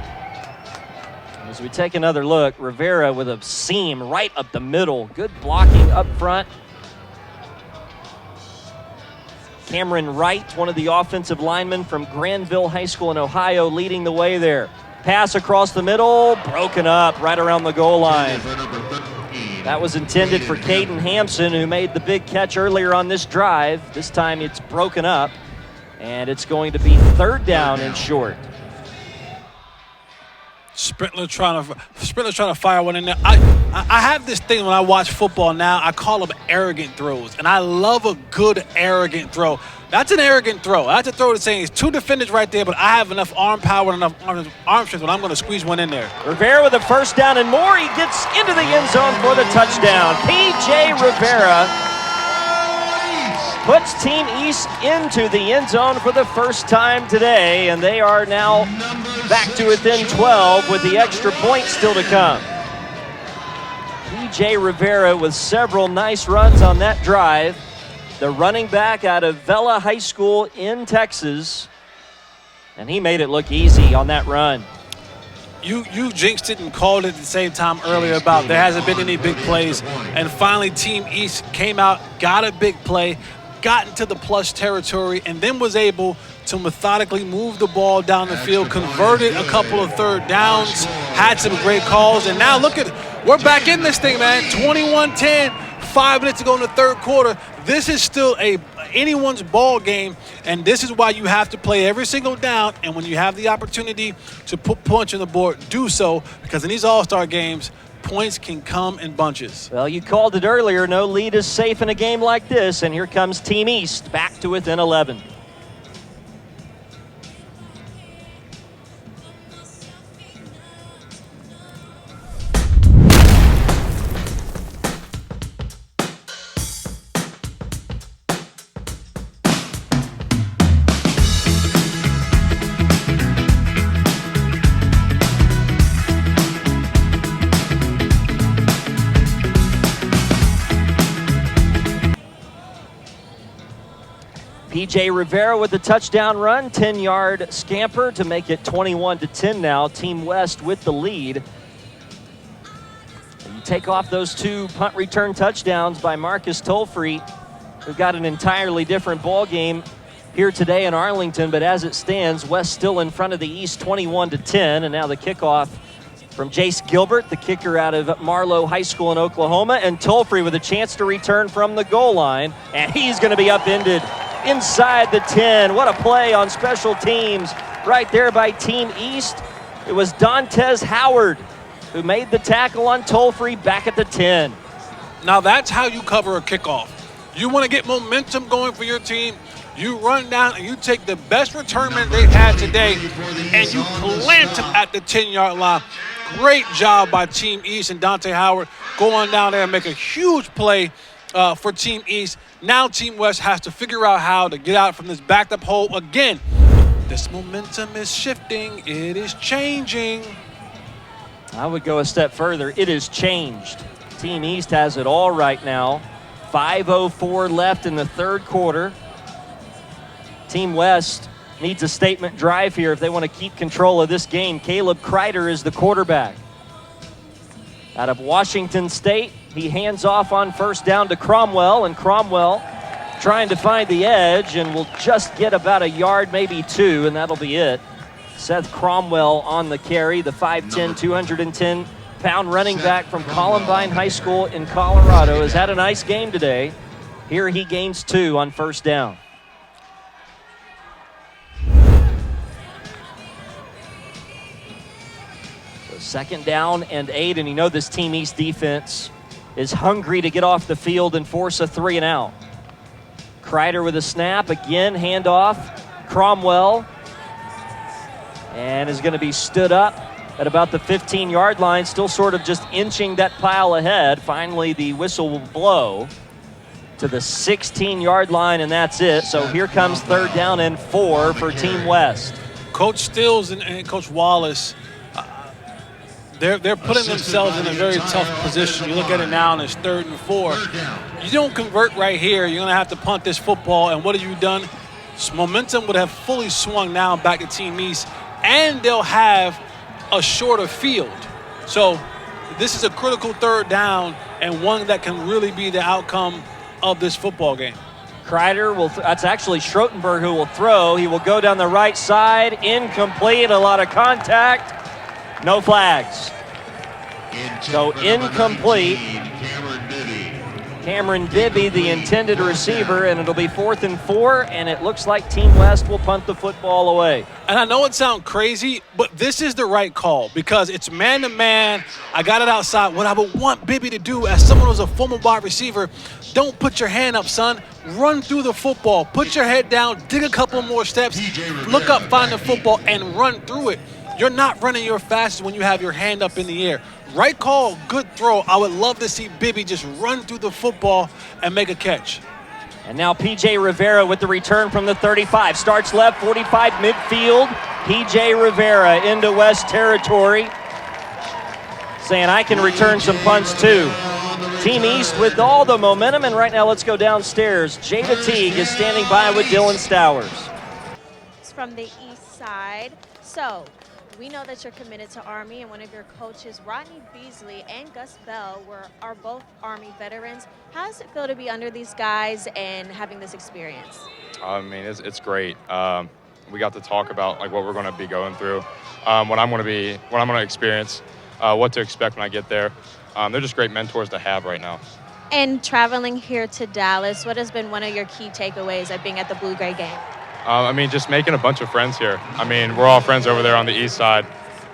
A: As we take another look, Rivera with a seam right up the middle. Good blocking up front. Cameron Wright, one of the offensive linemen from Granville High School in Ohio, leading the way there. Pass across the middle, broken up right around the goal line. That was intended for Caden Hampson, who made the big catch earlier on this drive. This time it's broken up, and it's going to be third down and short.
B: Sprintler trying to fire one in there. I have this thing when I watch football now. I call them arrogant throws, and I love a good arrogant throw. That's an arrogant throw. That's a throw that's saying it's two defenders right there, but I have enough arm power and enough arm strength when I'm going to squeeze one in there.
A: Rivera with a first down and more. He gets into the end zone for the touchdown. P.J. Rivera puts Team East into the end zone for the first time today, and they are now back to within 12 with the extra point still to come. P.J. Rivera with several nice runs on that drive. The running back out of Vela High School in Texas, and he made it look easy on that run.
B: You jinxed it and called it at the same time earlier about there hasn't been any big plays, and finally Team East came out, got a big play, got into the plus territory, and then was able to methodically move the ball down the field, converted a couple of third downs, had some great calls, and now look at, we're back in this thing, man. 21-10, 5 minutes to go in the third quarter. This is still anyone's ball game, and this is why you have to play every single down, and when you have the opportunity to put points on the board, do so, because in these all-star games, points can come in bunches.
A: Well, you called it earlier. No lead is safe in a game like this, and here comes Team East back to within 11. P.J. Rivera with the touchdown run, 10-yard scamper to make it 21-10 now. Team West with the lead. And you take off those two punt return touchdowns by Marcus Tolfree. We've got an entirely different ball game here today in Arlington, but as it stands, West still in front of the East 21-10, and now the kickoff from Jace Gilbert, the kicker out of Marlowe High School in Oklahoma, and Tolfree with a chance to return from the goal line, and he's going to be upended inside the 10. What a play on special teams right there by Team East. It was Dantes Howard who made the tackle on Tolfree back at the 10.
B: Now that's how you cover a kickoff. You want to get momentum going for your team. You run down and you take the best return man they've had today and you plant them at the 10-yard line. Great job by Team East and Dante Howard going down there and make a huge play for Team East. Now Team West has to figure out how to get out from this backed up hole again. This momentum is shifting. It is changing.
A: I would go a step further. It is changed. Team East has it all right now. 5:04 left in the third quarter. Team West needs a statement drive here if they want to keep control of this game. Caleb Kreider is the quarterback. Out of Washington State, he hands off on first down to Cromwell, and Cromwell trying to find the edge and will just get about a yard, maybe two, and that'll be it. Seth Cromwell on the carry, the 5'10", 210-pound running back from Columbine High School in Colorado, has had a nice game today. Here he gains 2 on first down. So second down and 8, and you know this Team East defense is hungry to get off the field and force a 3 and out. Kreider with a snap, again, handoff. Cromwell, and is going to be stood up at about the 15-yard line, still sort of just inching that pile ahead. Finally, the whistle will blow to the 16-yard line, and that's it. So here comes third down and 4 for Team West.
B: Coach Stills and Coach Wallace they're putting themselves in a very tough position. You look at it now, and it's 3rd and 4. You don't convert right here, you're going to have to punt this football. And what have you done? Momentum would have fully swung now back to Team East, and they'll have a shorter field. So this is a critical 3rd down and one that can really be the outcome of this football game.
A: Kreider will, that's actually Schrotenberg who will throw. He will go down the right side, incomplete, a lot of contact, no flags. So incomplete. Cameron Bibby, the intended receiver, and it'll be 4th and 4, and it looks like Team West will punt the football away.
B: And I know it sounds crazy, but this is the right call because it's man-to-man. I got it outside. What I would want Bibby to do as someone who's a former wide receiver, don't put your hand up, son. Run through the football. Put your head down, dig a couple more steps, look up, find the football, and run through it. You're not running your fastest when you have your hand up in the air. Right call, good throw. I would love to see Bibby just run through the football and make a catch.
A: And now P.J. Rivera with the return from the 35. Starts left, 45 midfield. P.J. Rivera into West territory, saying I can return some punts too. Team East with all the momentum, and right now let's go downstairs. Jada Teague is standing by with Dylan Stowers.
D: It's from the east side. So we know that you're committed to Army, and one of your coaches, Rodney Beasley and Gus Bell, are both Army veterans. How does it feel to be under these guys and having this experience?
H: I mean, it's great. We got to talk about like what we're going to be going through, what I'm going to experience, what to expect when I get there. They're just great mentors to have right now.
D: And traveling here to Dallas, what has been one of your key takeaways at being at the Blue-Gray game?
H: I mean, just making a bunch of friends here. I mean, we're all friends over there on the east side.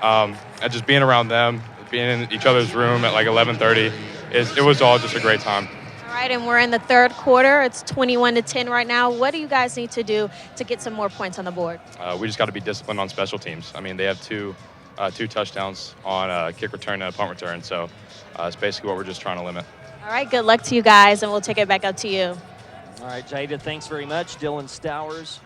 H: And just being around them, being in each other's room at like 11:30, it was all just a great time.
D: All right, and we're in the 3rd quarter. It's 21-10 right now. What do you guys need to do to get some more points on the board?
H: We just got to be disciplined on special teams. I mean, they have two touchdowns on kick return and a punt return. So it's basically what we're just trying to limit.
D: All right, good luck to you guys, and we'll take it back up to you.
A: All right, Jada, thanks very much. Dylan Stowers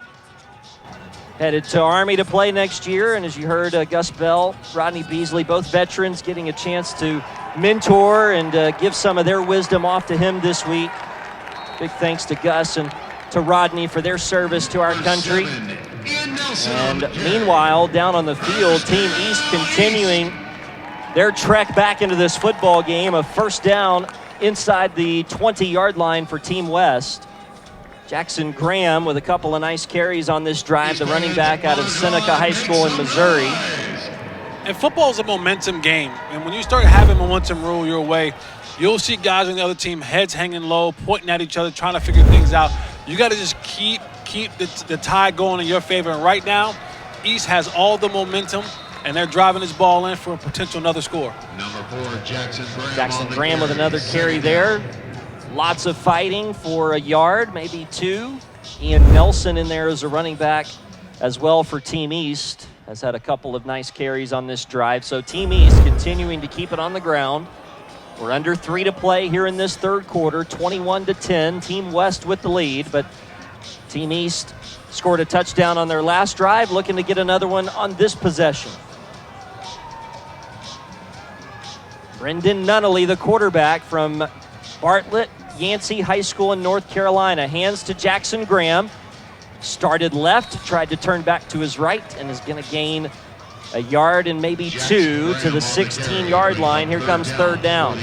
A: headed to Army to play next year, and as you heard, Gus Bell, Rodney Beasley, both veterans getting a chance to mentor and give some of their wisdom off to him this week. Big thanks to Gus and to Rodney for their service to our country. And meanwhile, down on the field, Team East continuing their trek back into this football game, a 1st down inside the 20-yard line for Team West. Jackson Graham with a couple of nice carries on this drive, the running back out of Seneca High School in Missouri.
B: And football is a momentum game. And when you start having momentum rule your way, you'll see guys on the other team, heads hanging low, pointing at each other, trying to figure things out. You got to just keep the tide going in your favor. And right now, East has all the momentum, and they're driving this ball in for a potential another score.
C: Number 4, Jackson Graham.
A: Jackson Graham with another carry there. Lots of fighting for a yard, maybe 2. Ian Nelson in there as a running back as well for Team East. Has had a couple of nice carries on this drive. So Team East continuing to keep it on the ground. We're under 3 to play here in this 3rd quarter, 21-10. Team West with the lead, but Team East scored a touchdown on their last drive, looking to get another one on this possession. Brendan Nunnally, the quarterback from Bartlett Yancey High School in North Carolina. Hands to Jackson Graham. Started left, tried to turn back to his right, and is going to gain a yard and maybe 2 to the 16-yard line. Here comes 3rd down.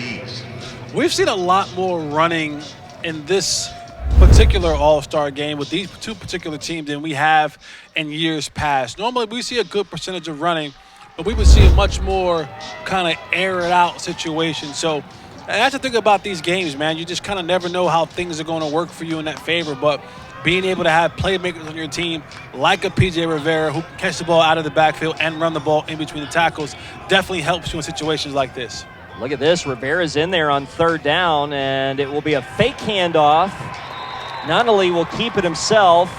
B: We've seen a lot more running in this particular all-star game with these 2 particular teams than we have in years past. Normally, we see a good percentage of running, but we would see a much more kind of air-it-out situation. So that's the thing about these games, man. You just kind of never know how things are going to work for you in that favor. But being able to have playmakers on your team like a P.J. Rivera who can catch the ball out of the backfield and run the ball in between the tackles definitely helps you in situations like this.
A: Look at this. Rivera's in there on 3rd down, and it will be a fake handoff. Nunnally will keep it himself.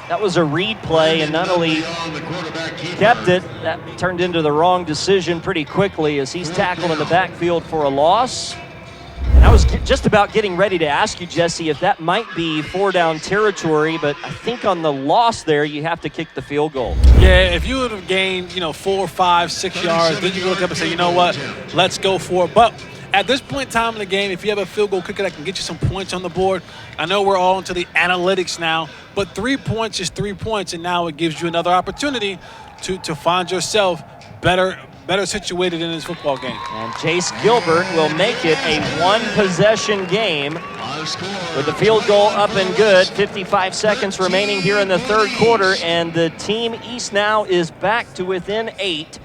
A: That was a read play, and Nunnally kept it. That turned into the wrong decision pretty quickly as he's tackled in the backfield for a loss. And that was was just about getting ready to ask you, Jesse, if that might be 4-down territory, but I think on the loss there, you have to kick the field goal.
B: Yeah, if you would have gained, 4, 5, 6 yards, then you look up and say, you know what, let's go for it. But at this point in time in the game, if you have a field goal kicker that can get you some points on the board, I know we're all into the analytics now, but 3 points is 3 points, and now it gives you another opportunity to find yourself better situated in this football game.
A: And Jace Gilbert will make it a one-possession game with the field goal up and good. 55 seconds remaining here in the third quarter, and the Team East now is back to within 8.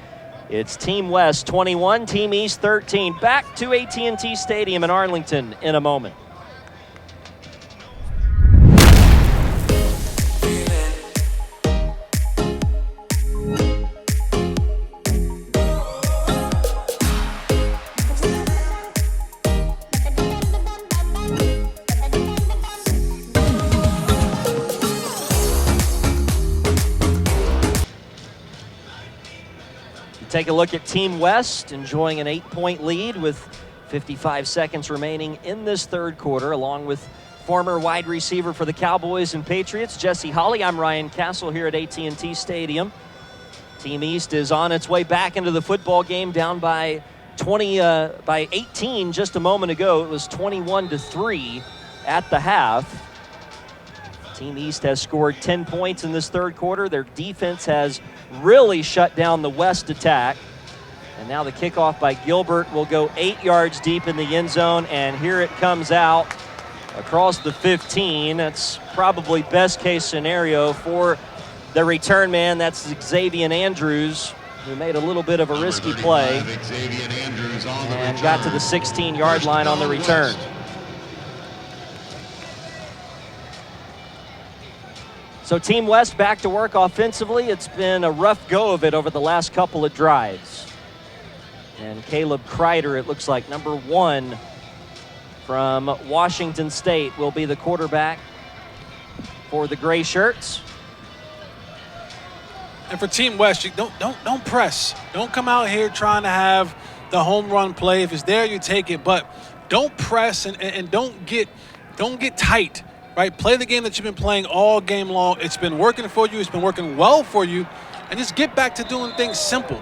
A: It's Team West 21, Team East 13. Back to AT&T Stadium in Arlington in a moment. Take a look at Team West enjoying an 8-point lead with 55 seconds remaining in this third quarter, along with former wide receiver for the Cowboys and Patriots, Jesse Holley. I'm Ryan Castle here at AT&T Stadium. Team East is on its way back into the football game, down by 18 just a moment ago. It was 21-3 at the half. Team East has scored 10 points in this third quarter. Their defense has really shut down the West attack. And now the kickoff by Gilbert will go 8 yards deep in the end zone, and here it comes out across the 15. That's probably best case scenario for the return man. That's Xavier Andrews, who made a little bit of a risky play and got to the 16-yard line on the return. So Team West back to work offensively. It's been a rough go of it over the last couple of drives. And Caleb Kreider, it looks like number 1 from Washington State, will be the quarterback for the gray shirts.
B: And for Team West, you don't press. Don't come out here trying to have the home run play. If it's there, you take it. But don't press and don't get tight. Right, play the game that you've been playing all game long. It's been working for you. It's been working well for you. And just get back to doing things simple.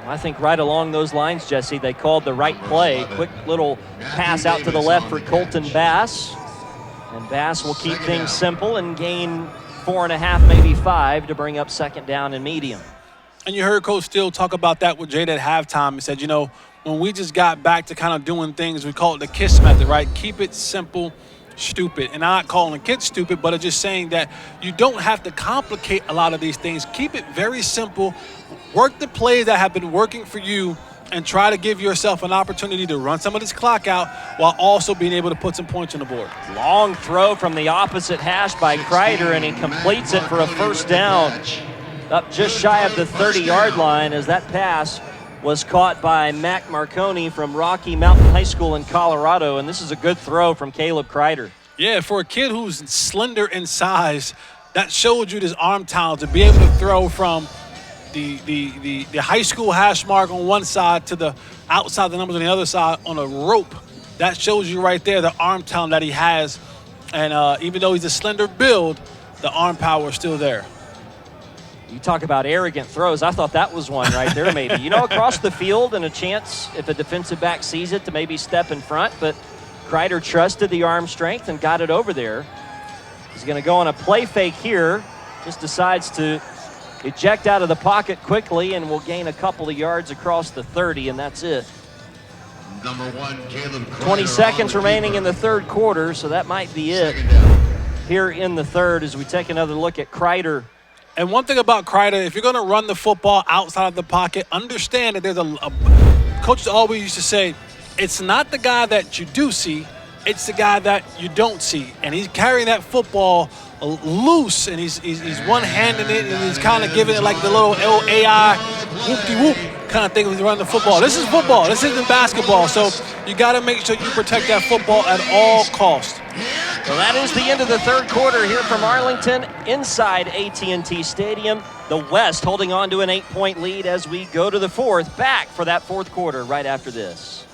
A: I think right along those lines, Jesse, they called the right play. Quick little pass out to the left for Colton Bass. And Bass will keep things simple and gain 4.5, maybe 5 to bring up second down and medium.
B: And you heard Coach Steele talk about that with Jade at halftime. He said, when we just got back to kind of doing things, we call it the KISS method, right? Keep it simple, stupid. And I'm not calling kids stupid, but it's just saying that you don't have to complicate a lot of these things. Keep it very simple. Work the plays that have been working for you and try to give yourself an opportunity to run some of this clock out while also being able to put some points on the board.
A: Long throw from the opposite hash by Kreider, and he completes it for a first down up just shy of the 30-yard line, as that pass was caught by Mac Marconi from Rocky Mountain High School in Colorado, and this is a good throw from Caleb Kreider.
B: Yeah, for a kid who's slender in size, that showed you this arm talent to be able to throw from the high school hash mark on one side to the outside the numbers on the other side on a rope. That shows you right there the arm talent that he has, and even though he's a slender build, the arm power is still there.
A: You talk about arrogant throws. I thought that was one right there, maybe. Across the field and a chance, if a defensive back sees it, to maybe step in front. But Kreider trusted the arm strength and got it over there. He's going to go on a play fake here. Just decides to eject out of the pocket quickly and will gain a couple of yards across the 30, and that's it.
C: Number 1, Caleb Kreider
A: 20 seconds remaining in the third quarter, so that might be it here in the third as we take another look at Kreider.
B: And one thing about Kreider, if you're going to run the football outside of the pocket, understand that there's coaches always used to say, it's not the guy that you do see, it's the guy that you don't see. And he's carrying that football loose, and he's one-handing it, and he's kind of giving it like the little AI whoop-de-whoop kind of thing when he's running the football. This is football. This isn't basketball. So you got to make sure you protect that football at all costs.
A: Well, that is the end of the third quarter here from Arlington inside AT&T Stadium. The West holding on to an 8-point lead as we go to the fourth. Back for that fourth quarter right after this.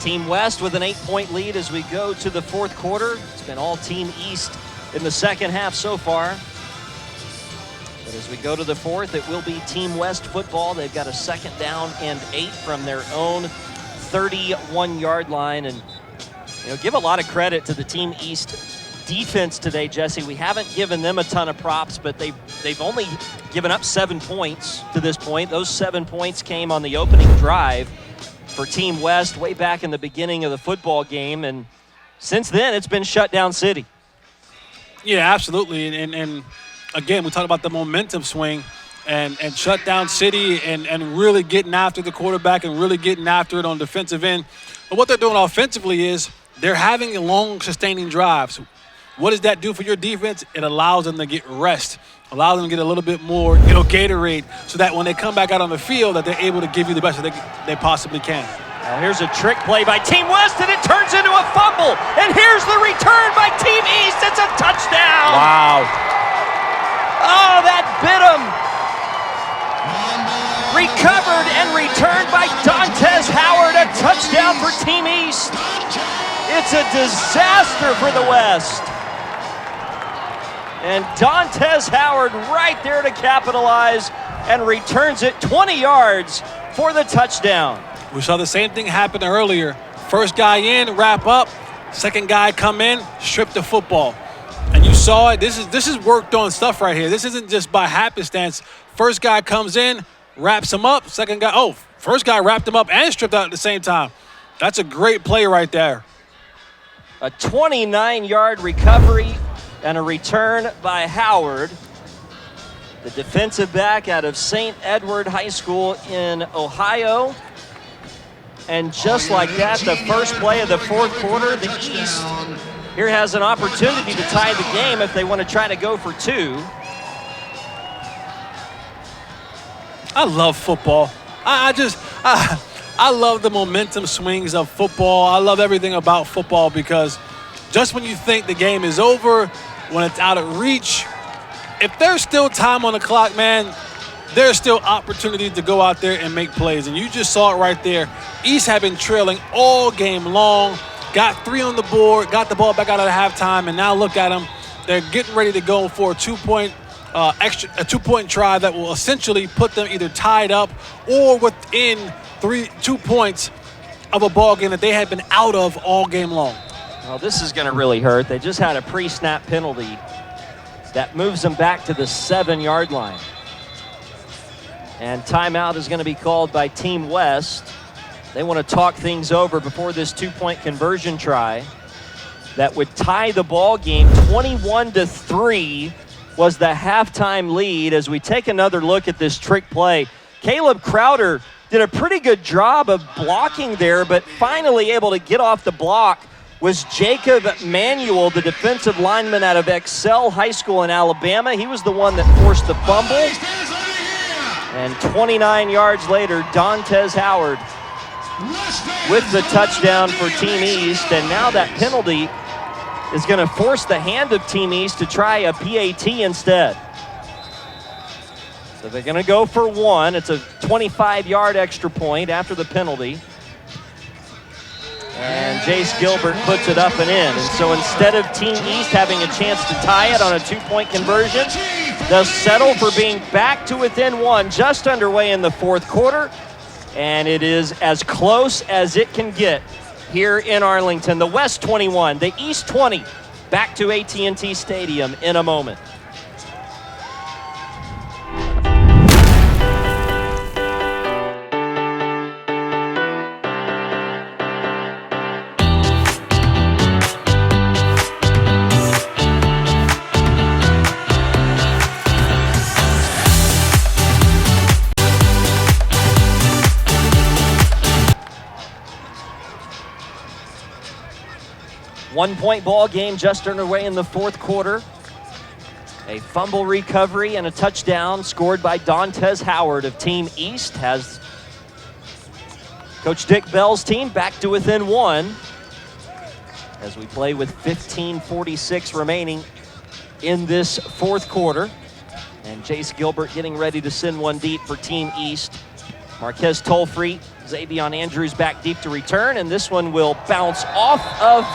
A: Team West with an 8-point lead as we go to the fourth quarter. It's been all Team East in the second half so far. But as we go to the fourth, it will be Team West football. They've got a 2nd down and 8 from their own 31-yard line. And give a lot of credit to the Team East defense today, Jesse. We haven't given them a ton of props, but they've only given up 7 points to this point. Those 7 points came on the opening drive for Team West way back in the beginning of the football game, and since then it's been shutdown city.
B: Yeah, absolutely. And again, we talked about the momentum swing and shutdown city and really getting after the quarterback and really getting after it on defensive end. But what they're doing offensively is they're having long, sustaining drives. What does that do for your defense? It allows them to get rest, allows them to get a little bit more, Gatorade, so that when they come back out on the field, that they're able to give you the best that they possibly can.
A: Now here's a trick play by Team West, and it turns into a fumble. And here's the return by Team East. It's a touchdown.
B: Wow.
A: Oh, that bit him. Recovered and returned by Dantes Howard. A touchdown for Team East. It's a disaster for the West. And Dantes Howard right there to capitalize and returns it 20 yards for the touchdown.
B: We saw the same thing happen earlier. First guy in, wrap up. Second guy come in, strip the football. And you saw it. This is worked on stuff right here. This isn't just by happenstance. First guy comes in, wraps him up. Second guy, first guy wrapped him up and stripped out at the same time. That's a great play right there.
A: A 29-yard recovery and a return by Howard, the defensive back out of St. Edward High School in Ohio. And just like that, the first play of the fourth quarter, the East here has an opportunity to tie the game if they want to try to go for 2.
B: I love football. I love the momentum swings of football. I love everything about football because just when you think the game is over, when it's out of reach, if there's still time on the clock, man, there's still opportunity to go out there and make plays. And you just saw it right there. East have been trailing all game long, got 3 on the board, got the ball back out at halftime, and now look at them. They're getting ready to go for a 2-point a 2-point try that will essentially put them either tied up or within 2 points of a ball game that they had been out of all game long.
A: Well, this is going to really hurt. They just had a pre-snap penalty that moves them back to the 7-yard line. And timeout is going to be called by Team West. They want to talk things over before this 2-point conversion try that would tie the ball game. 21-3 was the halftime lead. As we take another look at this trick play, Caleb Crowder did a pretty good job of blocking there, but finally able to get off the block was Jacob Manuel, the defensive lineman out of Excel High School in Alabama. He was the one that forced the fumble. And 29 yards later, Dantes Howard with the touchdown for Team East. And now that penalty is going to force the hand of Team East to try a PAT instead. So they're going to go for 1. It's a 25-yard extra point after the penalty. And Jace Gilbert puts it up and in. And so instead of Team East having a chance to tie it on a 2-point conversion, they'll settle for being back to within 1, just underway in the fourth quarter. And it is as close as it can get here in Arlington. The West 21, the East 20. Back to AT&T Stadium in a moment. One-point ball game just underway in the fourth quarter. A fumble recovery and a touchdown scored by Dantes Howard of Team East has Coach Dick Bell's team back to within 1 as we play with 15:46 remaining in this fourth quarter. And Jace Gilbert getting ready to send one deep for Team East. Marquez Tolfree, Xavion Andrews back deep to return, and this one will bounce off of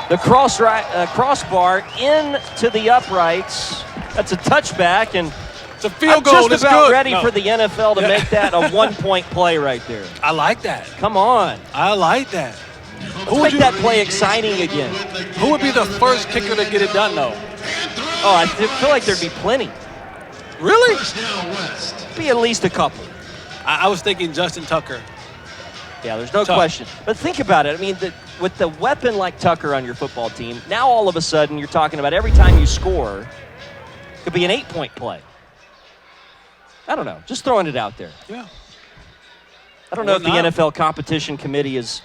A: the crossbar into the uprights. That's a touchback, and
B: it's a field
A: I'm
B: goal.
A: just about ready for the NFL to make that a one-point play right there.
B: I like that.
A: Come on.
B: I like that.
A: Let's make that play exciting again.
B: Who would be the first kicker to get it done, though?
A: Oh, I feel like there'd be plenty.
B: Really?
A: Be at least a couple.
B: I was thinking Justin Tucker.
A: Yeah, there's no question. But think about it. I mean, with the weapon like Tucker on your football team, now all of a sudden you're talking about every time you score, it could be an 8-point play. I don't know. Just throwing it out there.
B: Yeah.
A: I don't know if the NFL competition committee is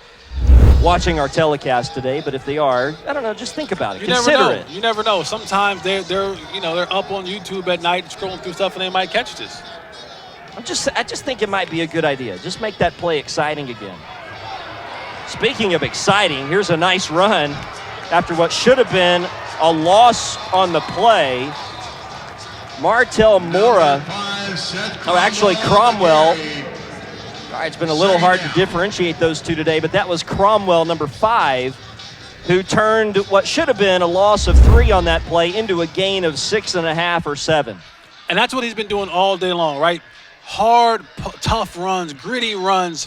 A: watching our telecast today, but if they are, I don't know. Just think about it. Consider it.
B: You never know. Sometimes they're up on YouTube at night scrolling through stuff and they might catch this.
A: I just think it might be a good idea. Just make that play exciting again. Speaking of exciting, here's a nice run after what should have been a loss on the play. Martel Mora, Cromwell. All right, it's been a little hard to differentiate those two today, but that was Cromwell, number 5, who turned what should have been a loss of 3 on that play into a gain of 6.5 or 7.
B: And that's what he's been doing all day long, right? Hard, tough runs, gritty runs.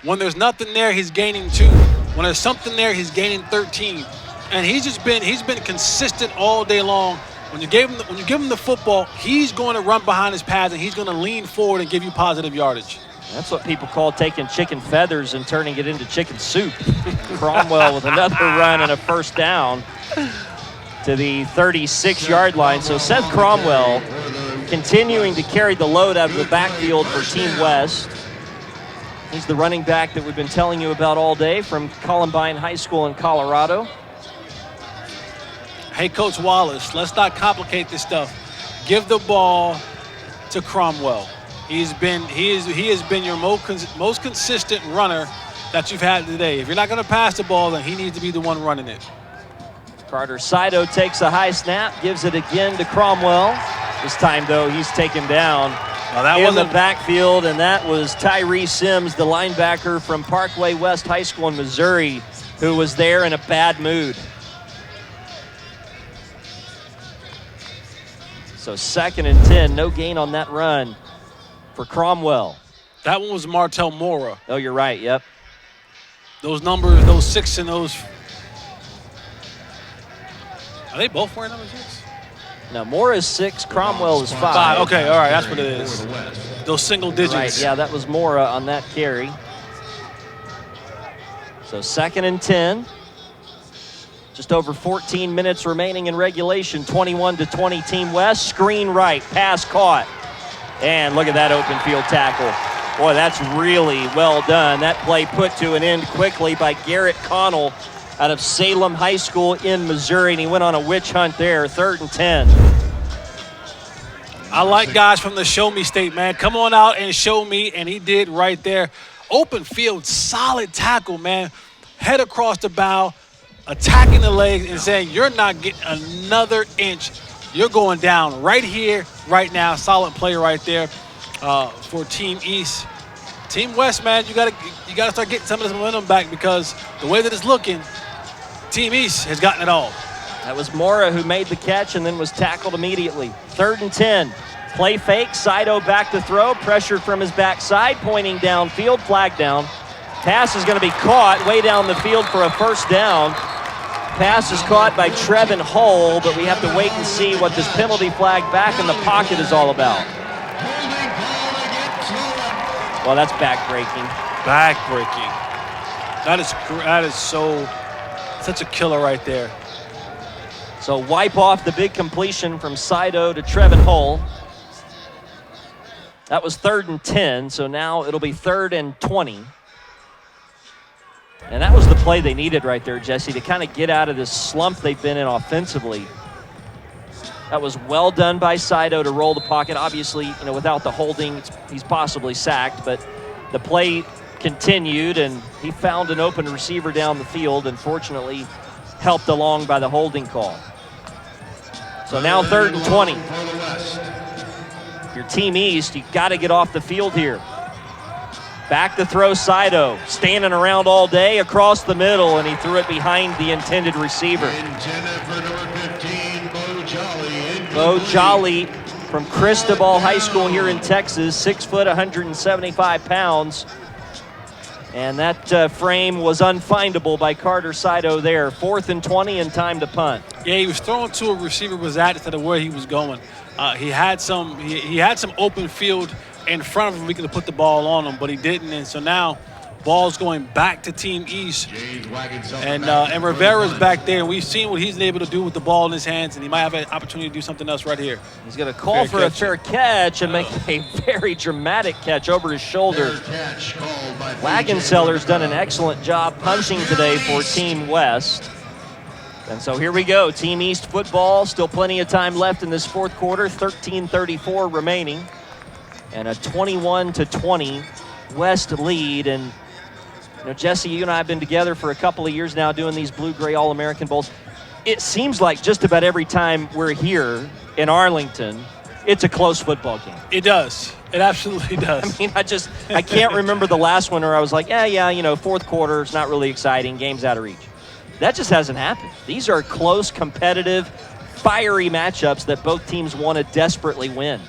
B: When there's nothing there, he's gaining 2. When there's something there, he's gaining 13. And he's been consistent all day long. When you give him the football, he's going to run behind his pads and he's going to lean forward and give you positive yardage.
A: That's what people call taking chicken feathers and turning it into chicken soup. Cromwell with another run and a first down to the 36-yard line. So Seth Cromwell continuing to carry the load out of the backfield for Team West. He's the running back that we've been telling you about all day from Columbine High School in Colorado.
B: Hey, Coach Wallace, let's not complicate this stuff. Give the ball to Cromwell. He has been your most consistent runner that you've had today. If you're not going to pass the ball, then he needs to be the one running it.
A: Carter Sido takes a high snap, gives it again to Cromwell. This time, though, he's taken down in the backfield, and that was Tyree Sims, the linebacker from Parkway West High School in Missouri, who was there in a bad mood. So 2nd and 10, no gain on that run for Cromwell.
B: That one was Martel Mora.
A: Oh, you're right, yep.
B: Those numbers, those 6 and those. Are they both wearing number 6?
A: No, Mora is 6, Cromwell is 5.
B: Okay, all right, that's what it is. Those single digits.
A: Right, yeah, that was Mora on that carry. So 2nd and 10. Just over 14 minutes remaining in regulation. 21-20 Team West. Screen right, pass caught. And look at that open field tackle. Boy, that's really well done. That play put to an end quickly by Garrett Connell out of Salem High School in Missouri, and he went on a witch hunt there, 3rd and 10.
B: I like guys from the show me state, man. Come on out and show me, and he did right there. Open field, solid tackle, man. Head across the bow, attacking the legs and saying, you're not getting another inch. You're going down right here, right now. Solid play right there for Team East. Team West, man, you gotta start getting some of this momentum back, because the way that it's looking, Team East has gotten it all.
A: That was Mora who made the catch and then was tackled immediately. 3rd and 10. Play fake. Sido back to throw. Pressured from his backside. Pointing downfield. Flag down. Pass is going to be caught way down the field for a first down. Pass is caught by Trevin Hull, but we have to wait and see what this penalty flag back in the pocket is all about. Well, that's backbreaking.
B: Backbreaking. That is such a killer right there.
A: So wipe off the big completion from Sido to Trevin Hull. That was 3rd and 10, so now it'll be 3rd and 20. And that was the play they needed right there, Jesse, to kind of get out of this slump they've been in offensively. That was well done by Sido to roll the pocket. Obviously, without the holding, he's possibly sacked, but the play continued, and he found an open receiver down the field, and fortunately helped along by the holding call. So now 3rd and 20. If you're Team East, you've got to get off the field here. Back to throw Sido, standing around all day across the middle, and he threw it behind the intended receiver.
C: Intended for number 15, Bo Jolly.
A: Bo Jolly from Cristobal High School here in Texas, 6 foot, 175 pounds. And that frame was unfindable by Carter Sido there. 4th and 20 and time to punt.
B: Yeah, he was throwing to a receiver was at instead of where he was going. He had some open field in front of him. We could have put the ball on him, but he didn't. And so now ball's going back to Team East. And Rivera's back there. And we've seen what he's able to do with the ball in his hands, and he might have an opportunity to do something else right here.
A: He's going to call for a fair catch and make a very dramatic catch over his shoulder. Wagenseller's done an excellent job punching today for Team West. And so here we go, Team East football. Still plenty of time left in this fourth quarter, 13:34 remaining. And a 21-20 West lead. And you know, Jesse, you and I have been together for a couple of years now doing these blue-gray All-American Bowls. It seems like just about every time we're here in Arlington, it's a close football game.
B: It does. It absolutely does.
A: I mean, I can't remember the last one where I was like, yeah, you know, fourth quarter, it's not really exciting, game's out of reach. That just hasn't happened. These are close, competitive, fiery matchups that both teams want to desperately win.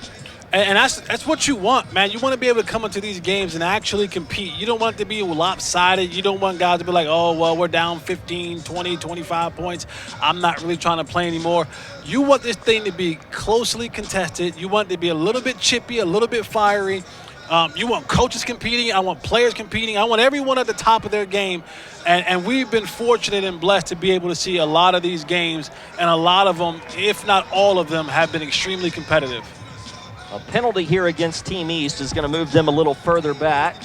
B: And that's what you want, man. You want to be able to come into these games and actually compete. You don't want it to be lopsided. You don't want guys to be like, oh, well, we're down 15, 20, 25 points. I'm not really trying to play anymore. You want this thing to be closely contested. You want it to be a little bit chippy, a little bit fiery. You want coaches competing. I want players competing. I want everyone at the top of their game. And we've been fortunate and blessed to be able to see a lot of these games, and a lot of them, if not all of them, have been extremely competitive.
A: A penalty here against Team East is going to move them a little further back.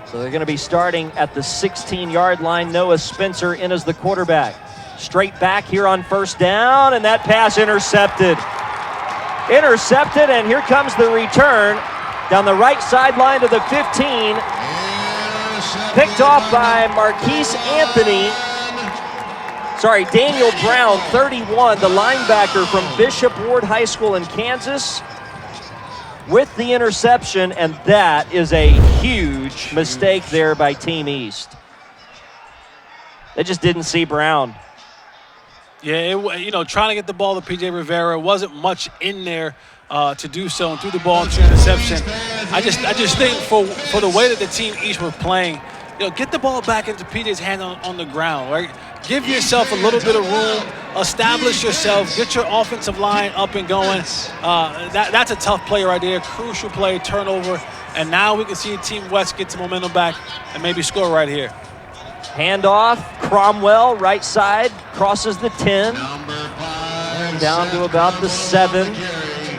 A: So they're going to be starting at the 16-yard line. Noah Spencer in as the quarterback. Straight back here on first down, and that pass intercepted. Intercepted, and here comes the return down the right sideline to the 15. Picked off by Marquise Anthony. Daniel Brown, 31, the linebacker from Bishop Ward High School in Kansas, with the interception, and that is a huge mistake there by Team East. They just didn't see Brown.
B: Yeah, trying to get the ball to P.J. Rivera, wasn't much in there to do so, and threw the ball into interception. I just think for the way that the Team East were playing, get the ball back into P.J.'s hand on the ground, right? Give yourself a little bit of room, establish yourself, get your offensive line up and going. That's a tough play right there, crucial play, turnover, and now we can see Team West get some momentum back and maybe score right here.
A: Handoff, Cromwell, right side, crosses the 10, and down to about the 7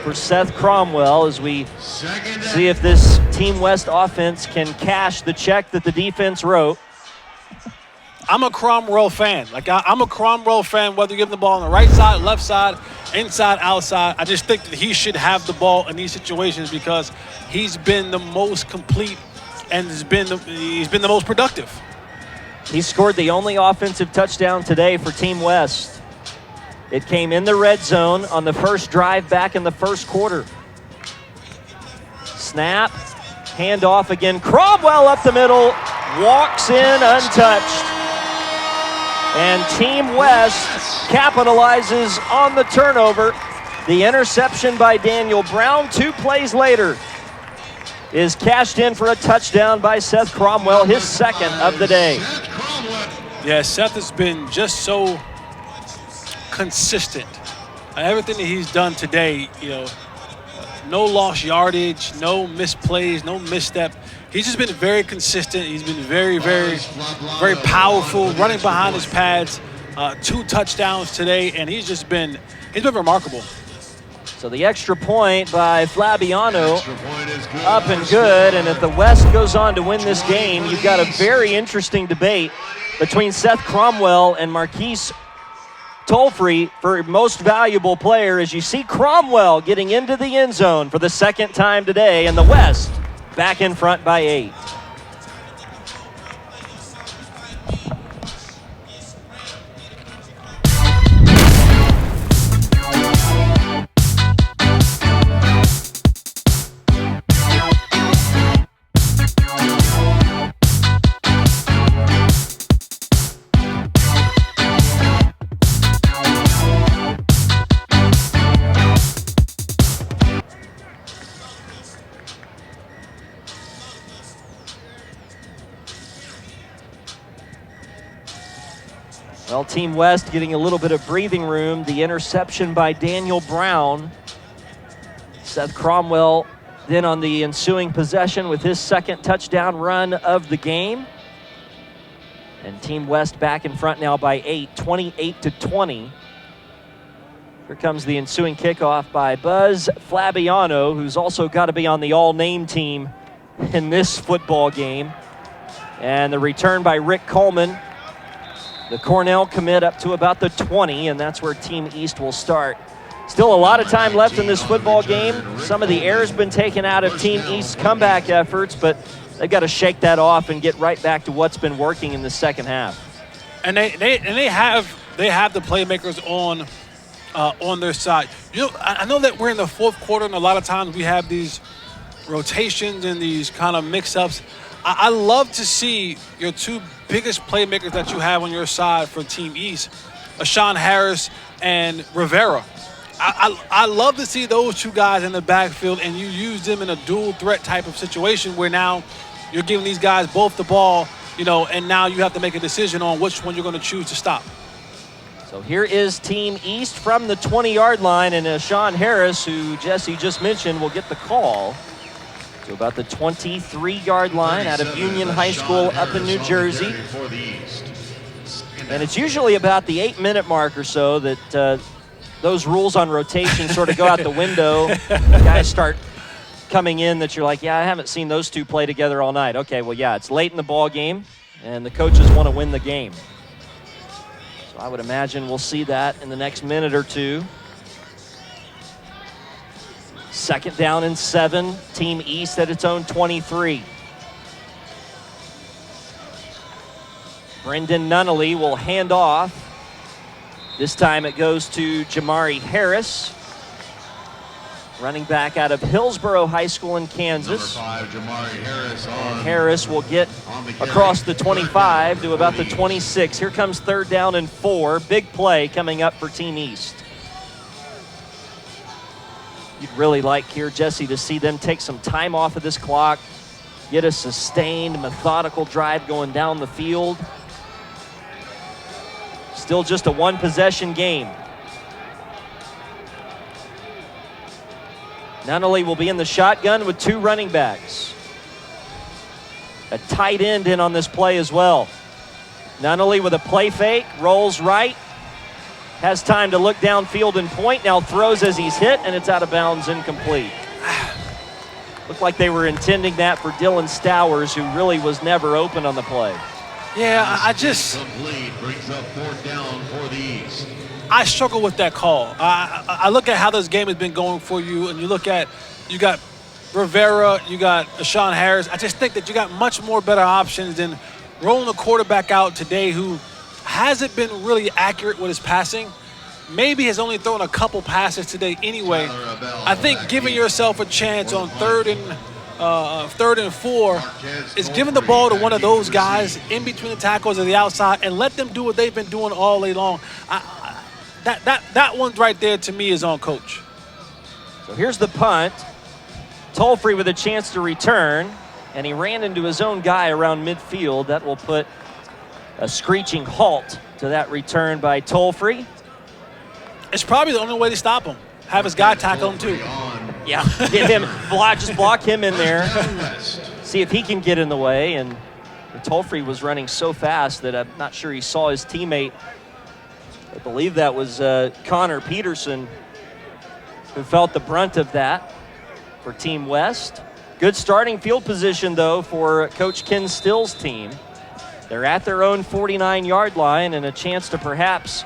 A: for Seth Cromwell as we see if this Team West offense can cash the check that the defense wrote.
B: I'm a Cromwell fan. I'm a Cromwell fan, whether you give him the ball on the right side, left side, inside, outside. I just think that he should have the ball in these situations because he's been the most complete and he's been the most productive.
A: He scored the only offensive touchdown today for Team West. It came in the red zone on the first drive back in the first quarter. Snap, handoff again. Cromwell up the middle, walks in untouched. And Team West capitalizes on the turnover. The interception by Daniel Brown 2 plays later is cashed in for a touchdown by Seth Cromwell, his second of the day.
B: Yeah, Seth has been just so consistent. Everything that he's done today, no lost yardage, no misplays, no misstep. He's just been very consistent. He's been very, very, very powerful, running behind his pads. 2 touchdowns today, and he's been remarkable.
A: So the extra point by Flabiano up and good, and if the West goes on to win this game, you've got a very interesting debate between Seth Cromwell and Marquise Tolfree for most valuable player as you see Cromwell getting into the end zone for the second time today, and the West back in front by 8. Well, Team West getting a little bit of breathing room. The interception by Daniel Brown. Seth Cromwell then on the ensuing possession with his second touchdown run of the game. And Team West back in front now by 8, 28-20. Here comes the ensuing kickoff by Buzz Flabiano, who's also got to be on the all-name team in this football game. And the return by Rick Coleman. The Cornell commit up to about the 20, and that's where Team East will start. Still a lot of time left in this football game. Some of the air has been taken out of Team East's comeback efforts, but they've got to shake that off and get right back to what's been working in the second half.
B: And they have the playmakers on their side. You know, I know that we're in the fourth quarter, and a lot of times we have these rotations and these kind of mix-ups. I love to see your two biggest playmakers that you have on your side for Team East, Ashawn Harris and Rivera. I love to see those two guys in the backfield, and you use them in a dual threat type of situation where now you're giving these guys both the ball, you know, and now you have to make a decision on which one you're going to choose to stop.
A: So here is Team East from the 20-yard line, and Ashawn Harris, who Jesse just mentioned, will get the call to about the 23-yard line out of Union High School up in New Jersey. And it's usually about the 8-minute mark or so that those rules on rotation sort of go out the window. Guys start coming in that you're like, yeah, I haven't seen those two play together all night. Okay, well, yeah, it's late in the ball game, and the coaches want to win the game. So I would imagine we'll see that in the next minute or two. 2nd down and 7, Team East at its own 23. Brendan Nunnally will hand off. This time it goes to Jamari Harris, running back out of Hillsborough High School in Kansas.
C: Number 5, Jamari Harris.
A: And Harris will get across the 25 to about the 26. Here comes 3rd down and 4. Big play coming up for Team East. You'd really like here, Jesse, to see them take some time off of this clock, get a sustained, methodical drive going down the field. Still just a one-possession game. Nunnally will be in the shotgun with 2 running backs. A tight end in on this play as well. Nunnally with a play fake, rolls right, has time to look downfield and point, now throws as he's hit, and it's out of bounds, incomplete. Looked like they were intending that for Dylan Stowers, who really was never open on the play.
B: Yeah, I just...
C: Complete brings up 4th down for the East.
B: I struggle with that call. I look at how this game has been going for you, and you look at, you got Rivera, you got Ashawn Harris. I just think that you got much more better options than rolling a quarterback out today who hasn't been really accurate with his passing. Maybe has only thrown a couple passes today anyway. I think giving yourself a chance on 3rd and 4 is giving the ball to one of those guys in between the tackles or the outside and let them do what they've been doing all day long. That one right there to me is on coach.
A: So here's the punt. Tolfree with a chance to return, and he ran into his own guy around midfield. That will put a screeching halt to that return by Tolfree.
B: It's probably the only way to stop him. Have his guy tackle him too.
A: Yeah, get him, just block him in there. See if he can get in the way. And Tolfree was running so fast that I'm not sure he saw his teammate. I believe that was Connor Peterson who felt the brunt of that for Team West. Good starting field position, though, for Coach Ken Still's team. They're at their own 49-yard line and a chance to perhaps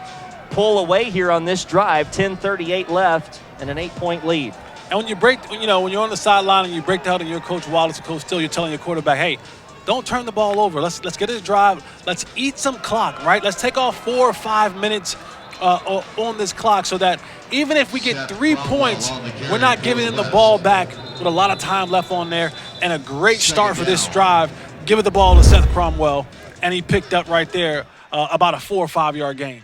A: pull away here on this drive. 10:38 left and an 8-point lead.
B: And when you break, when you're on the sideline and you break down and you're Coach Wallace and Coach Still, you're telling your quarterback, hey, don't turn the ball over. Let's get this drive. Let's eat some clock, right? Let's take off 4 or 5 minutes on this clock so that even if we get 3 points, we're not giving them the ball back with a lot of time left on there. And a great start for this drive. Give it the ball to Seth Cromwell, and he picked up right there about a 4 or 5 yard gain.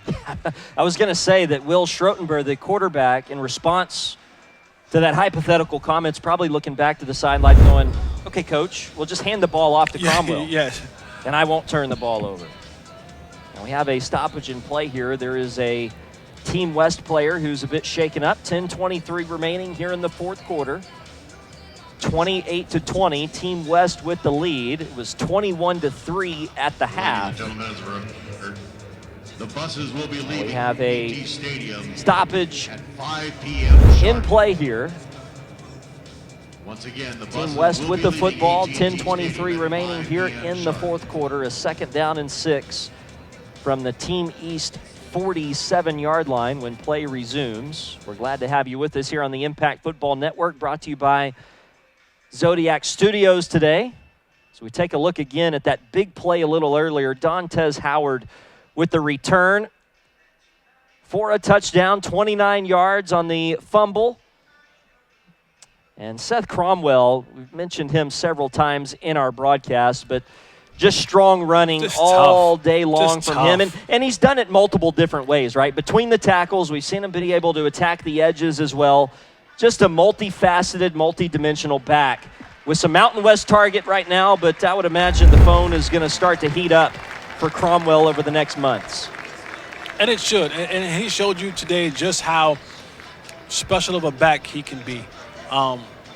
A: I was going to say that Will Schrotenberg, the quarterback, in response to that hypothetical comment, is probably looking back to the sideline going, okay, coach, we'll just hand the ball off to Cromwell.
B: Yes.
A: And I won't turn the ball over. And we have a stoppage in play here. There is a Team West player who's a bit shaken up. 10:23 remaining here in the fourth quarter. 28-20, Team West with the lead. It was 21-3 at the half.
C: Ladies and gentlemen, as a reminder, the buses will be leaving
A: We have a
C: AT&T Stadium
A: stoppage
C: at 5 p.m.
A: in
C: sharp.
A: play here.
C: Once again, the buses
A: Team West
C: will
A: with
C: be
A: the
C: leaving
A: football.
C: AT&T
A: 10:23
C: Stadium at
A: remaining
C: 5
A: here
C: p.m.
A: in the
C: sharp.
A: fourth quarter. A second down and 6 from the Team East 47-yard line when play resumes. We're glad to have you with us here on the Impact Football Network, brought to you by Zodiac Studios today. So we take a look again at that big play a little earlier. Dontez Howard with the return for a touchdown, 29 yards on the fumble. And Seth Cromwell, we've mentioned him several times in our broadcast, but just strong running
B: Just
A: all
B: tough.
A: day long
B: Just
A: from
B: tough.
A: him. And he's done it multiple different ways, right? Between the tackles, we've seen him be able to attack the edges as well. Just a multifaceted, multidimensional back with some Mountain West target right now, but I would imagine the phone is going to start to heat up for Cromwell over the next months.
B: And it should. And he showed you today just how special of a back he can be.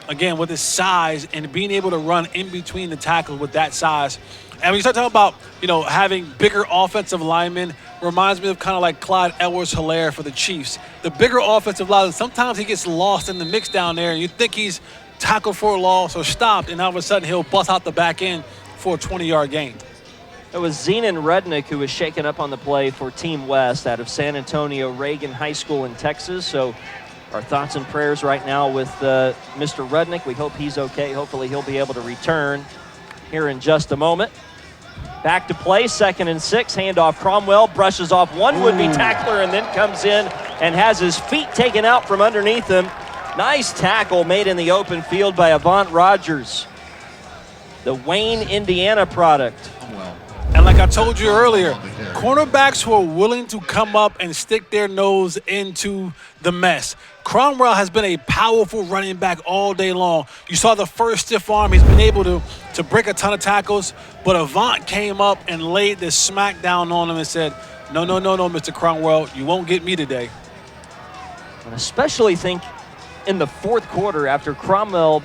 B: Again, with his size and being able to run in between the tackles with that size. And when you start talking about, having bigger offensive linemen, reminds me of kind of like Clyde Edwards-Helaire for the Chiefs. The bigger offensive lineman, sometimes he gets lost in the mix down there, and you think he's tackled for a loss or stopped, and all of a sudden he'll bust out the back end for a 20-yard gain.
A: It was Zenon Rudnick who was shaken up on the play for Team West out of San Antonio Reagan High School in Texas. So our thoughts and prayers right now with Mr. Rudnick. We hope he's okay. Hopefully he'll be able to return here in just a moment. Back to play, 2nd and 6. Handoff Cromwell, brushes off one would-be tackler and then comes in and has his feet taken out from underneath him. Nice tackle made in the open field by Avant Rogers, the Wayne, Indiana product.
B: And like I told you earlier, cornerbacks who are willing to come up and stick their nose into the mess. Cromwell has been a powerful running back all day long. You saw the first stiff arm. He's been able to break a ton of tackles, but Avant came up and laid this smack down on him and said, no, Mr. Cromwell, you won't get me today.
A: And especially think in the fourth quarter after Cromwell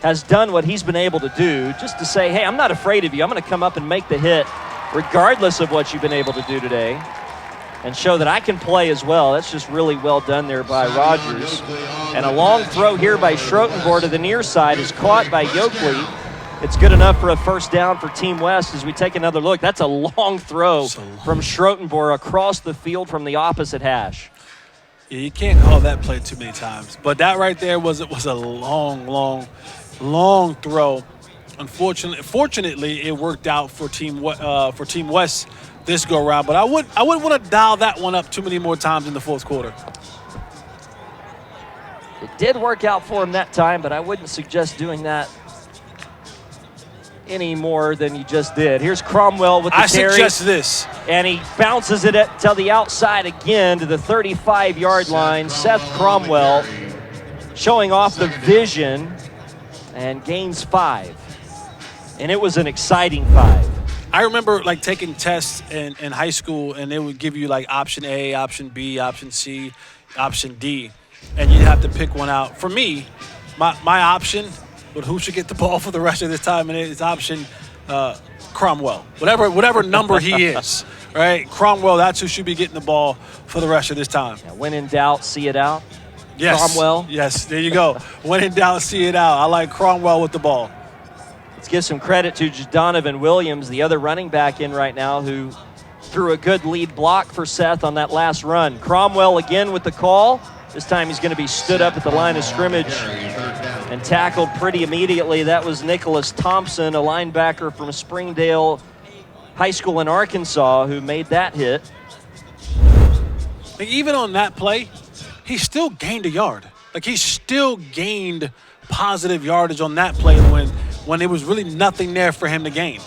A: has done what he's been able to do, just to say, hey, I'm not afraid of you. I'm going to come up and make the hit regardless of what you've been able to do today and show that I can play as well. That's just really well done there by Rogers. And a long throw here by Schrotenboer to the near side is caught by Yoakley. It's good enough for a first down for Team West as we take another look. That's a long throw from Schrotenboer across the field from the opposite hash.
B: Yeah, you can't call that play too many times. But that right there was a long throw. Fortunately, it worked out for Team West this go around. But I wouldn't want to dial that one up too many more times in the fourth quarter.
A: It did work out for him that time, but I wouldn't suggest doing that any more than you just did. Here's Cromwell with the carry.
B: I suggest this.
A: And he bounces it to the outside again to the 35-yard line. Seth Cromwell showing off the vision and gains 5. And it was an exciting 5.
B: I remember taking tests in high school, and they would give you option A, option B, option C, option D, and you'd have to pick one out. For me, my option, but who should get the ball for the rest of this time, and it's option Cromwell. Whatever number he is, right? Cromwell, that's who should be getting the ball for the rest of this time.
A: Yeah, when in doubt, see it out.
B: Yes.
A: Cromwell.
B: Yes, there you go. When in doubt, see it out. I like Cromwell with the ball.
A: Let's give some credit to Donovan Williams, the other running back in right now, who threw a good lead block for Seth on that last run. Cromwell again with the call. This time he's going to be stood up at the line of scrimmage and tackled pretty immediately. That was Nicholas Thompson, a linebacker from Springdale High School in Arkansas, who made that hit.
B: Even on that play, he still gained a yard. He still gained positive yardage on that play when there was really nothing there for him to gain.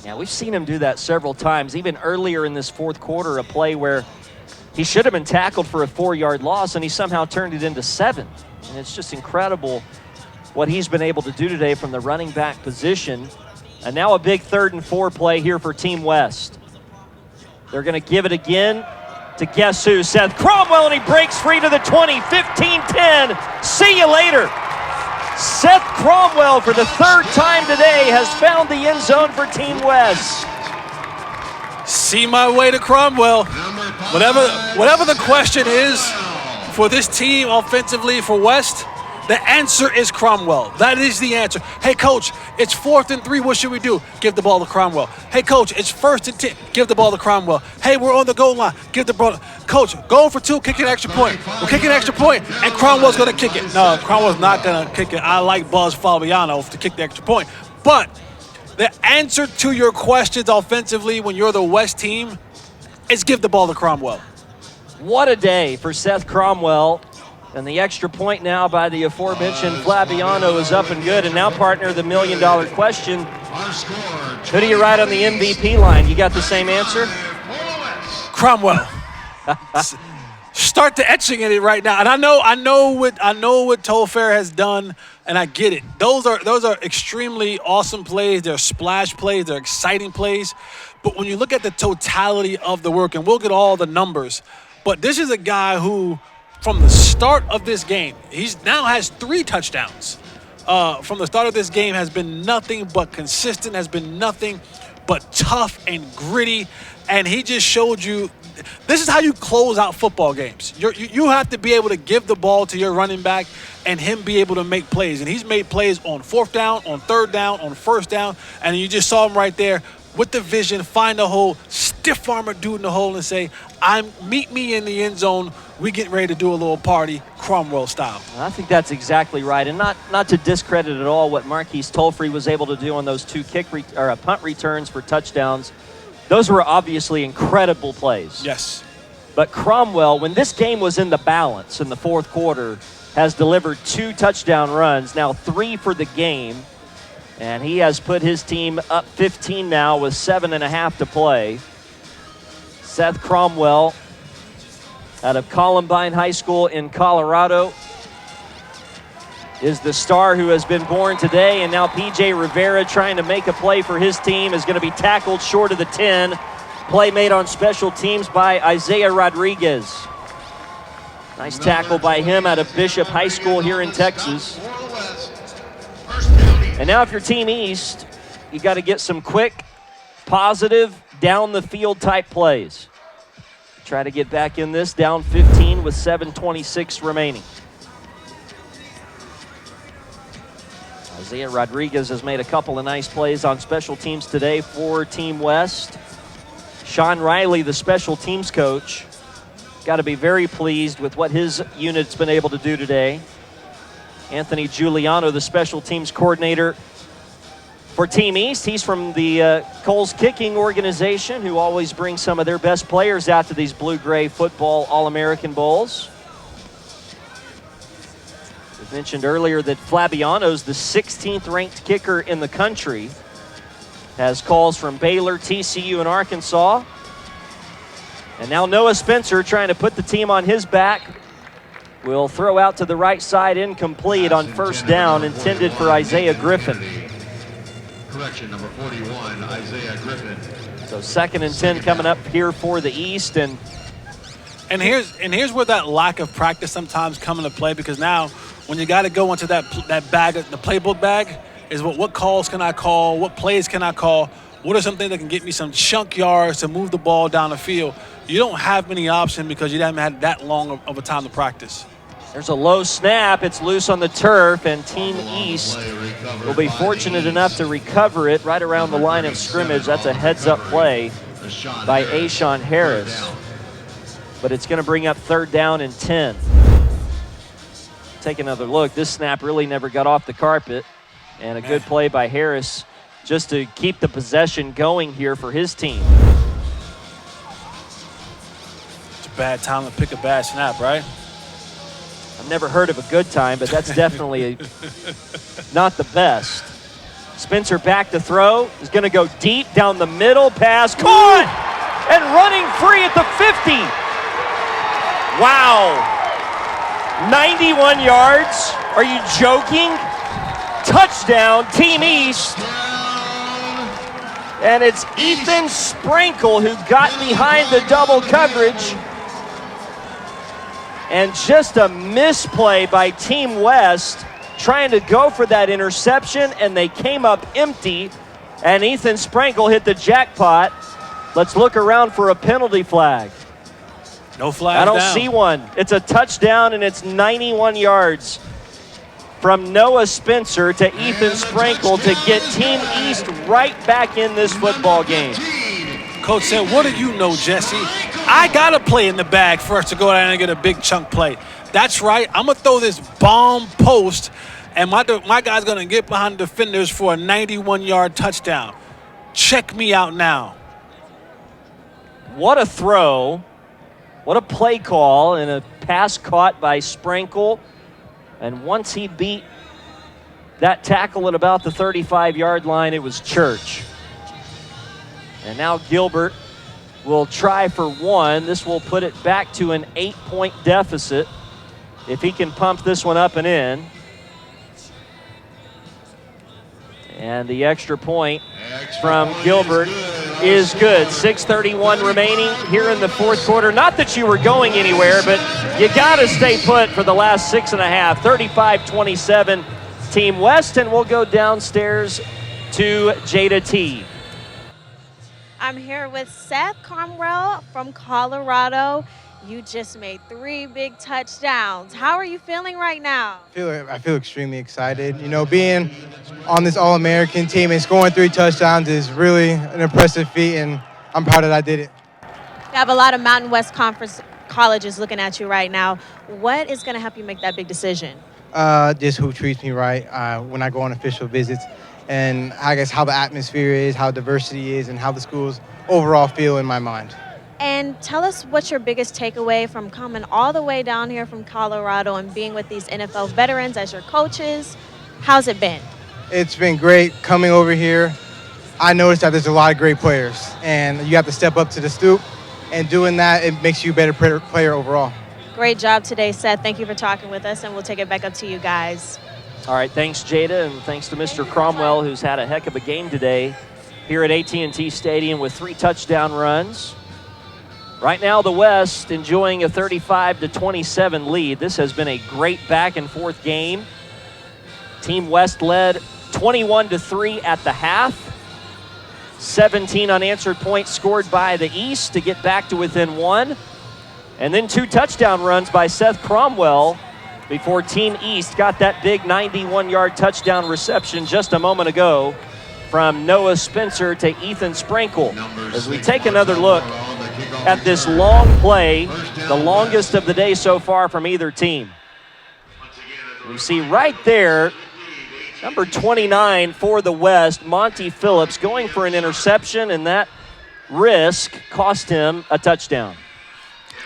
A: Yeah, we've seen him do that several times. Even earlier in this fourth quarter, a play where he should have been tackled for a 4-yard loss, and he somehow turned it into 7. And it's just incredible what he's been able to do today from the running back position. And now a big 3rd and 4 play here for Team West. They're going to give it again to guess who? Seth Cromwell, and he breaks free to the 20, 15-10. See you later. Seth Cromwell, for the third time today, has found the end zone for Team West.
B: See my way to Cromwell. Whatever the question is for this team offensively for West, the answer is Cromwell. That is the answer. Hey, Coach, it's 4th and 3. What should we do? Give the ball to Cromwell. Hey, Coach, it's 1st and 10. Give the ball to Cromwell. Hey, we're on the goal line. Give the ball. Coach, going for 2, kick an extra point. We're kicking an extra point, and Cromwell's going to kick it. No, Cromwell's not going to kick it. I like Buzz Fabiano to kick the extra point. But the answer to your questions offensively when you're the West team is give the ball to Cromwell.
A: What a day for Seth Cromwell. And the extra point now by the aforementioned Flabiano is up and good. And now, partner, the $1 million question. Who do you write on the MVP line? You got the same answer?
B: Cromwell. Start the etching in it right now. And I know what Tolfair has done, and I get it. Those are extremely awesome plays. They're splash plays. They're exciting plays. But when you look at the totality of the work, and we'll get all the numbers, but this is a guy who, from the start of this game, he's now has 3 touchdowns. From the start of this game has been nothing but consistent, has been nothing but tough and gritty. And he just showed you this is how you close out football games. You have to be able to give the ball to your running back and him be able to make plays. And he's made plays on 4th down, on 3rd down, on 1st down. And you just saw him right there with the vision, find the hole, stiff arm a dude in the hole and say, meet me in the end zone. We getting ready to do a little party, Cromwell style.
A: I think that's exactly right. And not to discredit at all what Marquise Tolfree was able to do on those 2 punt returns for touchdowns. Those were obviously incredible plays.
B: Yes.
A: But Cromwell, when this game was in the balance in the 4th quarter, has delivered 2 touchdown runs, now 3 for the game. And he has put his team up 15 now with 7.5 to play. Seth Cromwell out of Columbine High School in Colorado is the star who has been born today. And now P.J. Rivera, trying to make a play for his team, is going to be tackled short of the 10. Play made on special teams by Isaiah Rodriguez. Nice tackle by him out of Bishop High School here in Texas. And now if you're Team East, you got to get some quick, positive, down-the-field type plays. Try to get back in this, down 15 with 7:26 remaining. Isaiah Rodriguez has made a couple of nice plays on special teams today for Team West. Sean Riley, the special teams coach, got to be very pleased with what his unit's been able to do today. Anthony Giuliano, the special teams coordinator for Team East. He's from the Coles Kicking organization, who always brings some of their best players out to these blue-gray football All-American Bowls. We mentioned earlier that Flabiano's the 16th ranked kicker in the country. Has calls from Baylor, TCU, and Arkansas. And now Noah Spencer, trying to put the team on his back, will throw out to the right side, incomplete on 1st down, intended for Isaiah Griffin.
C: Correction, number 41, Isaiah Griffin.
A: So 2nd and 10 coming up here for the East. And
B: here's where that lack of practice sometimes come into play, because now when you got to go into that bag, the playbook bag, is what calls can I call, what plays can I call, what are some things that can get me some chunk yards to move the ball down the field. You don't have many options because you haven't had that long of a time to practice.
A: There's a low snap. It's loose on the turf, and Team East will be fortunate enough to recover it right around the line of scrimmage. That's a heads-up play by Ashawn Harris. But it's going to bring up 3rd down and 10. Take another look. This snap really never got off the carpet. And a good play by Harris just to keep the possession going here for his team.
B: It's a bad time to pick a bad snap, right?
A: I've never heard of a good time, but that's definitely not the best. Spencer back to throw. Is going to go deep down the middle. Pass caught! And running free at the 50. Wow. 91 yards. Are you joking? Touchdown, Team East. And it's Ethan Sprinkle who got behind the double coverage. And just a misplay by Team West trying to go for that interception, and they came up empty, and Ethan Sprinkle hit the jackpot. Let's look around for a penalty flag.
B: No flag.
A: I don't see one. It's a touchdown, and it's 91 yards from Noah Spencer to Ethan Sprinkle to get Team East right back in this football game.
B: Coach said, what do you know, Jesse? I got to play in the bag for us to go down and get a big chunk play. That's right. I'm going to throw this bomb post, and my guy's going to get behind the defenders for a 91-yard touchdown. Check me out now.
A: What a throw. What a play call, and a pass caught by Sprinkle. And once he beat that tackle at about the 35-yard line, it was Church. And now Gilbert will try for one. This will put it back to an 8-point deficit if he can pump this one up and in. And the extra point from Gilbert is good. 6:31 remaining here in the fourth quarter. Not that you were going anywhere, but you got to stay put for the last 6.5. 35-27 Team West, and we'll go downstairs to Jada T.
D: I'm here with Seth Cromwell from Colorado. You just made 3 big touchdowns. How are you feeling right now?
I: I feel extremely excited. You know, being on this All-American team and scoring 3 touchdowns is really an impressive feat, and I'm proud that I did it.
D: You have a lot of Mountain West Conference colleges looking at you right now. What is going to help you make that big decision?
I: Just who treats me right when I go on official visits, and I guess how the atmosphere is, how diversity is, and how the schools overall feel in my mind.
D: And tell us what's your biggest takeaway from coming all the way down here from Colorado and being with these NFL veterans as your coaches. How's it been?
I: It's been great coming over here. I noticed that there's a lot of great players, and you have to step up to the stoop, and doing that, it makes you a better player overall.
D: Great job today, Seth. Thank you for talking with us, and we'll take it back up to you guys.
A: All right, thanks, Jada, and thanks to Mr. Cromwell, who's had a heck of a game today here at AT&T Stadium with 3 touchdown runs. Right now, the West enjoying a 35-27 lead. This has been a great back-and-forth game. Team West led 21-3 at the half. 17 unanswered points scored by the East to get back to within 1. And then 2 touchdown runs by Seth Cromwell before Team East got that big 91-yard touchdown reception just a moment ago from Noah Spencer to Ethan Sprinkle. As we take another look at this long play, the longest of the day so far from either team. We see right there, number 29 for the West, Monty Phillips, going for an interception, and that risk cost him a touchdown.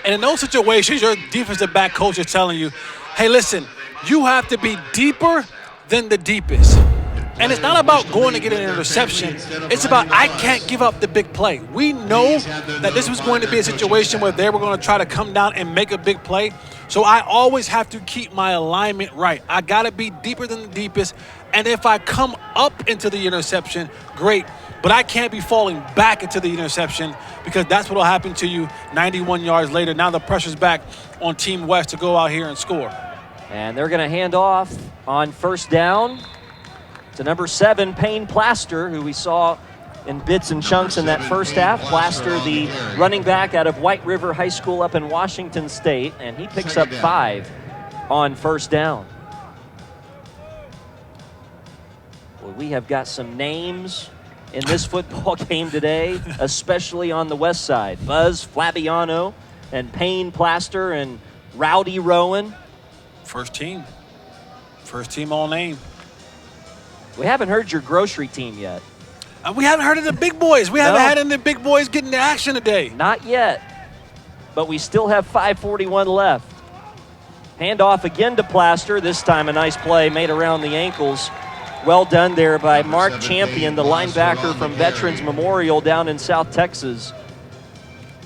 B: And in those situations, your defensive back coach is telling you, hey, listen, you have to be deeper than the deepest. And it's not about going to get an interception. It's about I can't give up the big play. We know that this was going to be a situation where they were going to try to come down and make a big play. So I always have to keep my alignment right. I got to be deeper than the deepest. And if I come up into the interception, great. But I can't be falling back into the interception because that's what will happen to you 91 yards later. Now the pressure's back on Team West to go out here and score.
A: And they're going to hand off on first down to number 7, Payne Plaster, who we saw in bits and chunks in that first half. Plaster, the running back out of White River High School up in Washington State, and he picks up 5 on first down. Well, we have got some names in this football game today, especially on the west side. Buzz Flabiano and Payne Plaster and Rowdy Rowan.
B: First team all name.
A: We haven't heard your grocery team yet.
B: We haven't heard of the big boys. We haven't had any of the big boys getting the action today.
A: Not yet, but we still have 5:41 left. Handoff again to Plaster. This time a nice play made around the ankles. Well done there by Mark Champion, the linebacker from Veterans Memorial down in South Texas.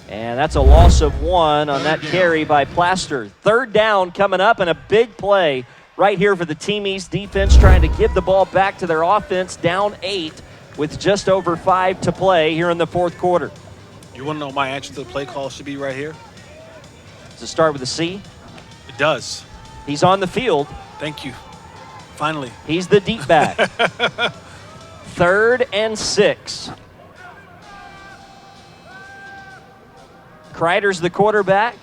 A: And that's a loss of 1 on that carry by Plaster. Third down coming up, and a big play right here for the Team East defense, trying to give the ball back to their offense, down 8 with just over 5 to play here in the fourth quarter.
B: You want to know my answer to the play call should be right here?
A: Does it start with a C?
B: It does.
A: He's on the field.
B: Thank you. Finally.
A: He's the deep back. 3rd and 6. Kreider's the quarterback.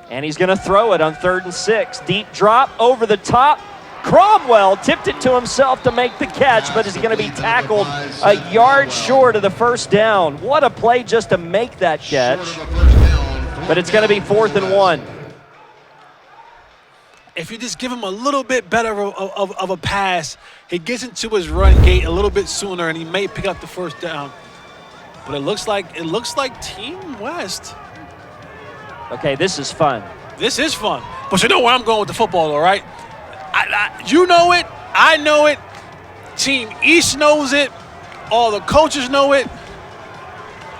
A: And he's going to throw it on 3rd and 6. Deep drop over the top. Cromwell tipped it to himself to make the catch, but is going to be tackled a yard short of the first down. What a play just to make that catch. But it's going to be 4th and 1.
B: If you just give him a little bit better of a pass, he gets into his run gate a little bit sooner, and he may pick up the first down. But it looks like Team West.
A: Okay, this is fun.
B: This is fun. But you know where I'm going with the football, all right? You know it. I know it. Team East knows it. All the coaches know it.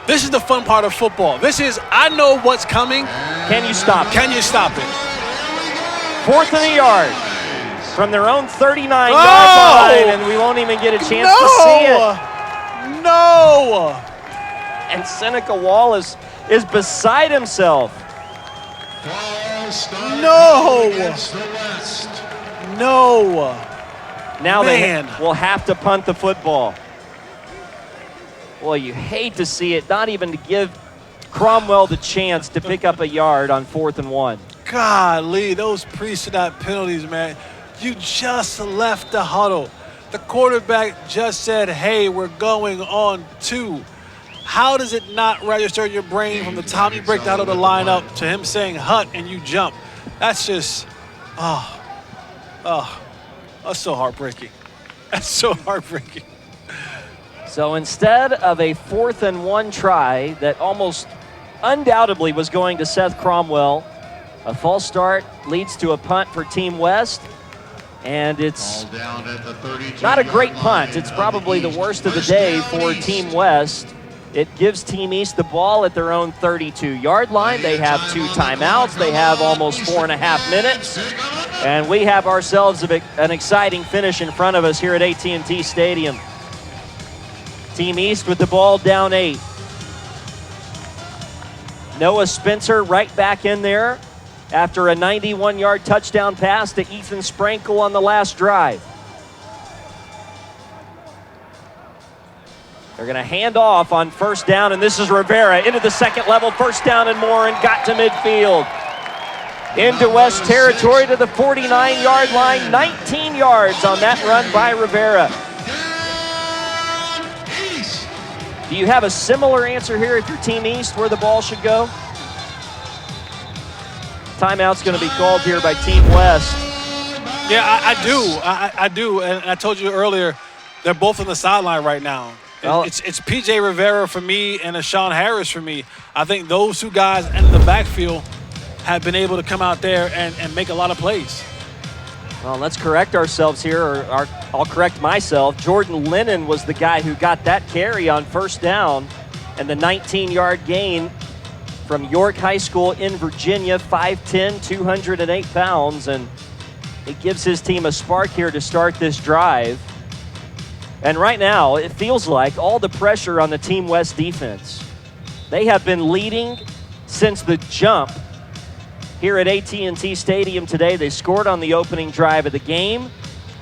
B: This is the fun part of football. This is, I know what's coming.
A: Can you stop it?
B: Can you stop it?
A: 4th and a yard from their own 39-yard line, and we won't even get a chance to see it.
B: No!
A: And Seneca Wallace is beside himself.
B: No! No!
A: Now
B: Man.
A: they will have to punt the football. Well, you hate to see it, not even to give Cromwell the chance to pick up a yard on 4th and 1.
B: Golly, those pre-snap penalties, man. You just left the huddle. The quarterback just said, hey, we're going on 2. How does it not register in your brain from the time you break out of the lineup to him saying hut and you jump? That's just, that's so heartbreaking. That's so heartbreaking.
A: So instead of a 4th and 1 try that almost undoubtedly was going to Seth Cromwell, a false start leads to a punt for Team West. And it's not a great punt. It's probably the worst of the day for Team West. It gives Team East the ball at their own 32-yard line. They have 2 timeouts. They have almost 4.5 minutes. And we have ourselves an exciting finish in front of us here at AT&T Stadium. Team East with the ball down 8. Noah Spencer right back in there after a 91-yard touchdown pass to Ethan Sprankle on the last drive. They're going to hand off on first down, and this is Rivera into the second level, first down and more, and got to midfield. Into West territory to the 49-yard line, 19 yards on that run by Rivera. Do you have a similar answer here if you're Team East where the ball should go? Timeout's going to be called here by Team West.
B: Yeah, I do. And I told you earlier, they're both on the sideline right now.
A: Well,
B: it's P.J. Rivera for me and Sean Harris for me. I think those 2 guys in the backfield have been able to come out there and make a lot of plays.
A: Well, let's correct ourselves here, or I'll correct myself. Jordan Lennon was the guy who got that carry on first down, and the 19-yard gain from York High School in Virginia, 5'10", 208 pounds, and it gives his team a spark here to start this drive. And right now, it feels like all the pressure on the Team West defense. They have been leading since the jump here at AT&T Stadium today. They scored on the opening drive of the game.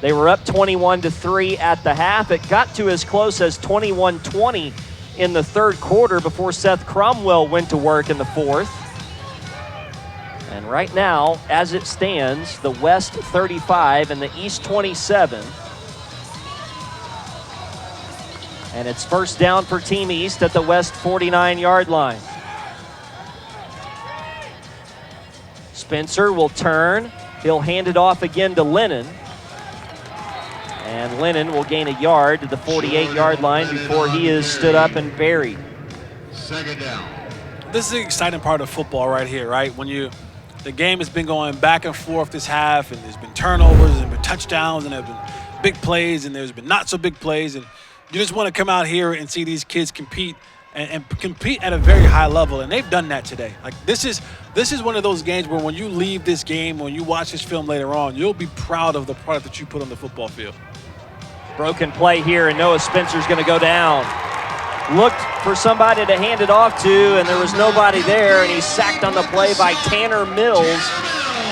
A: They were up 21-3 at the half. It got to as close as 21-20 in the third quarter before Seth Cromwell went to work in the fourth. And right now, as it stands, the West 35 and the East 27. And it's first down for Team East at the West 49-yard line. Spencer will turn. He'll hand it off again to Lennon. And Lennon will gain a yard to the 48-yard line before he is stood up and buried.
C: Second down.
B: This is the exciting part of football right here, right? When the game has been going back and forth this half, and there's been turnovers, and been touchdowns, and there's been big plays, and there's been not so big plays, and you just want to come out here and see these kids compete and compete at a very high level, and they've done that today. Like this is one of those games where when you leave this game, when you watch this film later on, you'll be proud of the product that you put on the football field.
A: Broken play here, and Noah Spencer's going to go down. Looked for somebody to hand it off to, and there was nobody there, and he's sacked on the play by Tanner Mills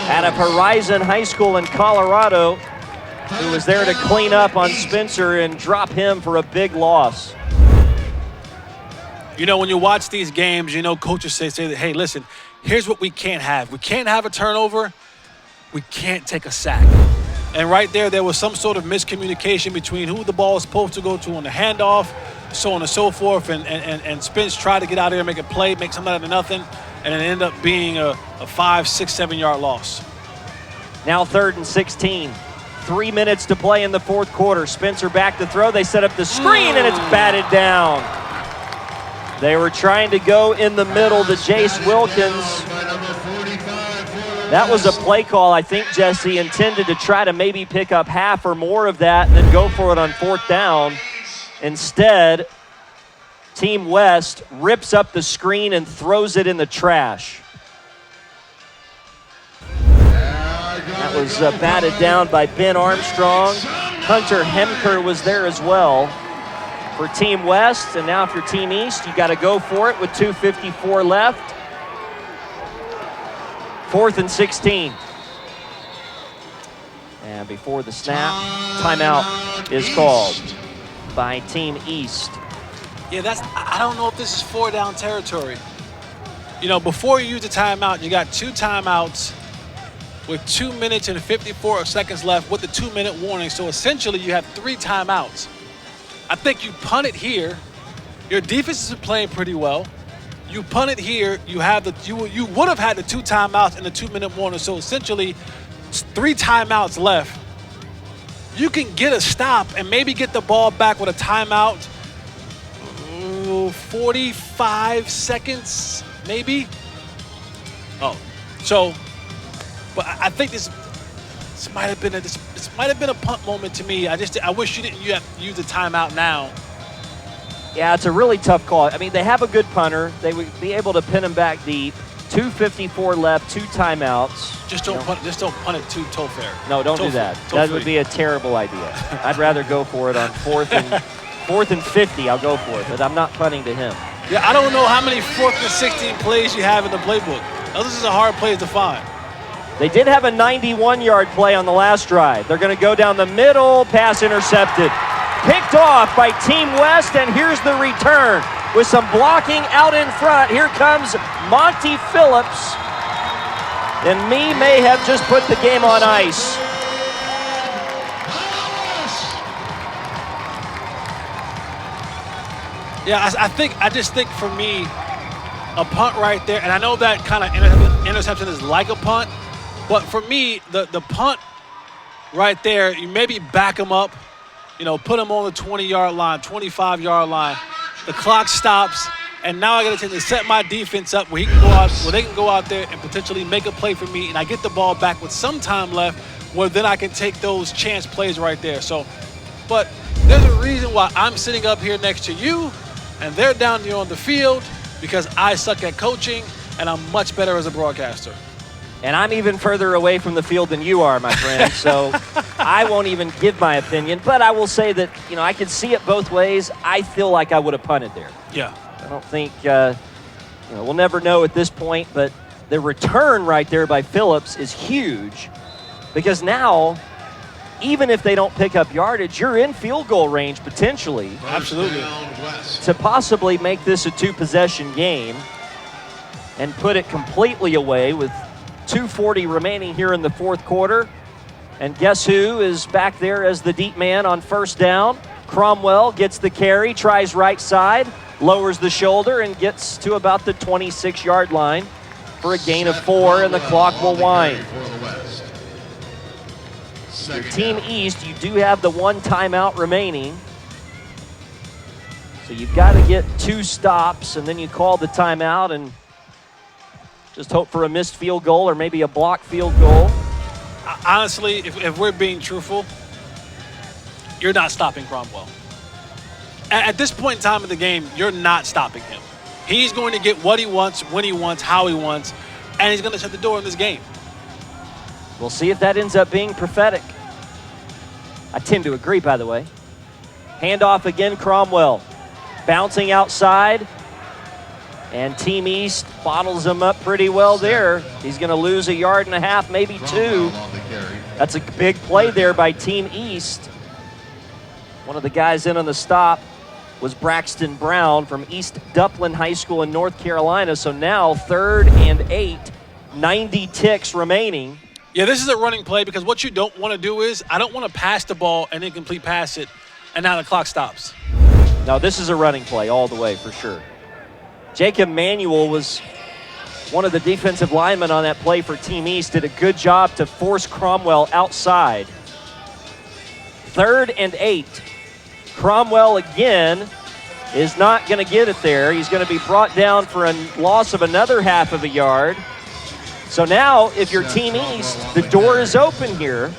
A: out of Horizon High School in Colorado, who was there to clean up on Spencer and drop him for a big loss.
B: You know, when you watch these games, you know, coaches say that, hey, listen, here's what we can't have. We can't have a turnover. We can't take a sack. And right there was some sort of miscommunication between who the ball is supposed to go to on the handoff, so on and so forth. And Spence tried to get out there and make a play, make something out of nothing, and it ended up being a 5, 6, 7-yard loss.
A: Now 3rd and 16. 3 minutes to play in the fourth quarter. Spencer back to throw. They set up the screen, and it's batted down. They were trying to go in the middle to Jace Wilkins. That was a play call, I think, Jesse, intended to try to maybe pick up half or more of that and then go for it on 4th down. Instead, Team West rips up the screen and throws it in the trash. That was batted down by Ben Armstrong. Hunter Hemker was there as well for Team West. And now if you're Team East, you got to go for it with 2:54 left. 4th and 16. And before the snap, timeout is called by Team East.
B: Yeah, I don't know if this is 4-down territory. You know, before you use the timeout, you got 2 timeouts with 2 minutes and 54 seconds left with the 2-minute warning. So essentially you have 3 timeouts. I think you punt it here. Your defense is playing pretty well. You punt it here. You would have had the 2 timeouts and the 2-minute warning. So essentially 3 timeouts left. You can get a stop and maybe get the ball back with a timeout. 45 seconds, maybe. But I think this might have been a punt moment to me. I wish you didn't use the timeout now.
A: Yeah, it's a really tough call. I mean, they have a good punter. They would be able to pin him back deep. 2:54 left, 2 timeouts.
B: Just don't punt it too toe fair.
A: No, don't do that. That would be a terrible idea. I'd rather go for it on 4th and 50. I'll go for it, but I'm not punting to him.
B: Yeah, I don't know how many 4th and 16 plays you have in the playbook. This is a hard play to find.
A: They did have a 91-yard play on the last drive. They're going to go down the middle, pass intercepted. Picked off by Team West, and here's the return with some blocking out in front. Here comes Monty Phillips, and may have just put the game on ice.
B: Yeah, I just think for me, a punt right there, and I know that kind of interception is like a punt, but for me, the punt right there, you maybe back them up, put them on the 20-yard line, 25-yard line. The clock stops, and now I got to set my defense up where they can go out there and potentially make a play for me, and I get the ball back with some time left, where then I can take those chance plays right there. So, but there's a reason why I'm sitting up here next to you, and they're down here on the field, because I suck at coaching, and I'm much better as a broadcaster.
A: And I'm even further away from the field than you are, my friend, so I won't even give my opinion. But I will say that, I can see it both ways. I feel like I would have punted there.
B: Yeah.
A: I don't think, we'll never know at this point, but the return right there by Phillips is huge, because now, even if they don't pick up yardage, you're in field goal range potentially.
B: Absolutely.
A: To possibly make this a 2-possession game and put it completely away with 2:40 remaining here in the fourth quarter. And guess who is back there as the deep man on 1st down? Cromwell gets the carry, tries right side, lowers the shoulder, and gets to about the 26-yard line for a gain of 4, and the clock will wind. Your Team East, you do have the 1 timeout remaining. So you've got to get 2 stops, and then you call the timeout and just hope for a missed field goal or maybe a blocked field goal.
B: Honestly, if we're being truthful, you're not stopping Cromwell. At this point in time of the game, you're not stopping him. He's going to get what he wants, when he wants, how he wants, and he's going to shut the door in this game.
A: We'll see if that ends up being prophetic. I tend to agree, by the way. Handoff again, Cromwell. Bouncing outside. And Team East bottles him up pretty well there. He's going to lose 1.5 yards, maybe 2. That's a big play there by Team East. One of the guys in on the stop was Braxton Brown from East Duplin High School in North Carolina. So now 3rd and 8, 90 ticks remaining.
B: Yeah, this is a running play because what you don't want to do is I don't want to pass the ball and incomplete pass it, and now the clock stops.
A: No, this is a running play all the way for sure. Jacob Manuel was one of the defensive linemen on that play for Team East. Did a good job to force Cromwell outside. 3rd and 8. Cromwell again is not going to get it there. He's going to be brought down for a loss of another 0.5 yard. So now, if you're Team East, the door is open here.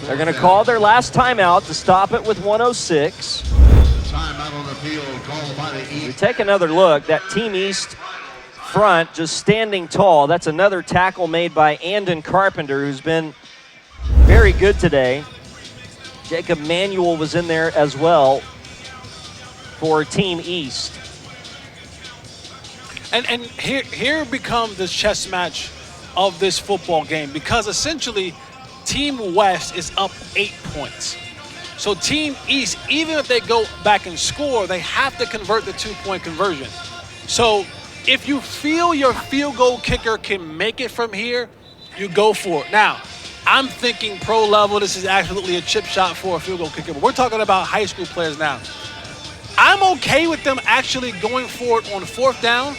A: They're going to call their last timeout to stop it with 1:06.
C: Timeout on the field called by the East.
A: You take another look, that Team East front just standing tall. That's another tackle made by Andon Carpenter, who's been very good today. Jacob Manuel was in there as well for Team East.
B: And here becomes the chess match of this football game, because essentially Team West is up 8 points. So Team East, even if they go back and score, they have to convert the 2-point conversion. So if you feel your field goal kicker can make it from here, you go for it. Now, I'm thinking pro level, this is absolutely a chip shot for a field goal kicker, but we're talking about high school players now. I'm okay with them actually going for it on 4th down.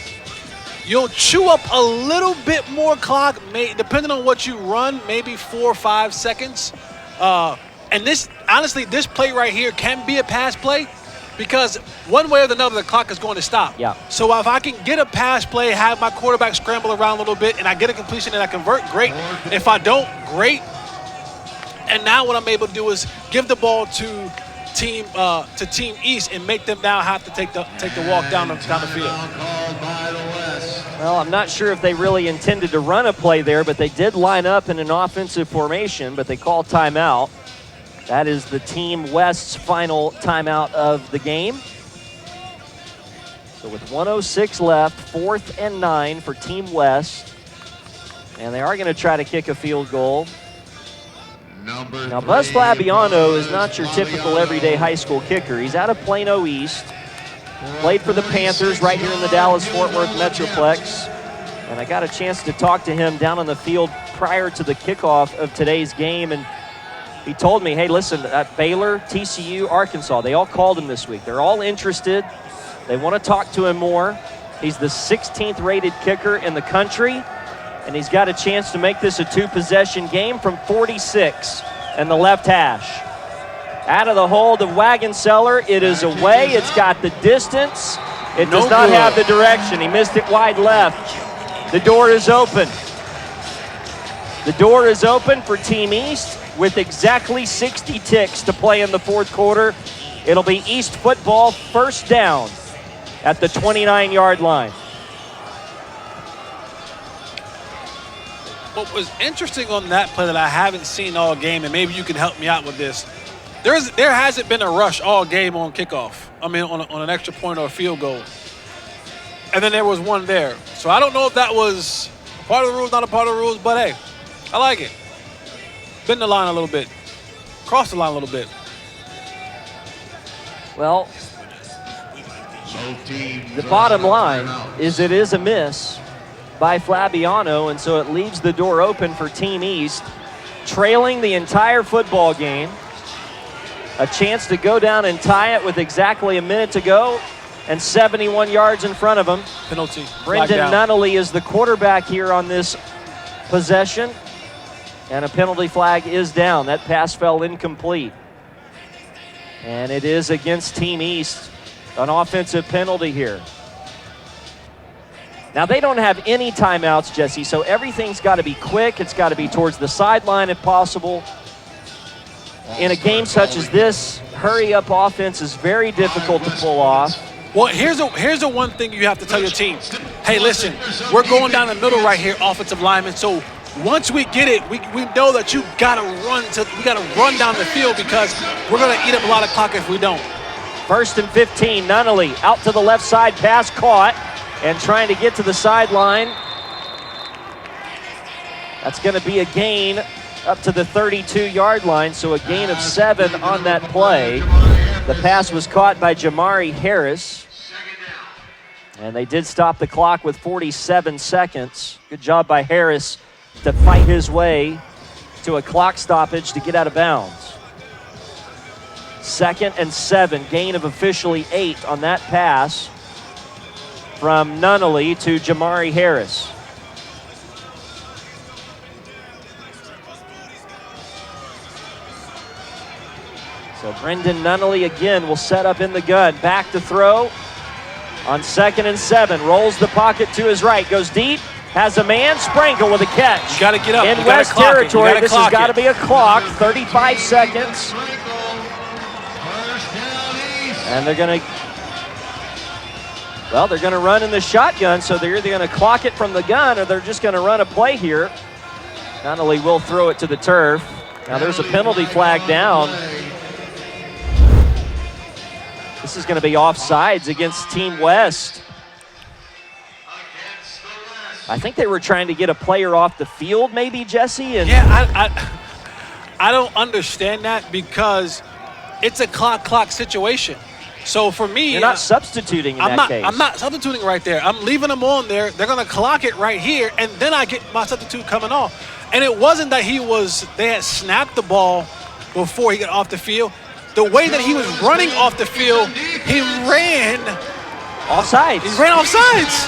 B: You'll chew up a little bit more clock, depending on what you run, maybe 4 or 5 seconds. And this, honestly, this play right here can be a pass play, because one way or another, the clock is going to stop.
A: Yeah.
B: So if I can get a pass play, have my quarterback scramble around a little bit, and I get a completion and I convert, great. If I don't, great. And now what I'm able to do is give the ball to Team East and make them now have to take the walk down the field.
A: Well, I'm not sure if they really intended to run a play there, but they did line up in an offensive formation, but they call timeout. That is the Team West's final timeout of the game. So with 1:06 left, 4th and 9 for Team West. And they are going to try to kick a field goal. Now, Buzz Flabiano is not your typical everyday high school kicker. He's out of Plano East. Played for the Panthers right here in the Dallas-Fort Worth Metroplex. And I got a chance to talk to him down on the field prior to the kickoff of today's game. And he told me, hey, listen, at Baylor, TCU, Arkansas, they all called him this week. They're all interested. They want to talk to him more. He's the 16th rated kicker in the country. And he's got a chance to make this a 2-possession game from 46 and the left hash. Out of the hold of Wagon Seller. It is away. It's got the distance. It does not have the direction. He missed it wide left. The door is open. The door is open for Team East with exactly 60 ticks to play in the 4th quarter. It'll be East football, 1st down at the 29-yard line.
B: What was interesting on that play that I haven't seen all game, and maybe you can help me out with this, there hasn't been a rush all game on kickoff. I mean, on an extra point or a field goal. And then there was one there. So I don't know if that was part of the rules, not a part of the rules, but hey, I like it. Bend the line a little bit. Cross the line a little bit.
A: Well, the bottom line is it is a miss by Flabiano, and so it leaves the door open for Team East, trailing the entire football game. A chance to go down and tie it with exactly a minute to go and 71 yards in front of him.
B: Penalty.
A: Brendan Nunnally is the quarterback here on this possession, and a penalty flag is down. That pass fell incomplete. And it is against Team East, an offensive penalty here. Now, they don't have any timeouts, Jesse, so everything's got to be quick. It's got to be towards the sideline if possible. In a game such as this, hurry-up offense is very difficult to pull off.
B: Well, here's the one thing you have to tell your team. Hey, listen, we're going down the middle right here, offensive linemen, so once we get it, we know that we gotta run down the field because we're gonna eat up a lot of clock if we don't.
A: 1st and 15, Nunnally out to the left side, pass caught, and trying to get to the sideline. That's gonna be a gain up to the 32-yard line, so a gain of 7 on that play. The pass was caught by Jamari Harris. And they did stop the clock with 47 seconds. Good job by Harris to fight his way to a clock stoppage to get out of bounds. 2nd and 7, gain of officially 8 on that pass from Nunnally to Jamari Harris. So Brendan Nunnally again will set up in the gun. Back to throw on 2nd and 7. Rolls the pocket to his right. Goes deep. Has a man. Sprinkle with a catch.
B: You got to get up.
A: In West territory, this has got to be a clock. 35 seconds. And they're going to run in the shotgun, so they're either going to clock it from the gun or they're just going to run a play here. Nunnally will throw it to the turf. Now there's a penalty flag down. This is going to be offsides against Team West. I think they were trying to get a player off the field, maybe, Jesse? And
B: yeah, I don't understand that because it's a clock situation. So for me,
A: you're not substituting in that case.
B: I'm not substituting right there. I'm leaving them on there. They're going to clock it right here, and then I get my substitute coming off. And it wasn't that they had snapped the ball before he got off the field. The way that he was running off the field, he ran
A: offsides.
B: He ran offsides.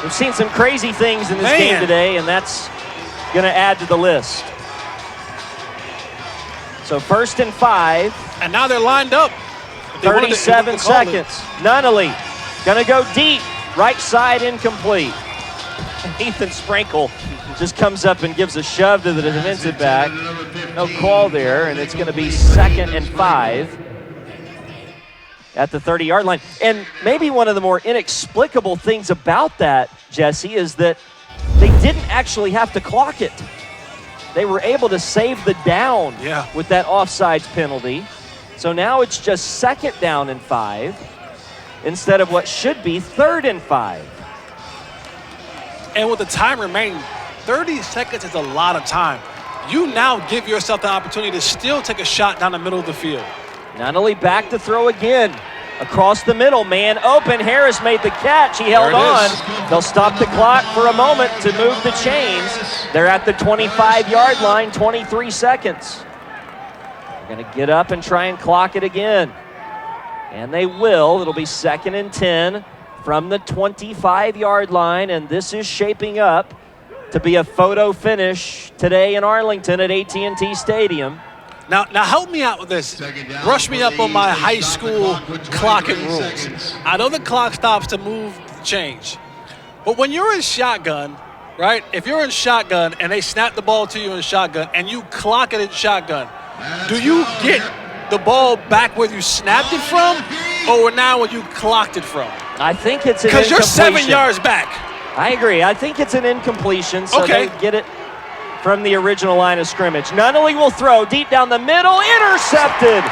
A: We've seen some crazy things in this game today, and that's going to add to the list. So 1st and 5.
B: And now they're lined up.
A: 37 seconds. Nunnally going to go deep. Right side incomplete. Ethan Sprinkle just comes up and gives a shove to the defensive back. No call there, and it's going to be 2nd and 5 at the 30-yard line. And maybe one of the more inexplicable things about that, Jesse, is that they didn't actually have to clock it. They were able to save the down with that offsides penalty. So now it's just 2nd down and 5 instead of what should be 3rd and 5.
B: And with the time remaining, 30 seconds is a lot of time. You now give yourself the opportunity to still take a shot down the middle of the field.
A: Nunnally back to throw again. Across the middle, man open. Harris made the catch. He held on. They'll stop the clock for a moment to move the chains. They're at the 25-yard line, 23 seconds. They're going to get up and try and clock it again. And they will. It'll be 2nd and 10 from the 25-yard line, and this is shaping up to be a photo finish today in Arlington at AT&T Stadium.
B: Now help me out with this. Brush me up on my high school clocking rules. I know the clock stops to move change. But when you're in shotgun, right, if you're in shotgun and they snap the ball to you in shotgun and you clock it in shotgun, do you get the ball back where you snapped it from or now where you clocked it from?
A: I think it's an incompletion.
B: Because you're 7 yards back.
A: I agree. I think it's an incompletion, so they get it from the original line of scrimmage. Nunnally will throw deep down the middle. Intercepted.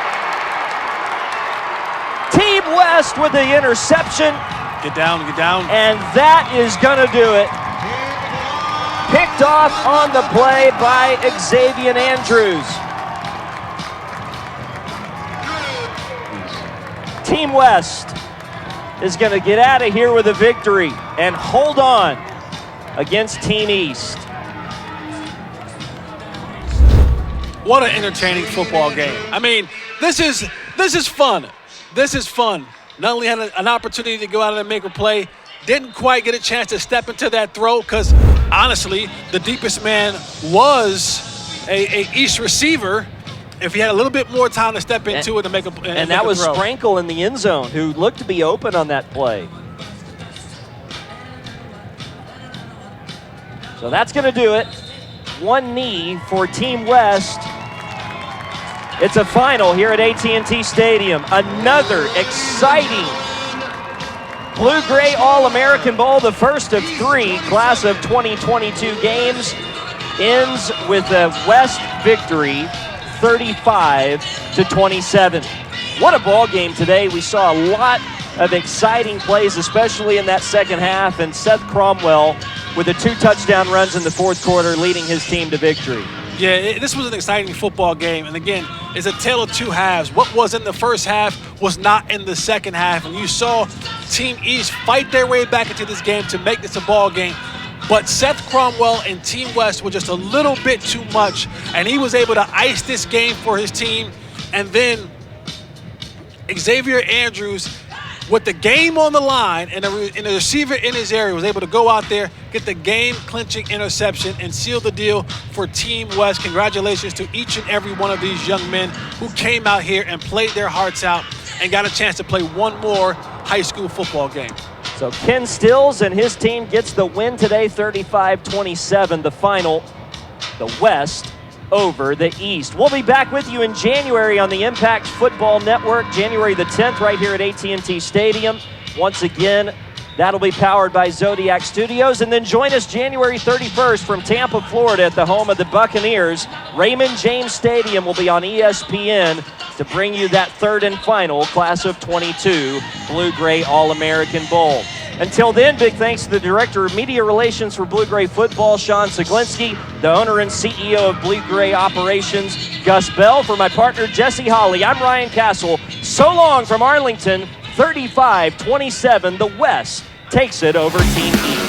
A: Team West with the interception.
B: Get down.
A: And that is going to do it. Picked off on the play by Xavier Andrews. Team West is going to get out of here with a victory and hold on against Team East.
B: What an entertaining football game. I mean, this is fun. This is fun. Nunnally had an opportunity to go out and make a play. Didn't quite get a chance to step into that throw because, honestly, the deepest man was a East receiver. If he had a little bit more time to step into it to make a throw.
A: And that was Sprinkle in the end zone, who looked to be open on that play. So that's going to do it. One knee for Team West. It's a final here at AT&T Stadium. Another exciting Blue-Gray All-American Bowl, the first of 3 class of 2022 games, ends with a West victory, 35-27. What a ball game today. We saw a lot of exciting plays, especially in that second half, and Seth Cromwell with the 2 touchdown runs in the fourth quarter leading his team to victory.
B: Yeah, this was an exciting football game. And again, it's a tale of 2 halves. What was in the first half was not in the second half. And you saw Team East fight their way back into this game to make this a ball game. But Seth Cromwell and Team West were just a little bit too much. And he was able to ice this game for his team. And then Xavier Andrews, with the game on the line and a receiver in his area, was able to go out there, get the game-clinching interception, and seal the deal for Team West. Congratulations to each and every one of these young men who came out here and played their hearts out and got a chance to play one more high school football game.
A: So Ken Stills and his team gets the win today, 35-27, the final, the West over the East. We'll be back with you in January on the Impact Football Network, January the 10th, right here at AT&T Stadium. Once again, that'll be powered by Zodiac Studios. And then join us January 31st from Tampa, Florida, at the home of the Buccaneers. Raymond James Stadium will be on ESPN to bring you that third and final class of 22 Blue-Gray All-American Bowl. Until then, big thanks to the Director of Media Relations for Blue-Gray Football, Sean Siglinski, the owner and CEO of Blue-Gray Operations, Gus Bell. For my partner, Jesse Holly, I'm Ryan Castle. So long from Arlington, 35-27, the West takes it over Team East.